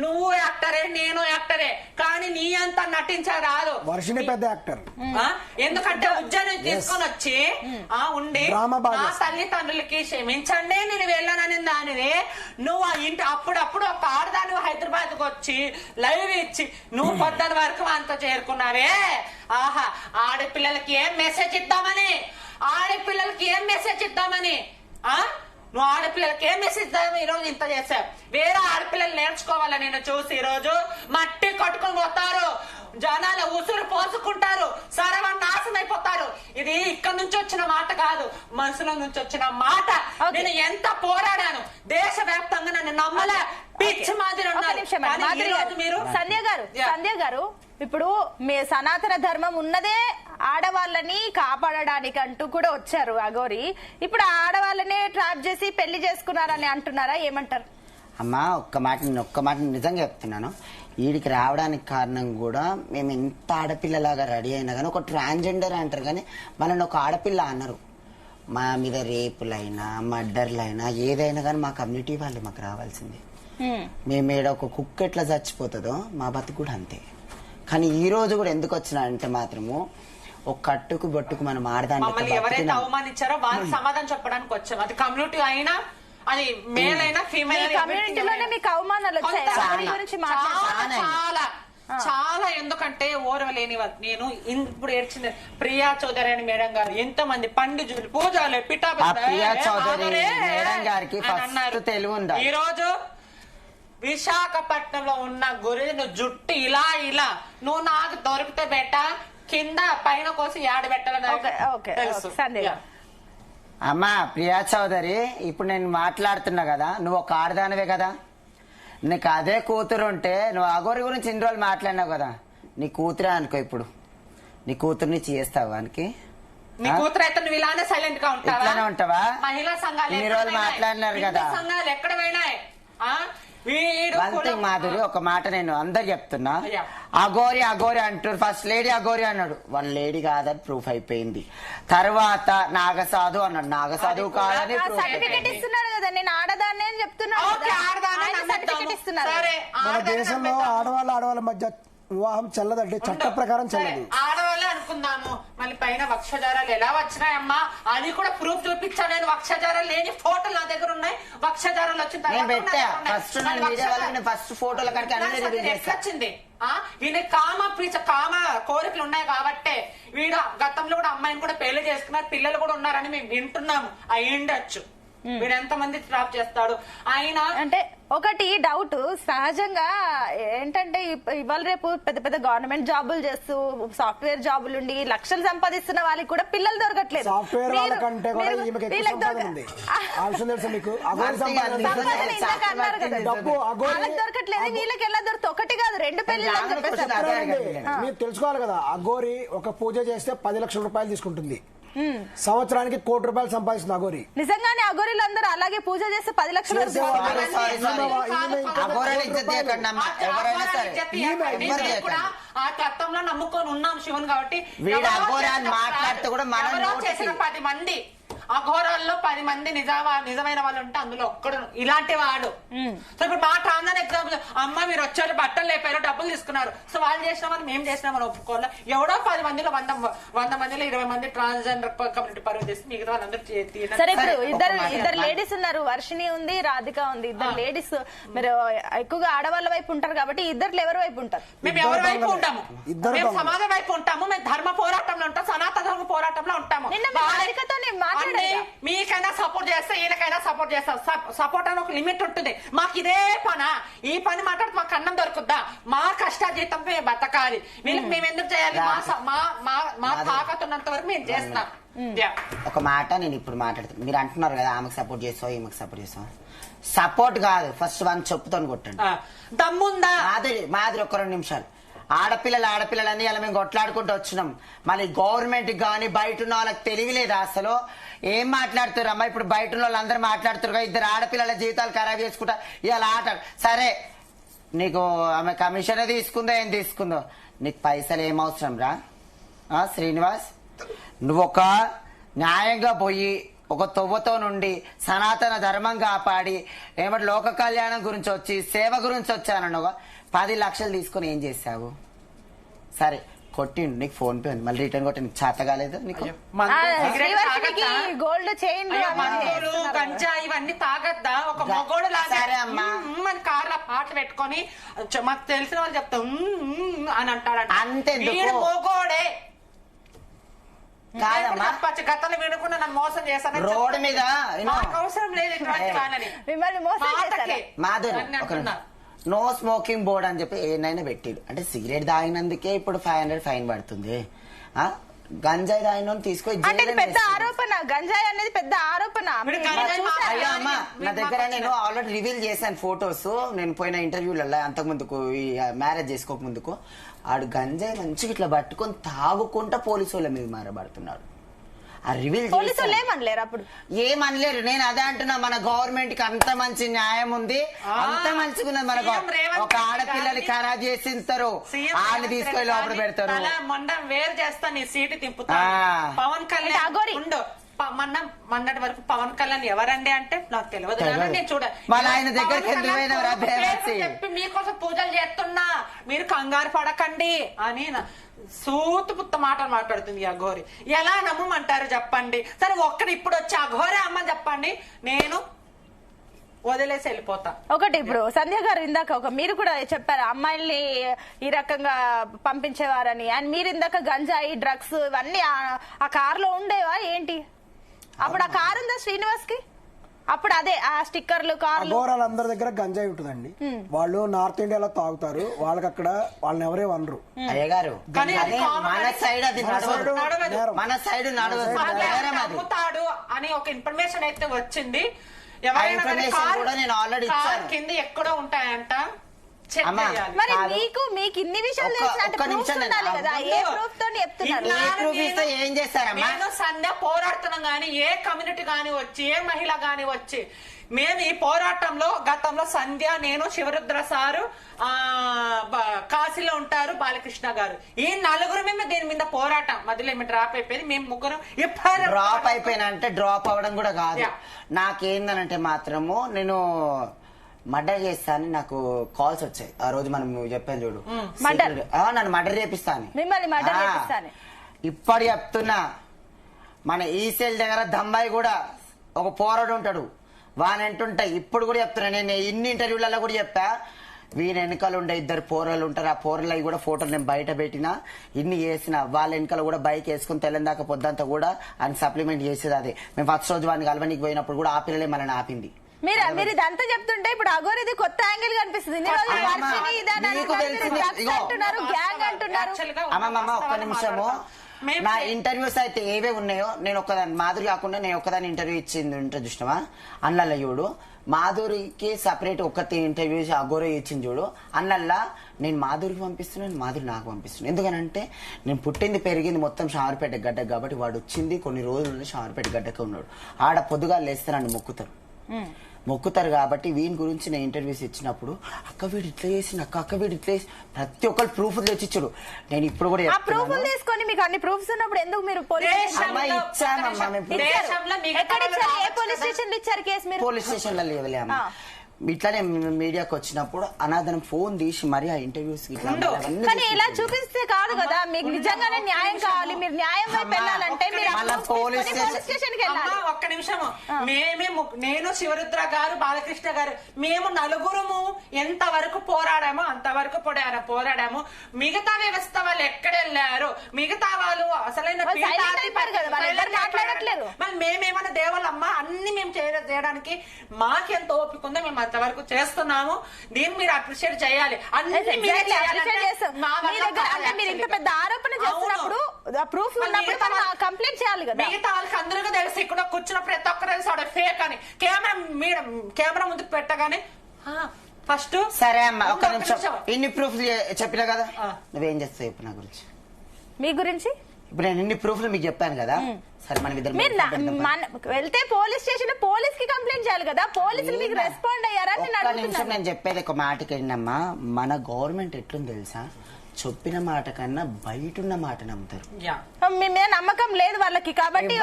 నువ్వు యాక్టరే, నేను యాక్టరే, కానీ నీ అంతా నటించా రాదు. వర్షిని పెద్ద యాక్టర్. ఎందుకంటే ఉజ్జయిని తీసుకొని వచ్చి ఉండి నా తల్లిదండ్రులకి క్షమించండి నేను వెళ్ళనని దానివి నువ్వు ఆ ఇంటి అప్పుడప్పుడు ఒక ఆడదాని హైదరాబాద్ కు వచ్చి లైవ్ ఇచ్చి నువ్వు పొద్దున వరకు అంత చేరుకున్నావే. ఆహా, ఆడపిల్లలకి ఏం మెసేజ్ ఇద్దామని, ఆడపిల్లలకి ఏం మెసేజ్ ఇద్దామని, నువ్వు ఆడపిల్లలకి ఏం మెసేజ్ ఇద్దామని ఈ రోజు ఇంత చేశావు. వేరే ఆడపిల్లలు నేర్చుకోవాలని నేను చూసి ఈ రోజు మట్టి కట్టుకుని పోతారు, జనాల ఉసురు పోసుకుంటారు, సర్వనాశనం అయిపోతారు. ఇది ఇక్కడ నుంచి వచ్చిన మాట కాదు, మనసులో నుంచి వచ్చిన మాట. నేను ఎంత పోరాడాను, దేశవ్యాప్తంగా నన్ను నమ్మలే, పిచ్చి మాదిరి మీరు. సంధ్య గారు, ఇప్పుడు మీ సనాతన ధర్మం ఉన్నదే ఆడవాళ్ళని కాపాడడానికి అంటూ కూడా వచ్చారు అఘోరి. ఇప్పుడు ఆడవాళ్ళనే ట్రాప్ చేసి పెళ్లి చేసుకున్నారని అంటున్నారా? ఏమంటారు? అమ్మా, ఒక్క మాట నిజంగా చెప్తున్నాను. వీడికి రావడానికి కారణం కూడా మేము ఎంత ఆడపిల్లలాగా రెడీ అయినా కానీ, ఒక ట్రాన్స్జెండర్ అంటారు కానీ మనల్ని ఒక ఆడపిల్ల అన్నారు. మా మీద రేపులైనా మర్డర్లైనా ఏదైనా కానీ మా కమ్యూనిటీ వాళ్ళు మాకు రావాల్సింది. మేము ఏడ ఒక కుక్క ఎట్లా చచ్చిపోతుందో మా బతుకు కూడా అంతే. కానీ ఈ రోజు కూడా ఎందుకు వచ్చినా అంటే మాత్రము ఒక కట్టుకు బొట్టుకు మనం ఆడదాన్ని ఎవరైతే అవమానించారో వాళ్ళకి సమాధానం చెప్పడానికి వచ్చాం. అది కమ్యూనిటీ అయినా, అది మేల్ అయినా ఫీమేల్, కమ్యూనిటీలోనే మీకు అవమానాలు చాలా. ఎందుకంటే ఓర్వలేని నేను ఇప్పుడు ఏడ్చింది ప్రియా చౌదరి అని మేడం గారు, ఎంత మంది పండితులు పూజలు అన్నారు. ఈ రోజు విశాఖపట్నంలో ఉన్న గురిను జుట్టు ఇలా నువ్వు నాకు దొరికితే బెట్ట కింద పైన కోసం యాడబెట్టాలని తెలుసు. అమ్మా ప్రియా చౌదరి, ఇప్పుడు నేను మాట్లాడుతున్నా కదా, నువ్వు ఒక ఆడదానివే కదా, నీకు అదే కూతురు ఉంటే నువ్వు అఘోరి గురించి ఇన్ని రోజులు మాట్లాడినావు కదా, నీ కూతురే అనుకో, ఇప్పుడు నీ కూతురుని చేస్తావు వానికి. నీ కూతురు అయితే నువ్వు ఇలానే సైలెంట్ గా ఉంటావా? మహిళా సంఘాలు ఇన్ని రోజులు మాట్లాడినారు కదా, సంఘాలు ఎక్కడ పోయినాయి? వీడు వన్ థింగ్ మాధురి, ఒక మాట నేను అందరు చెప్తున్నా, అయ్యా. అఘోరి అఘోరి అంటారు. ఫస్ట్ లేడీ అఘోరి అన్నాడు, వన్ లేడీ కాదని ప్రూఫ్ అయిపోయింది. తర్వాత నాగసాధు అన్నాడు, నాగసాధు కాదని ప్రూఫ్ సర్టిఫికెట్ ఇస్తున్నాడు కదా, నేను ఆడదాన్ని అని చెప్తున్నాను ఓకే, ఆడదాన్ని సర్టిఫికెట్ ఇస్తున్నారు. సరే, మన ఆడదాన్ని దేశంలో ఆడవాళ్ళ మధ్య వివాహం చెల్లదండి, చట్ట ప్రకారం చెల్లదు. ఆడవాళ్ళే అనుకుందాము, మళ్ళీ పైన వక్షజారాలు ఎలా వచ్చినాయమ్మా అది కూడా ప్రూఫ్ చూపించాను నేను. వక్షజారాలు లేని ఫోటోలు నా దగ్గర ఉన్నాయి. వక్షజారాలు వచ్చిన నేను తర్వాత పెట్టా ఫస్ట్ మీడియా వాళ్ళకి ఫస్ట్ ఫోటోల కాడికి అన్ని రివీల్ చేస్తా. వచ్చింది వీళ్ళ కామ కోరికలు ఉన్నాయి కాబట్టే వీడు గతంలో కూడా అమ్మాయిని కూడా పెళ్లి చేసుకున్నారు, పిల్లలు కూడా ఉన్నారని మేము వింటున్నాము. అయ్యిండొచ్చు, వీడు ఎంత మంది స్టాప్ చేస్తాడు ఆయన. అంటే ఒకటి డౌట్ సహజంగా ఏంటంటే ఇవాళ రేపు పెద్ద పెద్ద గవర్నమెంట్ జాబులు చేస్తూ సాఫ్ట్వేర్ జాబులు ఉండి లక్షలు సంపాదిస్తున్న వాళ్ళకి కూడా పిల్లలు దొరకట్లేదు. సాఫ్ట్వేర్ వాళ్ళకంటే కూడా ఈమెకి ఎక్కువ సంపాదన ఉంది. ఆ విషయం తెలుసా మీకు? అఘోరి సంపాదన డబ్బు వాళ్ళకి దొరకట్లేదు, వీళ్ళకి ఎలా దొరుకుతుంది? ఒకటి కాదు, 2 పెళ్లి అని చెప్పేసి మీరు తెలుసుకోవాలి కదా. అఘోరి ఒక పూజ చేస్తే 10 లక్షల రూపాయలు తీసుకుంటుంది, సంవత్సరానికి 1 కోటి రూపాయలు సంపాదిస్తుంది అఘోరి. నిజంగానే అఘోరీలు అందరూ అలాగే పూజ చేస్తే 10 లక్షలు ఆ తత్వంలో నమ్ముకొని ఉన్నాం శివుని కాబట్టి వీడు అఘోరా అని మాట్లాడితే కూడా మనం చేసిన 10 మంది అఘోరాల్లో 10 మంది నిజమైన వాళ్ళు ఉంటే అందులో ఒక్కడు ఇలాంటి వాడు. సో ఇప్పుడు మా ట్రాన్సాన్ ఎగ్జాంపుల్, అమ్మ మీరు వచ్చారు బట్టలు లేపారు డబ్బులు తీసుకున్నారు, సో వాళ్ళు చేసినామని మేము చేసినామని ఒప్పుకోవాలి. ఎవడో 10 మందిలో 100 మందిలో 20 మంది ట్రాన్స్జెండర్ కమ్యూనిటీ పరువు చేసి మిగతా వాళ్ళందరూ. సరే, ఇప్పుడు ఇద్దరు లేడీస్ ఉన్నారు, వర్షిణి ఉంది, రాధిక ఉంది, ఇద్దరు లేడీస్. మీరు ఎక్కువగా ఆడవాళ్ళ వైపు ఉంటారు కాబట్టి ఇద్దరు ఎవరి వైపు ఉంటారు? మేము ఎవరి వైపు ఉంటాము? మేము సమాజం వైపు ఉంటాము, మేము ధర్మ పోరాటంలో ఉంటాం, సనాతన ధర్మ పోరాటంలో ఉంటాము. మీకైనా సపోర్ట్ చేస్తే ఈయనకైనా సపోర్ట్ చేస్తాం. సపోర్ట్ అని ఒక లిమిట్ ఉంటుంది. మాకు ఇదే పనా, ఈ పని మాట్లాడితే మాకు అన్నం దొరుకుద్దా? మా కష్టాజీతం మేము బతకాలి, వీళ్ళకి మేము ఎందుకు చేయాలి? మా తాకతున్నంత వరకు మేము చేస్తాం. ఒక మాట నేను ఇప్పుడు మాట్లాడుతాను. మీరు అంటున్నారు కదా ఆమెకు సపోర్ట్ చేస్తావు ఈమెకు సపోర్ట్ చేస్తావు. సపోర్ట్ కాదు, ఫస్ట్ వన్ చెప్పుతో కొట్టండి. దమ్ముందా మాదిరి ఒక 2 నిమిషాలు. ఆడపిల్లలని అలా మేము కొట్లాడుకుంటూ వచ్చినాం. మళ్ళీ గవర్నమెంట్ కానీ బయట ఉన్న వాళ్ళకి తెలియలేదా అసలు? ఏం మాట్లాడుతారు అమ్మా? ఇప్పుడు బయట ఉన్న వాళ్ళు అందరూ మాట్లాడుతారు కదా, 2 ఆడపిల్లల జీవితాలు ఖరాబ్ చేసుకుంటా ఇలా ఆట. సరే, నీకు ఆమె కమిషన్ తీసుకుందో ఏం తీసుకుందో, నీకు పైసలు ఏం అవసరం రా శ్రీనివాస్? నువ్వు ఒక న్యాయంగా పోయి ఒక తొవ్వతో నుండి సనాతన ధర్మం కాపాడి ఏమంటే లోక కళ్యాణం గురించి వచ్చి సేవ గురించి వచ్చానను 10 లక్షలు తీసుకొని ఏం చేసావు? సరే కొట్టిండు, నీకు ఫోన్ పే ఉంది, మళ్ళీ రిటర్న్ కొట్టి నీకు చేత కాలేదు నీకు? గోల్డ్ చైన్ గంజా ఇవన్నీ తాగద్దా? ఒక మొగోడు మన కార్లో పాటలు పెట్టుకొని మాకు తెలిసిన వాళ్ళు చెప్తా అని అంటాడు. అంతే మొగోడే కాదమ్మా, గతంలో వినుకున్న నన్ను మోసం చేశాను. రోడ్డు మీద అవసరం లేదు మాధురి నో స్మోకింగ్ బోర్డ్ అని చెప్పి ఏనైనా పెట్టిడు. అంటే సిగరెట్ తాగినందుకే ఇప్పుడు 500 ఫైన్ పడుతుంది. గంజాయి తాగిన తీసుకొని పెద్ద ఆరోపణ. గంజాయి అనేది పెద్ద ఆరోపణ. అయ్యో అమ్మా, నా దగ్గర నేను ఆల్రెడీ రివీల్ చేశాను ఫొటోస్. నేను పోయిన ఇంటర్వ్యూలలో అంతకు ముందుకు ఈ మ్యారేజ్ చేసుకోక ముందుకు ఆడు గంజాయి మంచిగా ఇట్లా పట్టుకొని తాగుకుంటా పోలీసు వాళ్ళ మీద మారబడుతున్నాడు. ఆ రివీల్ ఏమనలేరు అప్పుడు? ఏమనలేరు. నేను అదే అంటున్నా, మన గవర్నమెంట్ కి అంత మంచి న్యాయం ఉంది, అంత మంచిగా ఉన్నది. మన ఒక ఆడపిల్లని ఖరాబ్ చేసిస్తారు, వాళ్ళు తీసుకొని లోపల పెడతారు. వేరు చేస్తా, నీ సీటు తిప్పుతా. పవన్ కళ్యాణ్ ఉండు, మొన్నటి వరకు పవన్ కళ్యాణ్ ఎవరండి అంటే నాకు తెలియదు. నేను చూడాలి ఆయన దగ్గర చెప్పి మీకోసం పూజలు చేస్తున్నా, మీరు కంగారు పడకండి అని సూతు పుత్త మాటలు మాట్లాడుతుంది అఘోరి. ఎలా నమ్మమంటారు చెప్పండి? సరే ఒక్కడు ఇప్పుడు వచ్చి అఘోరే అమ్మ చెప్పండి, నేను వదిలేసి వెళ్ళిపోతా. ఒకటి ఇప్పుడు సంధ్య గారు ఇందాక మీరు కూడా చెప్పారు అమ్మాయిల్ని ఈ రకంగా పంపించేవారని. అండ్ మీరు ఇందాక గంజాయి డ్రగ్స్ ఇవన్నీ ఆ కార్ లో ఉండేవా ఏంటి? అప్పుడు ఆ కారు ఉందా శ్రీనివాస్ కి? అప్పుడు అదే ఆ స్టిక్కర్లు కార్లు. అఘోరాలందరి దగ్గర గంజాయి ఉంటుందండి. వాళ్ళు నార్త్ ఇండియాలో తాగుతారు, వాళ్ళకి అక్కడ వాళ్ళని ఎవరే అనరు. అయ్యగారు మన సైడ్ అది మన సైడ్ నడుగుతాడు అని ఒక ఇన్ఫర్మేషన్ అయితే వచ్చింది. ఎవరైనా నేను ఆల్రెడీ కింద ఎక్కడో ఉంటాయంట చెక్ అమ్మా, చేయాలి. మరి కాదు. మీకు ఇన్ని విషయాలు ఒక్క తెలిసినట్టు నిమిషం proofs ఉండాలి కదా, ఏ ప్రూఫ్ తో చెప్తున్నారు? ఏ proof ఇస్తే ఏం చేస్తారమ్మా? నేను సంధ్య పోరాడుతున్నాం గానీ ఏ కమ్యూనిటీ గాని వచ్చి ఏ మహిళ గాని వచ్చి మేము ఈ పోరాటంలో గతంలో సంధ్య, నేను, శివరుద్ర సారు, కాశీలో ఉంటారు బాలకృష్ణ గారు, ఈ నలుగురు మేము దీని మీద పోరాటం మధ్యలో ఏమి డ్రాప్ అయిపోయింది. మేము ముగ్గురు డ్రాప్ అయిపోయినా అంటే డ్రాప్ అవ్వడం కూడా కాదు. నాకేందనంటే మాత్రము నేను మర్డర్ చేస్తాను, నాకు కాల్స్ వచ్చాయి ఆ రోజు. మనం నువ్వు చెప్పాను చూడు, నన్ను మర్డర్ చేపిస్తాను, మిమ్మల్ని మర్డర్ చేపిస్తాను. ఇప్పుడు చెప్తున్నా, మన ఈ సెల్ దగ్గర దంబాయి కూడా ఒక పోరాడు ఉంటాడు, వాని అంటుంటాయి. ఇప్పుడు కూడా చెప్తున్నా, నేను ఇన్ని ఇంటర్వ్యూలలో కూడా చెప్పా, వీని వెనకాల ఉండే 2 పోరలు ఉంటారు. ఆ పోరలు అవి కూడా ఫోటోలు నేను బయట పెట్టినా, ఇన్ని చేసిన. వాళ్ళ వెనకాల కూడా బైక్ వేసుకుని తెల్లందాక పొద్దంతా కూడా అని సప్లిమెంట్ చేసేది అదే. మేము ఫస్ట్ రోజు వాడిని కలవనికి పోయినప్పుడు కూడా ఆ పిల్లలే మనల్ని ఆపింది. మీరు ఇదంతా చెప్తుంటే ఇప్పుడు అగోరిది కొత్త యాంగిల్ కనిపిస్తుంది. గ్యాంగ్ అంటున్నారు. అమ్మమ్మ ఒక్క నిమిషము, నా ఇంటర్వ్యూస్ అయితే ఏవే ఉన్నాయో నేను ఒక్కదాన్ని, మాధురి కాకుండా నేను ఒక్కదాన్ని ఇంటర్వ్యూ ఇచ్చింది ఉంటుంది చూసినావా, అన్నల్ల చూడు. మాధురికి సపరేట్ ఒక్కటి ఇంటర్వ్యూ అగోరే ఇచ్చింది చూడు. అన్నల్లా నేను మాధురికి పంపిస్తున్నాను, మాధురి నాకు పంపిస్తున్నాను. ఎందుకనంటే నేను పుట్టింది పెరిగింది మొత్తం షామర్పేట గడ్డకు కాబట్టి వాడు వచ్చింది కొన్ని రోజులు షామర్పేట గడ్డకే ఉన్నాడు. ఆడ పొద్దుగా లేస్తే నన్ను మొక్కుతారు కాబట్టి వీని గురించి నేను ఇంటర్వ్యూస్ ఇచ్చినప్పుడు అక్క వీడు ఇట్లా చేసి అక్క వీడు ఇట్లా చేసి ప్రతి ఒక్కరు ప్రూఫ్ తెచ్చిచ్చాడు. నేను ఇప్పుడు కూడా తీసుకొని మీకు అన్ని ప్రూఫ్స్ ఉన్నప్పుడు ఎందుకు మీరు పోలీస్ స్టేషన్ లో లేవలే అమ్మ. ఇట్లానే మీడియాకి వచ్చినప్పుడు అనాథనం ఫోన్ తీసి మరి ఆ ఇంటర్వ్యూస్ కానీ ఇలా చూపిస్తే కాదు కదా, మీకు నిజంగానే న్యాయం కావాలి. మీరు న్యాయం వైపు వెళ్ళాలంటే పోలీస్ స్టేషన్ కి వెళ్ళాలి. ఒక్క నిమిషము, నేను శివరుద్ర గారు బాలకృష్ణ గారు మేము నలుగురము ఎంత వరకు పోరాడామో అంతవరకు పోరాడాము. మిగతా వ్యవస్థ వాళ్ళు ఎక్కడ వెళ్ళారు, మిగతా వాళ్ళు అసలైన మాట్లాడట్లేదు. మేమేమన్నా దేవాలమ్మా అన్ని మేము చేయడానికి మాకెంత ఓపిక ఉందో మేము అంతవరకు చేస్తున్నాము. దీన్ని మీరు అప్రిషియేట్ చేయాలి. మీరు ఇంత పెద్ద ఆరోపణ చేస్తున్నప్పుడు ప్రూఫ్ కంప్లైంట్ చేయాలి కదా. మిగతా వాళ్ళకి అందరికీ తెలిసి ఇక్కడ కూర్చున్న ప్రతి ఒక్కరు తెలిసి ఫేక్ అని కెమెరా ముందుకు పెట్టగానే ఫస్ట్ సరే అమ్మా ఒక్క నిమిషం, ఇన్ని ప్రూఫ్ చెప్పినా కదా, నువ్వేం చేస్తావు చెప్పు నా గురించి? మీ గురించి ఇప్పుడు నేను ఇన్ని ప్రూఫ్లు మీకు చెప్పాను కదా. సరే మనం వెళ్తే పోలీస్ స్టేషన్ పోలీస్ కి కంప్లైంట్ చేయాలి కదా, పోలీసులు మీకు రెస్పాండ్ అయ్యారా? నిమిషం నేను చెప్పేది ఒక మాటకి ఏంటమ్మా, మన గవర్నమెంట్ ఎట్లుంది తెలుసా, చెప్పిన మాట కన్నా బయట ఉన్న మాట నమ్ముతారు. మీ మీద నమ్మకం లేదు వాళ్ళకి కాబట్టి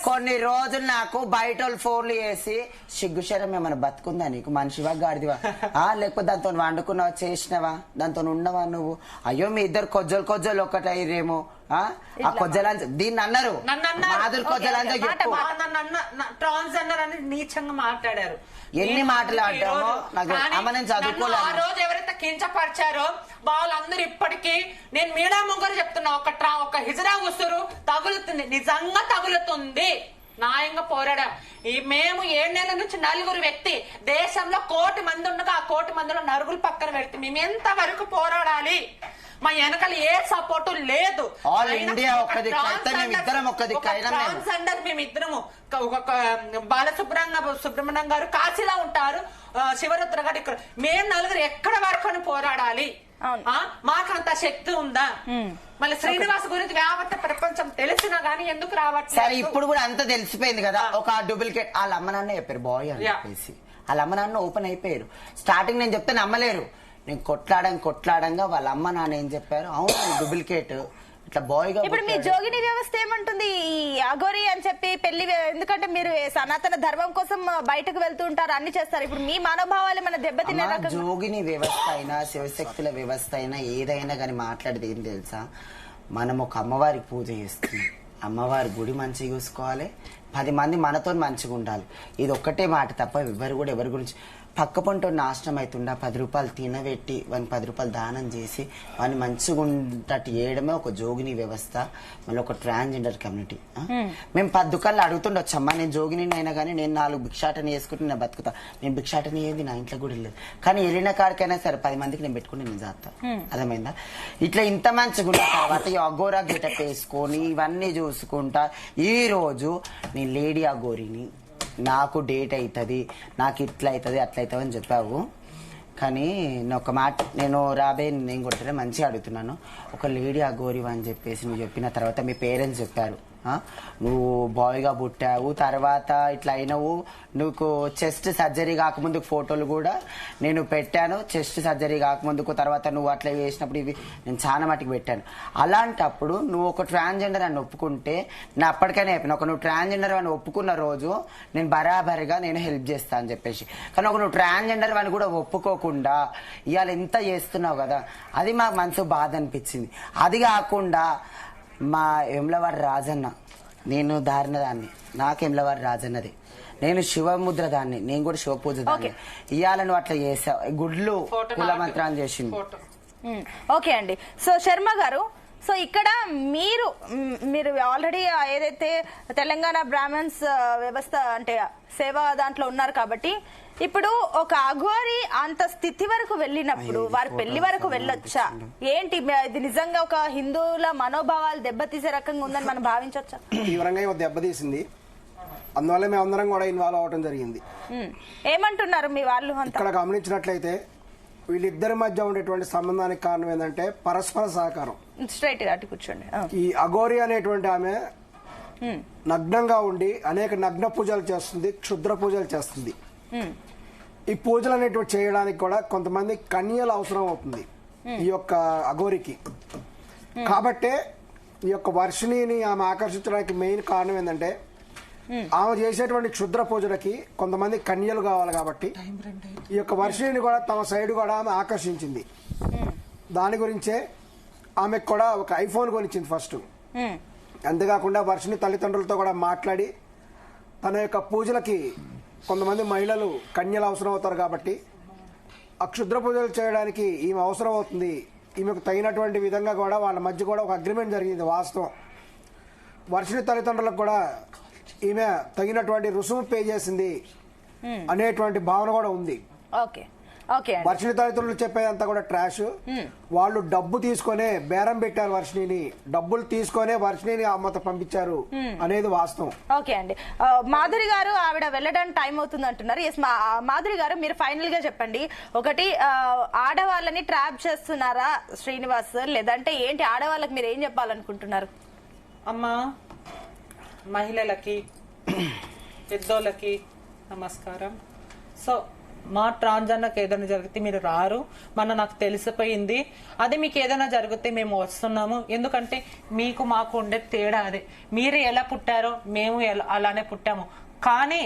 కొన్ని రోజులు నాకు బయట వాళ్ళు ఫోన్లు చేసి సిగ్గుశరం ఏమైనా బతుకుందా నీకు, మనిషివా గాడిదివా, లేకపోతే దాంతో వండుకున్నావా, చేసినవా, దాంతో ఉండవా నువ్వు, అయ్యో మీ ఇద్దరు కొజ్జలు ఒక్కటయ్యేమో, ఆ కొజ్జల దీన్ని అన్నారు మాధురి కొజ్జల ట్రాన్స్జెండర్ అని నీచంగా మాట్లాడారు. ఎన్ని మాటలు ఆడామో నాకు చదువుకోలేదు. ఆ రోజు ఎవరైతే కించపరిచారో వాళ్ళందరూ ఇప్పటికీ నేను మీడియా ముంగరు చెప్తున్నా, ఒక హిజరా ఉసురు తగులుతుంది, నిజంగా తగులుతుంది. న్యాయంగా పోరాడాం. మేము 7 నెలల నుంచి 4 వ్యక్తి దేశంలో 1 కోటి మంది ఉండగా ఆ 1 కోటి మందిలో నరుగులు పక్కన పెడితే మేము ఎంత వరకు పోరాడాలి? మా వెనకాల ఏ సపోర్టు లేదు. ట్రాన్స్జెండర్ మేమిద్దరము, సుబ్రహ్మణ్యం గారు కాశీలో ఉంటారు, శివరుద్ర గారు ఇక్కడ, మేము 4 ఎక్కడ వరకు పోరాడాలి? మాకంత శక్తి ఉందా? మళ్ళీ శ్రీనివాస్ గురించి యావత్ ప్రపంచం తెలిసినా గానీ ఎందుకు రావట్లేదు? సరే ఇప్పుడు కూడా అంతా తెలిసిపోయింది కదా. ఒక డూప్లికేట్ వాళ్ళ అమ్మ నాన్న చెప్పారు బాయ్ అని చెప్పేసి, వాళ్ళ అమ్మ నాన్న ఓపెన్ అయిపోయారు. స్టార్టింగ్ నేను చెప్తే నమ్మలేరు, నేను కొట్లాడంగా వాళ్ళ అమ్మ నాన్న ఏం చెప్పారు, అవును డూప్లికేట్ ఇట్లా బాయ్ గా. ఇప్పుడు మీ జోగిని వ్యవస్థ ఏమంటుంది? ఈ అఘోరి అని చెప్పి పెళ్లి, ఎందుకంటే మీరు సనాతన ధర్మం కోసం బయటకు వెళ్తూ ఉంటారు, అన్ని చేస్తారు. ఇప్పుడు మీ మనోభావాలు మన దెబ్బతినే జోగిని వ్యవస్థ అయినా శివశక్తుల వ్యవస్థ అయినా ఏదైనా కానీ మాట్లాడేది ఏం తెలుసా, మనం ఒక అమ్మవారికి పూజ చేస్తున్నాం, అమ్మవారి గుడి మంచిగా చూసుకోవాలి, 10 మంది మనతో మంచిగా ఉండాలి. ఇది ఒక్కటే మాట తప్ప ఎవరు కూడా ఎవరి గురించి పక్క పంట నాశనం అవుతుండ 10 రూపాయలు తినబెట్టి వాని 10 రూపాయలు దానం చేసి వాని మంచిగా ఉండేటట్టు చేయడమే ఒక జోగిని వ్యవస్థ. మళ్ళీ ఒక ట్రాన్స్జెండర్ కమ్యూనిటీ. మేము 10 దుకాణాలు అడుగుతుండొచ్చమ్మా, నేను జోగిని అయినా కానీ నేను 4 భిక్షాటన వేసుకుంటే నేను బతుకుతా. నేను భిక్షాటన ఏది నా ఇంట్లో కూడా లేదు, కానీ వెళ్ళిన కాడికైనా సరే 10 మందికి నేను పెట్టుకుని నేను చేస్తా. అర్థమైందా? ఇట్లా ఇంత మంచిగా ఉన్న తర్వాత ఈ అఘోరా గెటప్ వేసుకొని ఇవన్నీ చూసుకుంటా ఈ రోజు నేను లేడీ అఘోరిని, నాకు డేట్ అవుతుంది, నాకు ఇట్లా అవుతుంది అట్లా అవుతుంది అని చెప్పావు. కానీ ఒక మాట నేను రాబోయే నేను కూడా మంచిగా అడుగుతున్నాను. ఒక లేడీ అఘోరివా అని చెప్పేసి నువ్వు చెప్పిన తర్వాత మీ పేరెంట్స్ చెప్పారు నువ్వు బాయ్గా పుట్టావు, తర్వాత ఇట్లా అయినావు, నువ్వు చెస్ట్ సర్జరీ కాకముందు ఫోటోలు కూడా నేను పెట్టాను, చెస్ట్ సర్జరీ కాకముందుకు తర్వాత నువ్వు అట్లా చేసినప్పుడు ఇవి నేను చాలా మటుకు పెట్టాను. అలాంటప్పుడు నువ్వు ఒక ట్రాన్స్జెండర్ అని ఒప్పుకుంటే నేను అప్పటికైనా చెప్పిన ఒక నువ్వు ట్రాన్స్జెండర్ అని ఒప్పుకున్న రోజు నేను బరాబరిగా నేను హెల్ప్ చేస్తా అని చెప్పేసి. కానీ ఒక నువ్వు ట్రాన్స్జెండర్ అని కూడా ఒప్పుకోకుండా ఇవాళ ఎంత చేస్తున్నావు కదా, అది మాకు మనసు బాధ అనిపించింది. అది కాకుండా మా ఎమ్లవారి రాజన్న, నేను దారిన దాన్ని, నాకు ఎమ్లవారి రాజన్నది, నేను శివముద్ర దాన్ని, నేను కూడా శివపూజ దాన్ని. ఇవాళ నువ్వు అట్లా చేసావు, గుడ్లు కుల మంత్రాలు చేసింది. ఓకే అండి. సో శర్మ గారు, సో ఇక్కడ మీరు ఆల్రెడీ ఏదైతే తెలంగాణ బ్రాహ్మణ్స్ వ్యవస్థ అంటే సేవ దాంట్లో ఉన్నారు కాబట్టి ఇప్పుడు ఒక అఘోరి అంత స్థితి వరకు వెళ్ళినప్పుడు వారి పెళ్లి వరకు వెళ్ళొచ్చా ఏంటి? ఇది నిజంగా ఒక హిందువుల మనోభావాలు దెబ్బతీసే రకంగా ఉందని మనం భావించవచ్చా? తీవ్రంగా దెబ్బతీసింది, అందువల్ల మేము అందరం కూడా ఇన్వాల్వ్ అవడం జరిగింది. ఏమంటున్నారు మీ వాళ్ళు? ఇక్కడ గమనించినట్లయితే వీళ్ళిద్దరి మధ్య ఉండేటువంటి సంబంధానికి కారణం ఏంటంటే పరస్పర సహకారం. స్ట్రైట్ గా కూర్చోండి. ఈ అఘోరి అనేటువంటి ఆమె నగ్నంగా ఉండి అనేక నగ్న పూజలు చేస్తుంది, క్షుద్ర పూజలు చేస్తుంది. ఈ పూజలు అనేటువంటి చేయడానికి కూడా కొంతమంది కన్యలు అవసరం అవుతుంది ఈ యొక్క అఘోరికి. కాబట్టే ఈ యొక్క వర్షిణిని ఆమె ఆకర్షించడానికి మెయిన్ కారణం ఏంటంటే ఆమె చేసేటువంటి క్షుద్ర పూజలకి కొంతమంది కన్యలు కావాలి కాబట్టి ఈ యొక్క వర్షిణిని కూడా తమ సైడ్ కూడా ఆమె ఆకర్షించింది. దాని గురించే ఆమెకు కూడా ఒక ఐఫోన్ కొనిచ్చింది ఫస్ట్. అంతేకాకుండా వర్షిణి తల్లిదండ్రులతో కూడా మాట్లాడి తన యొక్క పూజలకి కొంతమంది మహిళలు కన్యలు అవసరం అవుతారు కాబట్టి ఆ క్షుద్ర పూజలు చేయడానికి ఈమె అవసరం అవుతుంది, ఈమెకు తగినటువంటి విధంగా కూడా వాళ్ళ మధ్య కూడా ఒక అగ్రిమెంట్ జరిగింది. వాస్తవం వర్షిణి తల్లిదండ్రులకు కూడా ఈమె తగినటువంటి రుసుము పే చేసింది అనేటువంటి భావన కూడా ఉంది. వర్షిణి తల్లిదండ్రులు చెప్పేదంతా కూడా ట్రాష్. వాళ్ళు డబ్బు తీసుకునే బేరం పెట్టారు, వర్షిణిని డబ్బులు తీసుకునే వర్షిణిని అమ్మతో పంపించారు అనేది వాస్తవం. ఓకే అండి. మాధురి గారు ఆవిడ వెళ్ళడానికి టైం అవుతుంది అంటున్నారు. ఎస్ మాధురి గారు, మీరు ఫైనల్ గా చెప్పండి. ఒకటి, ఆడవాళ్ళని ట్రాప్ చేస్తున్నారా శ్రీనివాస్, లేదంటే ఏంటి? ఆడవాళ్ళకి మీరు ఏం చెప్పాలనుకుంటున్నారు? అమ్మా, మహిళలకి పెద్దోళ్ళకి నమస్కారం. సో మా ట్రాన్స్జెండర్కి ఏదైనా జరిగితే మీరు రారు, నాకు తెలిసిపోయింది. అది మీకు ఏదైనా జరిగితే మేము వస్తున్నాము. ఎందుకంటే మీకు మాకు ఉండే తేడా అదే. మీరు ఎలా పుట్టారో మేము అలానే పుట్టాము. కానీ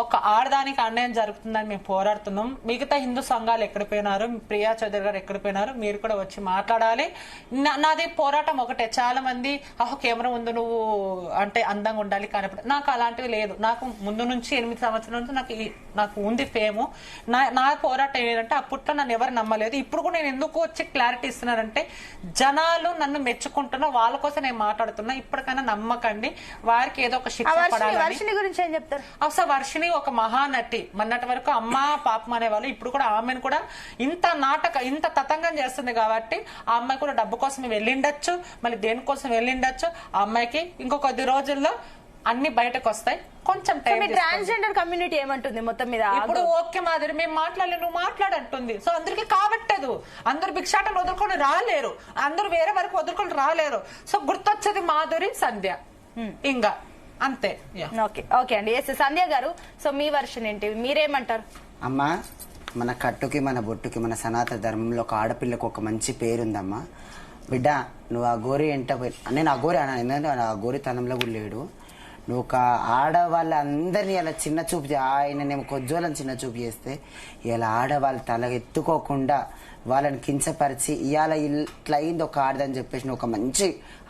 ఒక ఆడదానికి అన్యాయం జరుగుతుందని మేము పోరాడుతున్నాం. మిగతా హిందూ సంఘాలు ఎక్కడ పోయినారు, ప్రియా చౌదరి గారు ఎక్కడ పోయినారు, మీరు కూడా వచ్చి మాట్లాడాలి. నాది పోరాటం ఒకటే. చాలా మంది కెమెరా ముందు నువ్వు అంటే అందంగా ఉండాలి, కానీ నాకు అలాంటివి లేదు. నాకు ముందు నుంచి 8 సంవత్సరాల నుంచి నాకు ఉంది ఫేము. నా పోరాటం ఏంటంటే అప్పట్లో నన్ను ఎవరు నమ్మలేదు. ఇప్పుడు కూడా నేను ఎందుకు వచ్చి క్లారిటీ ఇస్తున్నానంటే జనాలు నన్ను మెచ్చుకుంటున్నా, వాళ్ళ కోసం నేను మాట్లాడుతున్నా. ఇప్పటికైనా నమ్మకండి, వారికి ఏదో ఒక శిక్ష పడాలి. వర్షిణి గురించి ఏం చెప్తారు? అసలు వర్షిణి ఒక మహానటి. మొన్నటి వరకు అమ్మ పాపం అనేవాళ్ళు, ఇప్పుడు కూడా ఆమెను కూడా ఇంత తతంగం చేస్తుంది కాబట్టి ఆ అమ్మాయి కూడా డబ్బు కోసం వెళ్ళిండొచ్చు, మళ్ళీ దేనికోసం వెళ్ళిండొచ్చు. ఆ అమ్మాయికి ఇంకో కొద్ది రోజుల్లో అన్ని బయటకు వస్తాయి, కొంచెం టైం. ట్రాన్స్జెండర్ కమ్యూనిటీ ఏమంటుంది మొత్తం మీద? ఇప్పుడు ఓకే మాదిరి మేము మాట్లాడలే, నువ్వు మాట్లాడంటుంది. సో అందరికి కాబట్టదు, అందరు భిక్షాటం వదులుకొని రాలేరు, అందరు వేరే వరకు వదులుకొని రాలేరు. సో గుర్తొచ్చేది మాధురి, సంధ్య, ఇంకా అంతే. ఓకే అండి. ఎస్ సంధ్య గారు, సో మీ వర్షన్ ఏంటి, మీరేమంటారు? అమ్మా, మన కట్టుకి మన బొట్టుకి మన సనాతన ధర్మంలో ఒక ఆడపిల్లకు ఒక మంచి పేరుందమ్మా. బిడ్డ, నువ్వు ఆ గోరి నేను ఆ గోరి అన్నా, ఎందుకంటే ఆ గోరితనంలో కూడా లేడు. నువ్వు ఒక ఆడవాళ్ళందరినీ ఇలా చిన్న చూపు, ఆయననేమో కొజ్జోళ్ళని చిన్న చూపు చేస్తే ఇలా ఆడవాళ్ళు తల ఎత్తుకోకుండా వాళ్ళని కించపరిచి ఇవాళ ఇట్లా అయింది ఒక ఆడదని చెప్పేసి నువ్వు ఒక మంచి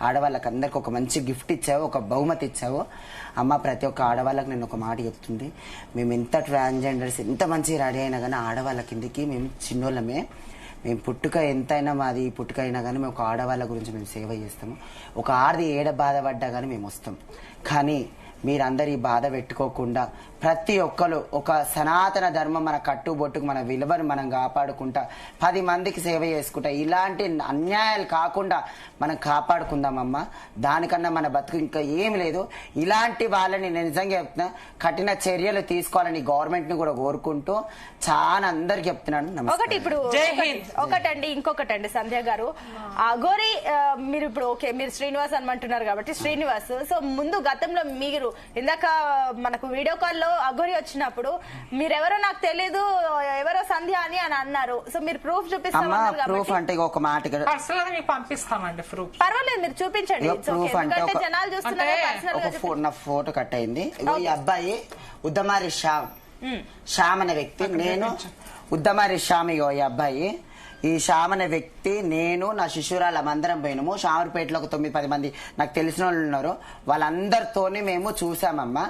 ఆడవాళ్ళకి అందరికి ఒక మంచి గిఫ్ట్ ఇచ్చావు, ఒక బహుమతి ఇచ్చావు. అమ్మ, ప్రతి ఒక్క ఆడవాళ్ళకి నేను ఒక మాట చెప్తుంది, మేము ఎంత ట్రాన్స్జెండర్స్ ఎంత మంచి రెడీ అయినా కానీ ఆడవాళ్ళ కిందికి మేము చిన్నోళ్ళమే. మేము పుట్టుక ఎంతైనా మాది పుట్టుక అయినా కానీ మేము ఒక ఆడవాళ్ళ గురించి మేము సేవ చేస్తాము. ఒక ఆడది ఏడ బాధపడ్డా కానీ మేము వస్తాం. కానీ మీరందరూ ఈ బాధ పెట్టుకోకుండా ప్రతి ఒక్కరు ఒక సనాతన ధర్మం మన కట్టుబొట్టుకు మన విలువను మనం కాపాడుకుంటా 10 మందికి సేవ చేసుకుంటా ఇలాంటి అన్యాయాలు కాకుండా మనం కాపాడుకుందామమ్మా. దానికన్నా మన బతుకు ఇంకా ఏం లేదు. ఇలాంటి వాళ్ళని నేను నిజంగా చెప్తున్నా కఠిన చర్యలు తీసుకోవాలని గవర్నమెంట్ ని కూడా కోరుకుంటూ చాలా అందరికి చెప్తున్నాను. ఒకటి ఇప్పుడు ఒకటండి ఇంకొకటండి సంధ్య గారు, అఘోరి మీరు ఇప్పుడు ఓకే మీరు శ్రీనివాస్ అనమంటున్నారు కాబట్టి శ్రీనివాస్, సో ముందు గతంలో మీరు ఇందాక మనకు వీడియో కాల్ లో అఘోరి వచ్చినప్పుడు మీరెవరో నాకు తెలీదు ఎవరో సంధ్య అని అన్నారు. సో మీరు ప్రూఫ్ చూపిస్తామన్నారు ప్రూఫ్ అంటే ఒక మాట పంపిస్తామండి ప్రూఫ్ పర్వాలేదు మీరు చూపించండి. ప్రూఫ్ అంటే జనాలు చూస్తున్నారు. నా ఫోటో కట్ అయింది. ఈ అబ్బాయి ఉద్దమారి శ్యామ్ అనే వ్యక్తి, నేను ఉద్దమారి శ్యామ్. ఇగో ఈ అబ్బాయి ఈ శ్యామ్ అనే వ్యక్తి, నేను నా శిశురాలు అందరం పోయినాము. షామర్పేటలో ఒక 9-10 మంది నాకు తెలిసిన వాళ్ళు ఉన్నారు. వాళ్ళందరితోని మేము చూసామమ్మా.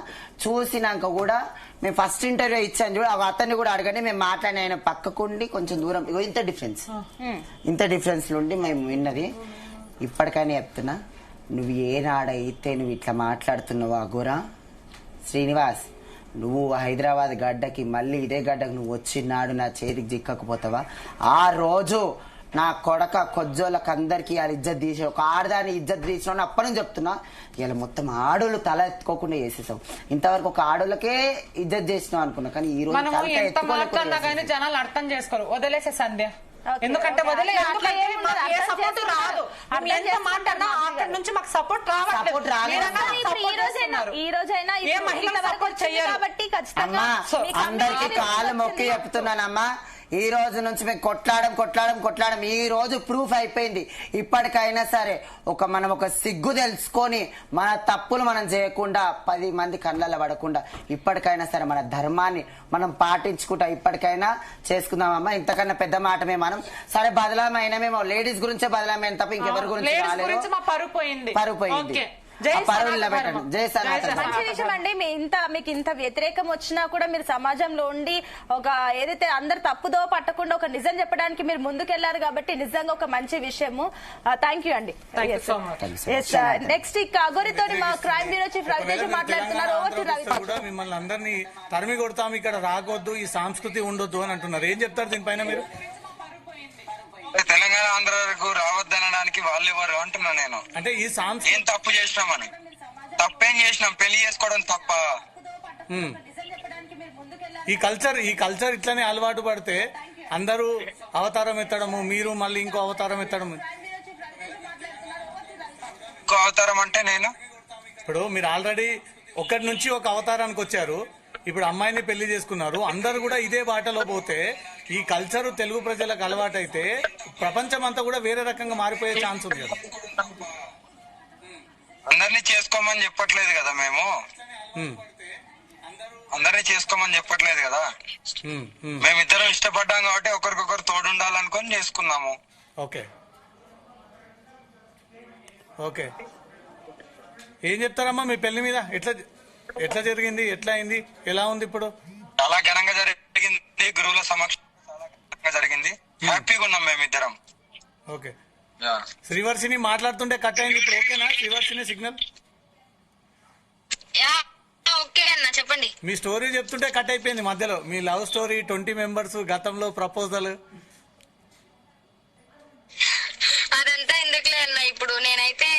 చూసినాక కూడా మేము ఫస్ట్ ఇంటర్వ్యూ ఇచ్చాను చూడు, అతన్ని కూడా అడగండి. మేము మాట్లాడిన ఆయన పక్కకుండి కొంచెం దూరం, ఇంత డిఫరెన్స్ నుండి మేము విన్నది. ఇప్పటికైనా చెప్తున్నా, నువ్వు ఏనాడైతే నువ్వు ఇట్లా మాట్లాడుతున్నావు అఘోరా శ్రీనివాస్, నువ్వు హైదరాబాద్ గడ్డకి మళ్ళీ ఇదే గడ్డకు నువ్వు వచ్చినాడు నా చేతికి చిక్కకపోతావా? ఆ రోజు నా కొడక కొజ్జోళ్ళకి అందరికి ఆ ఇజ్జత్ తీసి ఒక ఆడదాన్ని ఇజ్జత్ తీసిన అప్పటి నుంచి చెప్తున్నా. ఇలా మొత్తం ఆడోళ్ళు తల ఎత్తుకోకుండా చేసేసావు. ఇంతవరకు ఒక ఆడోళ్ళకే ఇజ్జత్ చేసినావు అనుకున్నా, కానీ ఈ రోజు జనాలు అర్థం చేసుకోరు. వదిలేసే సంధ్య, ఎందుకంటే సపోర్ట్ రాదు. ఎంత మాట్లాడినా అక్కడి నుంచి మాకు సపోర్ట్ కాబట్టి అందరికి కాలు మొక్కి చెప్తున్నానమ్మా. ఈ రోజు నుంచి మేము కొట్లాడడం ఈ రోజు ప్రూఫ్ అయిపోయింది. ఇప్పటికైనా సరే మనం ఒక సిగ్గు తెలుసుకొని మన తప్పులు మనం చేయకుండా 10 మంది కళ్ళల్లో పడకుండా ఇప్పటికైనా సరే మన ధర్మాన్ని మనం పాటించుకుంటా ఇప్పటికైనా చేసుకుందామమ్మా. ఇంతకన్నా పెద్ద మాట మనం సరే బదలామైనా మేము లేడీస్ గురించే బదలామైన తప్ప ఇంకెవరి గురించి పరువు పోయింది. మంచి విషయం అండి. మీకు ఇంత వ్యతిరేకం వచ్చినా కూడా మీరు సమాజంలో ఉండి ఒక ఏదైతే అందరు తప్పుదో పట్టకుండా ఒక నిజం చెప్పడానికి మీరు ముందుకెళ్లారు కాబట్టి నిజంగా ఒక మంచి విషయము. థ్యాంక్ యూ అండి. నెక్స్ట్ అఘోరితో మా క్రైమ్ బ్యూరో చీఫ్ రవితేజ మాట్లాడుతున్నారు. మిమ్మల్ని అందరినీ తరిమి కొడతాం, ఇక్కడ రాకొద్దు, ఈ సంస్కృతి ఉండొద్దు అని అంటున్నారు. ఏం చెప్తారు దీనిపైన మీరు? తెలంగాణ ఆంధ్రకు రావద్దనడానికి వాళ్ళు ఎవరు అంటున్నా నేను. అంటే ఈ ఏం తప్పు చేసినామని? తప్పేం చేసినాం? పెళ్లి చేసుకోవడం తప్ప? ఈ కల్చర్ ఇట్లనే అలవాటు పడితే అందరూ అవతారం ఎత్తడము, మీరు మళ్ళీ ఇంకో అవతారం ఎత్తడము. ఇంకో అవతారం అంటే నేను ఇప్పుడు మీరు ఆల్రెడీ ఒకటి నుంచి ఒక అవతారానికి వచ్చారు. ఇప్పుడు అమ్మాయిని పెళ్లి చేసుకున్నారు. అందరు కూడా ఇదే బాటలో పోతే ఈ కల్చర్ తెలుగు ప్రజలకు అలవాటైతే ప్రపంచం అంతా కూడా వేరే రకంగా మారిపోయే ఛాన్స్ ఉంది కదా. అందరినీ చేసుకోమని చెప్పట్లేదు కదా మేము. అందరినీ చేసుకోమని చెప్పట్లేదు కదా. మేమిద్దరం ఇష్టపడ్డాం కాబట్టి ఒకరికొకరు తోడుండాలనుకొని చేసుకున్నాము. ఓకే ఓకే ఏం చెప్తారమ్మా మీ పెళ్లి మీద? ఎట్లా జరిగింది? ఎట్లా అయింది? ఎలా ఉంది ఇప్పుడు? చాలా ఘనంగా జరిగింది. గురువుల సమక్షంగా జరిగింది. హ్యాపీగా ఉన్నాం మేమిద్దరం. ఓకే. శ్రీవర్షిని మాట్లాడుతుంటే కట్ అయింది. ఇప్పుడు ఓకేనా శ్రీవర్షిని సిగ్నల్? ఓకే అన్న చెప్పండి. మీ స్టోరీ చెప్తుంటే కట్ అయిపోయింది మధ్యలో. మీ లవ్ స్టోరీ, 20 మెంబర్స్, గతంలో ప్రపోజల్, అదంతా ఎందుకులే అన్న. ఇప్పుడు నేనైతే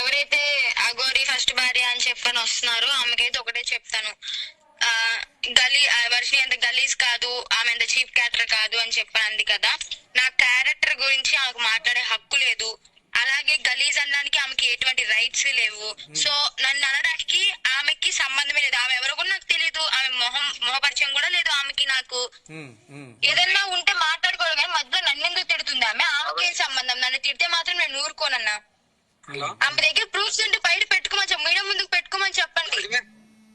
ఎవరైతే అఘోరి ఫస్ట్ భార్య అని చెప్పని వస్తున్నారో ఆమెకైతే ఒకటే చెప్తాను, వర్షిని అంత గలీజ్ కాదు, ఆమె అంత చీప్ క్యారెక్టర్ కాదు అని చెప్పండి కదా. నా క్యారెక్టర్ గురించి ఆమెకు మాట్లాడే హక్కు లేదు. అలాగే గలీజ్ అనడానికి ఆమెకి ఎటువంటి రైట్స్ లేవు. సో నన్ను అనడానికి ఆమెకి సంబంధమే లేదు. ఆమె ఎవరు కూడా నాకు తెలియదు. ఆమె మొహపరిచయం కూడా లేదు ఆమెకి నాకు. ఏదన్నా ఉంటే మాట్లాడుకోవాలి కానీ మధ్యలో నన్ను ఎందుకు తిడుతుంది ఆమె? ఆమెకేం సంబంధం? నన్ను తిడితే మాత్రం నేను ఊరుకోనన్నా. ఆమె దగ్గర ప్రూఫ్స్ ఉంటే బయట పెట్టుకోమని మీడియా ముందుకు పెట్టుకోమని చెప్పండి.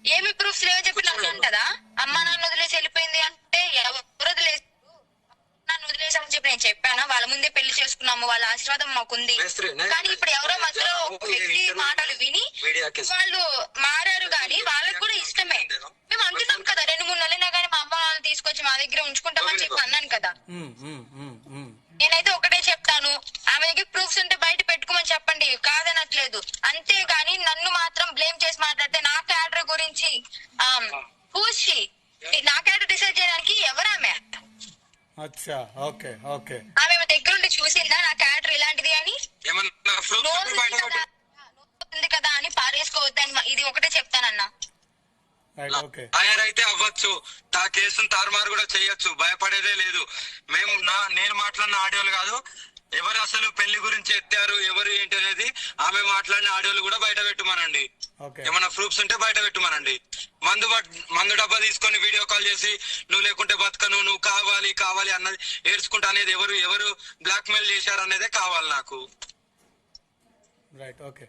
ఏమి ప్రూఫ్స్ లేవో చెప్పి నన్ను అంటదా? అమ్మా నాన్న వదిలేసి వెళ్ళిపోయింది అంటే ఎవరు వదిలేసి నన్ను వదిలేసామని చెప్పి నేను చెప్పాను. వాళ్ళ ముందే పెళ్లి చేసుకున్నాము, వాళ్ళ ఆశీర్వాదం మాకుంది. కానీ ఇప్పుడు ఎవరో మధ్యలో వ్యక్తి మాటలు విని వాళ్ళు మారారు. కానీ వాళ్ళకు కూడా ఇష్టమే. మేము అంటున్నాం కదా 2-3 నెలలైనా కానీ మా అమ్మ వాళ్ళని తీసుకొచ్చి మా దగ్గర ఉంచుకుంటామని చెప్పి అన్నాను కదా. నేనైతే ఒకటే చెప్తాను, ఆమె దగ్గర ప్రూఫ్స్ ఉంటే బయట పెట్టుకోమని చెప్పండి, కాదనట్లేదు. అంతేగాని నన్ను మాత్రం బ్లేమ్ చేసి మాట్లాడితే నాకు పూసి నా క్యారెక్టర్ డిసైడ్ చేయడానికి ఎవరామె? అచ్చా, ఓకే ఓకే. ఆమె దగ్గరుండి చూసిందా నా క్యారెక్టర్ ఇలాంటిది అని? ఏమన్నా ప్రూఫ్స్ రోజు బయట ఉంది కదా అని పారేసుకోవద్దని ఇది ఒకటే చెప్తానన్నా. Right, okay. లాయర్ అయితే అవ్వచ్చు, ఆ కేసును తారుమారు కూడా చేయొచ్చు, భయపడేదే లేదు. నేను మాట్లాడిన ఆడియోలు కాదు, ఎవరు అసలు పెళ్లి గురించి ఎత్తారు, ఎవరు ఏంటి అనేది ఆమె మాట్లాడిన ఆడియోలు కూడా బయట పెట్టుమానండి. ఓకే. ఏమన్నా ప్రూఫ్స్ ఉంటే బయట పెట్టుమానండి. మందు డబ్బా తీసుకొని వీడియో కాల్ చేసి నువ్వు లేకుంటే బతకను, నువ్వు కావాలి కావాలి అన్నది ఏడ్చుకుంటా అనేది ఎవరు బ్లాక్ మెయిల్ చేశారు అనేదే కావాలి నాకు. Right, okay.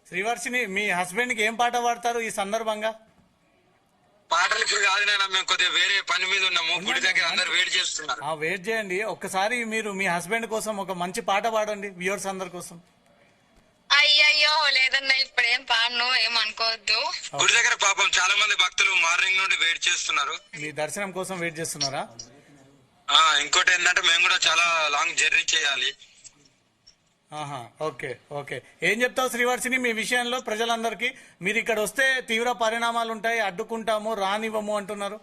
శ్రీవర్షిని, మీ హస్బెండ్ కి ఏం పాట పాడతారు ఈ సందర్భంగా? పాటలు ఇప్పుడు కాదు నాన్న, మేము కొద్దిగా వేరే పని మీద ఉన్నాము, గుడి దగ్గర అందరు వెయిట్ చేస్తున్నారు. వెయిట్ చేయండి. ఒక్కసారి మీరు మీ హస్బెండ్ కోసం ఒక మంచి పాట పాడండి, వ్యూవర్స్ అందరి కోసం. అయ్యయ్యో లేదన్నా, ఇప్పుడేం పాడను, ఏమనుకోవద్దు. గుడి దగ్గర పాపం చాలా మంది భక్తులు మార్నింగ్ నుండి వెయిట్ చేస్తున్నారు. మీ దర్శనం కోసం వెయిట్ చేస్తున్నారా? ఇంకోటి ఏంటంటే మేము కూడా చాలా లాంగ్ జర్నీ చేయాలి. ఆహా, ఓకే ఓకే. ఏం చెప్తావు శ్రీవర్షిని మీ విషయంలో ప్రజలందరికీ? మీరు ఇక్కడ వస్తే తీవ్ర పరిణామాలు ఉంటాయి, అడ్డుకుంటాము, రానివ్వము అంటున్నారు.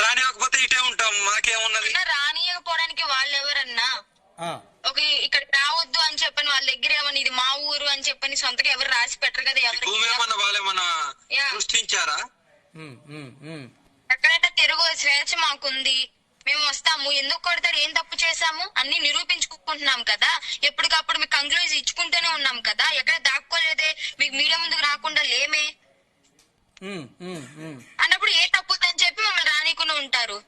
రానివ్వకపోతే ఇటే ఉంటాం, మాకేమున్నది. రానియకపోవడానికి వాళ్ళు ఎవరన్నా ఒక ఇక్కడికి రావద్దు అని చెప్పని వాళ్ళ దగ్గర ఏమన్నా ఇది మా ఊరు అని చెప్పని సొంతగా ఎవరు రాసి పెట్టరు కదా. భూమి ఏమన్నా వాళ్ళేమన్నా సృష్టించారా? ఎక్కడైతే తిరుగు స్వేచ్ఛ మాకుంది, మేము వస్తాము. ఎందుకు కొడతారు, ఏం తప్పు చేశాము అన్ని నిరూపించుకుంటున్నాం కదా. ఎప్పటికప్పుడు మీకు కంక్లూజ్ ఇచ్చుకుంటూనే ఉన్నాం కదా. ఎక్కడ దాక్కోలేదే, మీకు మీడియా ముందుకు రాకుండా లేమే అన్నప్పుడు ఏ తప్పు అని చెప్పి మమ్మల్ని రానికుండా ఉంటారు.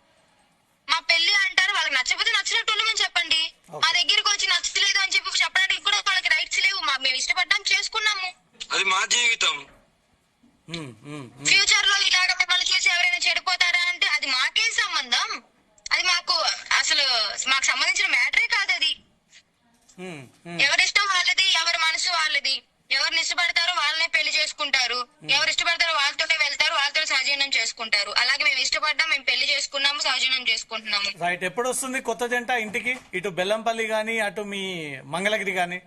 మా పెళ్లి అంటారు, వాళ్ళకి నచ్చకపోతే నచ్చినట్టు ఉండమని చెప్పండి. మా దగ్గరికి వచ్చి నచ్చలేదు అని చెప్పి చెప్పడానికి కూడా వాళ్ళకి రైట్స్ లేవు. మేము ఇష్టపడ్డాం, చేసుకున్నాము, అది మా జీవితం. ఫ్యూచర్ లో ఇలాగ మిమ్మల్ని చూసి ఎవరైనా చెడిపోతారా అంటే అది మాకేం సంబంధం? అది మాకు సంబంధించిన మ్యాటరే కాదు. అది ఎవరిష్టం వాళ్ళది, ఎవరి మనసు వాళ్ళది. ఎవరిని ఇష్టపడతారో వాళ్ళనే పెళ్లి చేసుకుంటారు, ఎవరు ఇష్టపడతారో వాళ్ళతోనే వెళ్తారు, వాళ్ళతో సహజీవనం చేసుకుంటారు. అలాగే మేము ఇష్టపడ్డాం, మేము పెళ్లి చేసుకున్నాము, సహజీవనం చేసుకుంటున్నాము. రైట్. ఎప్పుడు వస్తుంది కొత్త జంట ఇంటికి? ఇటు బెల్లంపల్లి గాని అటు మీ మంగళగిరి గాని?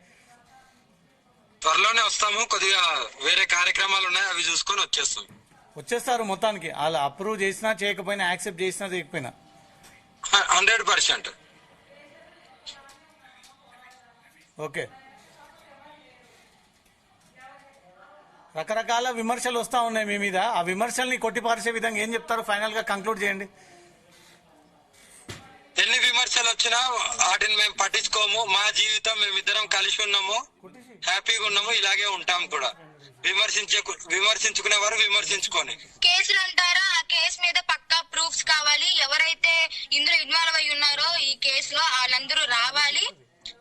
త్వరలోనే వస్తాము, కొద్దిగా వేరే కార్యక్రమాలు ఉన్నాయి, అవి చూసుకొని వచ్చేస్తారు. మొత్తానికి వాళ్ళు అప్రూవ్ చేసినా చేయకపోయినా, యాక్సెప్ట్ చేసినా చేయకపోయినా 100%. ఓకే. రకరకాల విమర్శలు వస్తా ఉన్నాయి మీ మీద. ఆ విమర్శల్ని కొట్టిపార్చే విధంగా ఏం చెప్తారు? ఫైనల్ గా కంక్లూడ్ చేయండి. ఎన్ని విమర్శలు వచ్చినా వాటిని మేము పట్టించుకోము. మా జీవితం, మేమిద్దరం కలిసి ఉన్నాము, హ్యాపీగా ఉన్నాము, ఇలాగే ఉంటాం కూడా. విమర్శించుకునేవారు విమర్శించుకొని. కేసులు అంటారా, ఆ కేసు మీద పక్కా ప్రూఫ్స్ కావాలి. ఎవరైతే ఇందులో ఇన్వాల్వ్ అయి ఉన్నారో ఈ కేసులో వాళ్ళందరూ రావాలి.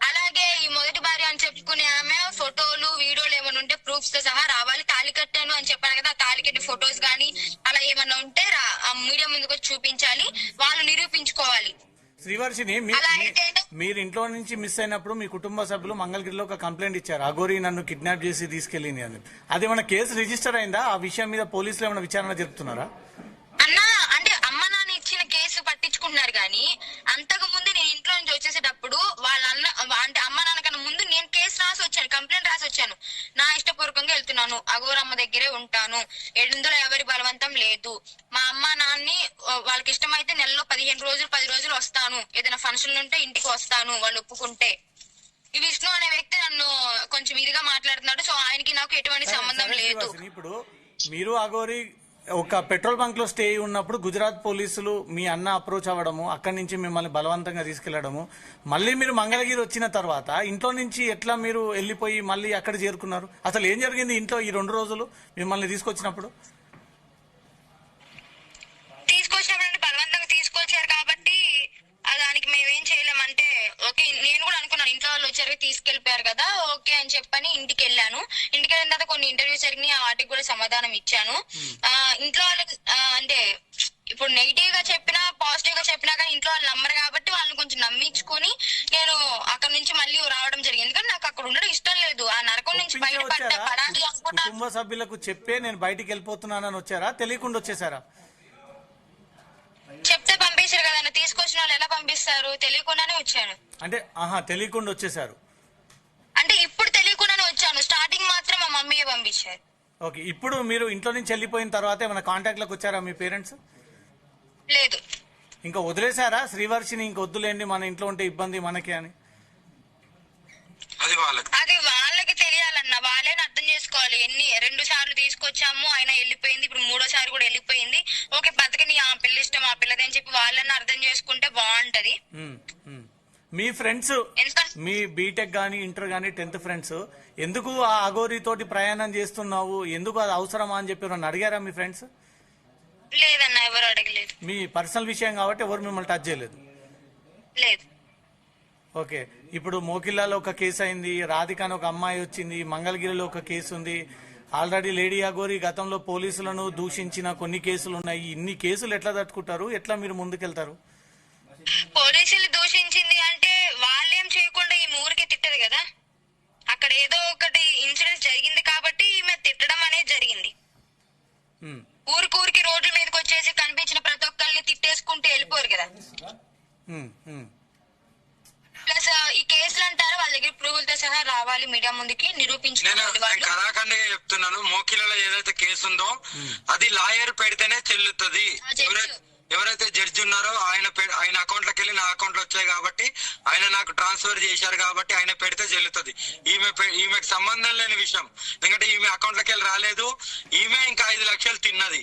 అలాగే ఈ మొదటి భార్య అని చెప్పుకునే ఆమె ఫోటోలు, వీడియోలు ఏమైనా ఉంటే ప్రూఫ్స్ తో సహా రావాలి. తాళి కట్టాను అని చెప్పాను కదా, ఆ తాళి కట్టిన ఫొటోస్ గానీ అలా ఏమన్నా ఉంటే మీడియా ముందుకు చూపించాలి, వాళ్ళు నిరూపించుకోవాలి. శ్రీవర్షిని, మీరు ఇంట్లో నుంచి మిస్ అయినప్పుడు మీ కుటుంబ సభ్యులు మంగళగిరిలో ఒక కంప్లైంట్ ఇచ్చారు, అఘోరి నన్ను కిడ్నాప్ చేసి తీసుకెళ్ళింది అని. అది ఏమైనా కేసు రిజిస్టర్ అయిందా? ఆ విషయం మీద పోలీసులు ఏమైనా విచారణ జరుపుతున్నారా? అన్నా అంటే అమ్మ నాన్న ఇచ్చిన కేసు పట్టించుకుంటున్నారు కానీ అంతకు ముందు నేను ఇంట్లో నుంచి వచ్చేసేటప్పుడు వాళ్ళ అంటే అమ్మ నాన్న కన్నా ముందు నేను కేసు రాసి వచ్చాను, కంప్లైంట్ రాసి వచ్చాను. నా ఇష్టపూర్వకంగా వెళ్తున్నాను, అఘోరమ్మ దగ్గరే ఉంటాను, ఇందులో ఎవరి బలవంతం లేదు. మా అమ్మ నాన్ని వాళ్ళకి ఇష్టమైతే నెలలో 15 రోజులు 10 రోజులు వస్తాను, ఏదైనా ఫంక్షన్లు ఉంటే ఇంటికి వస్తాను వాళ్ళు ఒప్పుకుంటే. ఈ విష్ణు అనే వ్యక్తి నన్ను కొంచెం ఇదిగా మాట్లాడుతున్నాడు. సో ఆయనకి నాకు ఎటువంటి సంబంధం లేదు. ఇప్పుడు మీరు అఘోరి ఒక పెట్రోల్ బంక్ లో స్టే ఉన్నప్పుడు గుజరాత్ పోలీసులు మీ అన్న అప్రోచ్ అవ్వడము, అక్కడి నుంచి మిమ్మల్ని బలవంతంగా తీసుకెళ్లడము, మళ్ళీ మీరు మంగళగిరి వచ్చిన తర్వాత ఇంట్లో నుంచి ఎట్లా మీరు వెళ్ళిపోయి మళ్ళీ అక్కడ చేరుకున్నారు? అసలు ఏం జరిగింది ఇంట్లో ఈ 2 రోజులు మిమ్మల్ని తీసుకొచ్చినప్పుడు? బలవంతంగా తీసుకొచ్చారు కాబట్టి దానికి మేమేం చేయలేమంటే ఓకే. నేను కూడా అనుకున్నాను ఇంట్లో వాళ్ళు వచ్చారు తీసుకెళ్లిపోయారు కదా, ఓకే అని చెప్పని ఇంటికి వెళ్ళాను. ఇంటికి వెళ్ళిన తర్వాత కొన్ని ఇంటర్వ్యూస్ జరిగినాయి, వాటికి కూడా సమాధానం ఇచ్చాను. ఇంట్లో వాళ్ళకి అంటే ఇప్పుడు నెగిటివ్ గా చెప్పినా పాజిటివ్ గా చెప్పినా కానీ ఇంట్లో వాళ్ళు నమ్మరు కాబట్టి వాళ్ళని కొంచెం నమ్మించుకుని నేను అక్కడ నుంచి మళ్ళీ రావడం జరిగింది. ఎందుకంటే నాకు అక్కడ ఉండడం ఇష్టం లేదు. ఆ నరకం నుంచి బయటపడ్డా పడాలి అనుకున్నా. కుటుంబ సభ్యులకు చెప్పే నేను బయటికి వెళ్ళిపోతున్నానని వచ్చారా, తెలియకుండా వచ్చేసారా? చెప్తే పంపించారు కదన్నా, తీసుకొచ్చిన వాళ్ళు ఎలా పంపిస్తారు? తెలియకుండానే వచ్చాను. అంటే తెలియకుండా వచ్చేసారు అంటే ఇప్పుడు తెలియకుండానే వచ్చాను. స్టార్టింగ్ మాత్రం మా మమ్మీయే పంపించారు. ఓకే, ఇప్పుడు మీరు ఇంట్లో నుంచి వెళ్ళిపోయిన తర్వాత ఏమైనా కాంటాక్ట్ లోకి వచ్చారా మీ పేరెంట్స్? లేదు. ఇంకా వదిలేశారా శ్రీవర్షిని, ఇంక వద్దులేండి మన ఇంట్లో ఉంటే ఇబ్బంది మనకి అని? అది వాళ్ళకి తెలియాలన్న, వాళ్ళని అర్థం చేసుకోవాలి. 2 సార్లు తీసుకొచ్చాము, ఆయన వెళ్ళిపోయింది, ఇప్పుడు 3వ సారి కూడా వెళ్ళిపోయింది. ఓకే బతకని, ఆ పిల్ల ఇష్టం, ఆ పిల్లది అని చెప్పి వాళ్ళని అర్థం చేసుకుంటే బాగుంటది. మీ ఫ్రెండ్స్, మీ బీటెక్ గానీ ఇంటర్ గానీ 10th ఫ్రెండ్స్ ఎందుకు ఆ అఘోరి తోటి ప్రయాణం చేస్తున్నావు, ఎందుకు అది అవసరమా అని చెప్పి నన్ను అడిగారా మీ ఫ్రెండ్స్? లేదన్న, ఎవరు అడగలేదు. మీ పర్సనల్ విషయం కాబట్టి ఎవరు మిమ్మల్ని టచ్ చేయలేదు? లేదు. ఓకే, ఇప్పుడు మోకిల్లాలో ఒక కేసు అయింది, రాధిక అని ఒక అమ్మాయి వచ్చింది, మంగళగిరిలో ఒక కేసు ఉంది, ఆల్రెడీ లేడీ అఘోరి గతంలో పోలీసులను దూషించిన కొన్ని కేసులు ఉన్నాయి. ఇన్ని కేసులు ఎట్లా తట్టుకుంటారు, ఎట్లా మీరు ముందుకెళ్తారు? పోలీసులు దూషించింది అంటే వాళ్ళేం చేయకుండా ఈ ఊరికే తిట్టదు కదా. అక్కడ ఏదో ఒకటి ఇన్సిడెంట్ జరిగింది కాబట్టి ఈమె తిట్టడం అనేది జరిగింది. ఊరికి రోడ్ల మీదకి వచ్చేసి కనిపించిన ప్రతి ఒక్కరిని తిట్టేసుకుంటూ వెళ్ళిపోరు కదా. ప్లస్ ఈ కేసులు అంటారు, వాళ్ళ దగ్గర ప్రూఫ్లతో సహా రావాలి మీడియా ముందుకి నిరూపించుకోవాలి. నేను కరాఖండిగా చెప్తున్నాను, మోకిలలో ఏదైతే కేసు ఉందో అది లాయర్ పెడితేనే చెల్లుతుంది. ఎవరైతే జడ్జి ఉన్నారో ఆయన అకౌంట్ లోకి వెళ్ళి నా అకౌంట్ లో వచ్చాయి కాబట్టి ఆయన నాకు ట్రాన్స్ఫర్ చేశారు కాబట్టి ఆయన పెడితే చెల్లుతుంది. ఈమెకు సంబంధం లేని విషయం, ఎందుకంటే ఈమె అకౌంట్ లోకి వెళ్ళి రాలేదు, ఈమె ఇంకా 5 లక్షలు తిన్నది.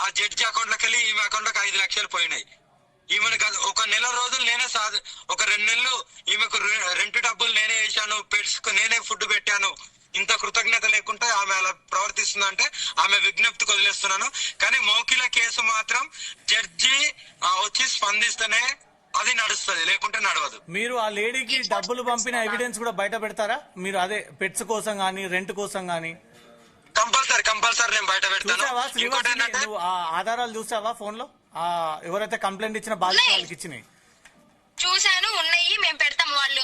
ఆ జడ్జి అకౌంట్ లోకి వెళ్ళి ఈమె అకౌంట్ లోకి 5 లక్షలు పోయినాయి. ఈమెను ఒక నెల రోజులు నేనే ఒక 2 నెలలు ఈమెకు రెంట్ డబ్బులు నేనే వేసాను, పెట్స్ నేనే ఫుడ్ పెట్టాను. ఇంత కృతజ్ఞత లేకుండా ఆమె అలా ప్రవర్తిస్తుందంటే ఆమె విజ్ఞప్తికి వదిలేస్తున్నాను. కానీ మోకిల కేసు మాత్రం జడ్జి వచ్చి స్పందిస్తేనే అది నడుస్తుంది, లేకుంటే నడవదు. మీరు ఆ లేడీకి డబ్బులు పంపిన ఎవిడెన్స్ కూడా బయట పెడతారా మీరు? అదే పెట్స్ కోసం గానీ రెంట్ కోసం గానీ? కంపల్సరీ నేను బయట పెడతాను. ఇంకోటి ఏంటంటే ఆధారాలు చూసావా ఫోన్ లో? ఎవరైతే కంప్లైంట్ ఇచ్చిన బాధిత వాళ్ళకి ఇచ్చినాయి చూశాను, ఉన్నాయి, మేము పెడతాం. వాళ్ళు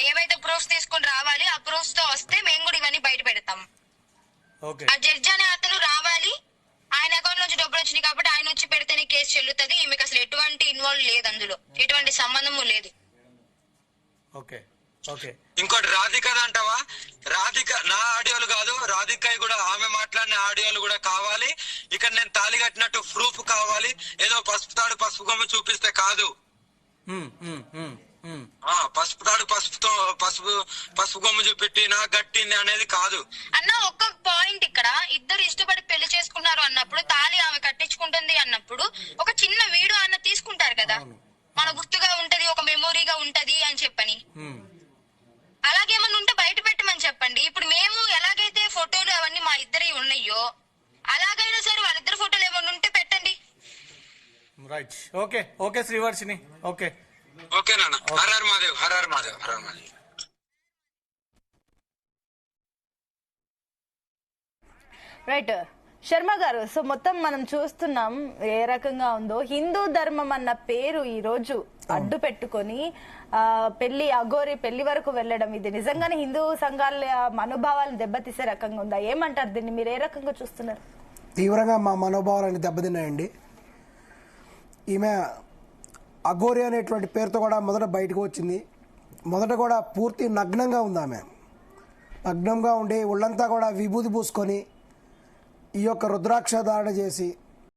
ఏవైతే ప్రూఫ్స్ తీసుకుని రావాలి, ఆ ప్రూఫ్స్ తో వస్తే మేము కూడా ఇవన్నీ బయట పెడతాం. ఆ జడ్జి అనే అతను రావాలి, ఆయన అకౌంట్ నుంచి డబ్బులు వచ్చినాయి కాబట్టి ఆయన వచ్చి పెడితేనే కేసు చెల్లుతుంది. ఈమెకు అసలు ఎటువంటి ఇన్వాల్వ్ లేదు, అందులో ఎటువంటి సంబంధము లేదు. ఇంకోటి రాధిక అంటావా, రాధిక నా ఆడియోలు కాదు, రాధిక కూడా ఆమె మాట్లాడిన ఆడియోలు కూడా కావాలి. ఇక్కడ నేను తాళి కట్టినట్టు ప్రూఫ్ కావాలి. ఏదో పసుపు తాడు పసుపు గొమ్మ చూపిస్తే కాదు. పసుపు తాడు పసుపు గొమ్మ చూపెట్టి నాకు గట్టింది అనేది కాదు అన్న. ఒక్క పాయింట్ ఇక్కడ, ఇద్దరు ఇష్టపడి పెళ్లి చేసుకున్నారు అన్నప్పుడు, తాళి ఆమె కట్టించుకుంటుంది అన్నప్పుడు ఒక చిన్న వీడియో అన్న తీసుకుంటారు కదా, మన గుర్తుగా ఉంటది, ఒక మెమొరీగా ఉంటది అని చెప్పని. అలాగేమన్నా ఉంటే బయట పెట్టమని చెప్పండి. ఇప్పుడు మేము ఎలాగైతే ఫోటోలు అవన్నీ మా ఇద్దరి ఉన్నాయో అలాగైనా సరే వాళ్ళిద్దరు ఫోటోలు ఏమన్నా ఉంటే పెట్టండి. రైట్. ఓకే శ్రీవర్షిని. ఓకే నాన్న. హర్ మాదేవ్, హర్ మాదేవ్. రైట్ శర్మ గారు, సో మొత్తం మనం చూస్తున్నాం ఏ రకంగా ఉందో. హిందూ ధర్మం అన్న పేరు ఈ రోజు అడ్డు పెట్టుకొని పెళ్లి అఘోరి పెళ్లి వరకు వెళ్ళడం, ఇది నిజంగానే హిందూ సంఘాల మనోభావాలను దెబ్బతీసే రకంగా ఉందా? ఏమంటారు దీన్ని, మీరు ఏ రకంగా చూస్తున్నారు? తీవ్రంగా మా మనోభావాలని దెబ్బతిన్నాయండి. ఈమె అఘోరి అనేటువంటి పేరుతో కూడా మొదట బయటకు వచ్చింది. మొదట కూడా పూర్తి నగ్నంగా ఉంది. ఆమె నగ్నంగా ఉండి ఒళ్ళంతా కూడా విభూతి పూసుకొని ఈ యొక్క రుద్రాక్ష ధారణ చేసి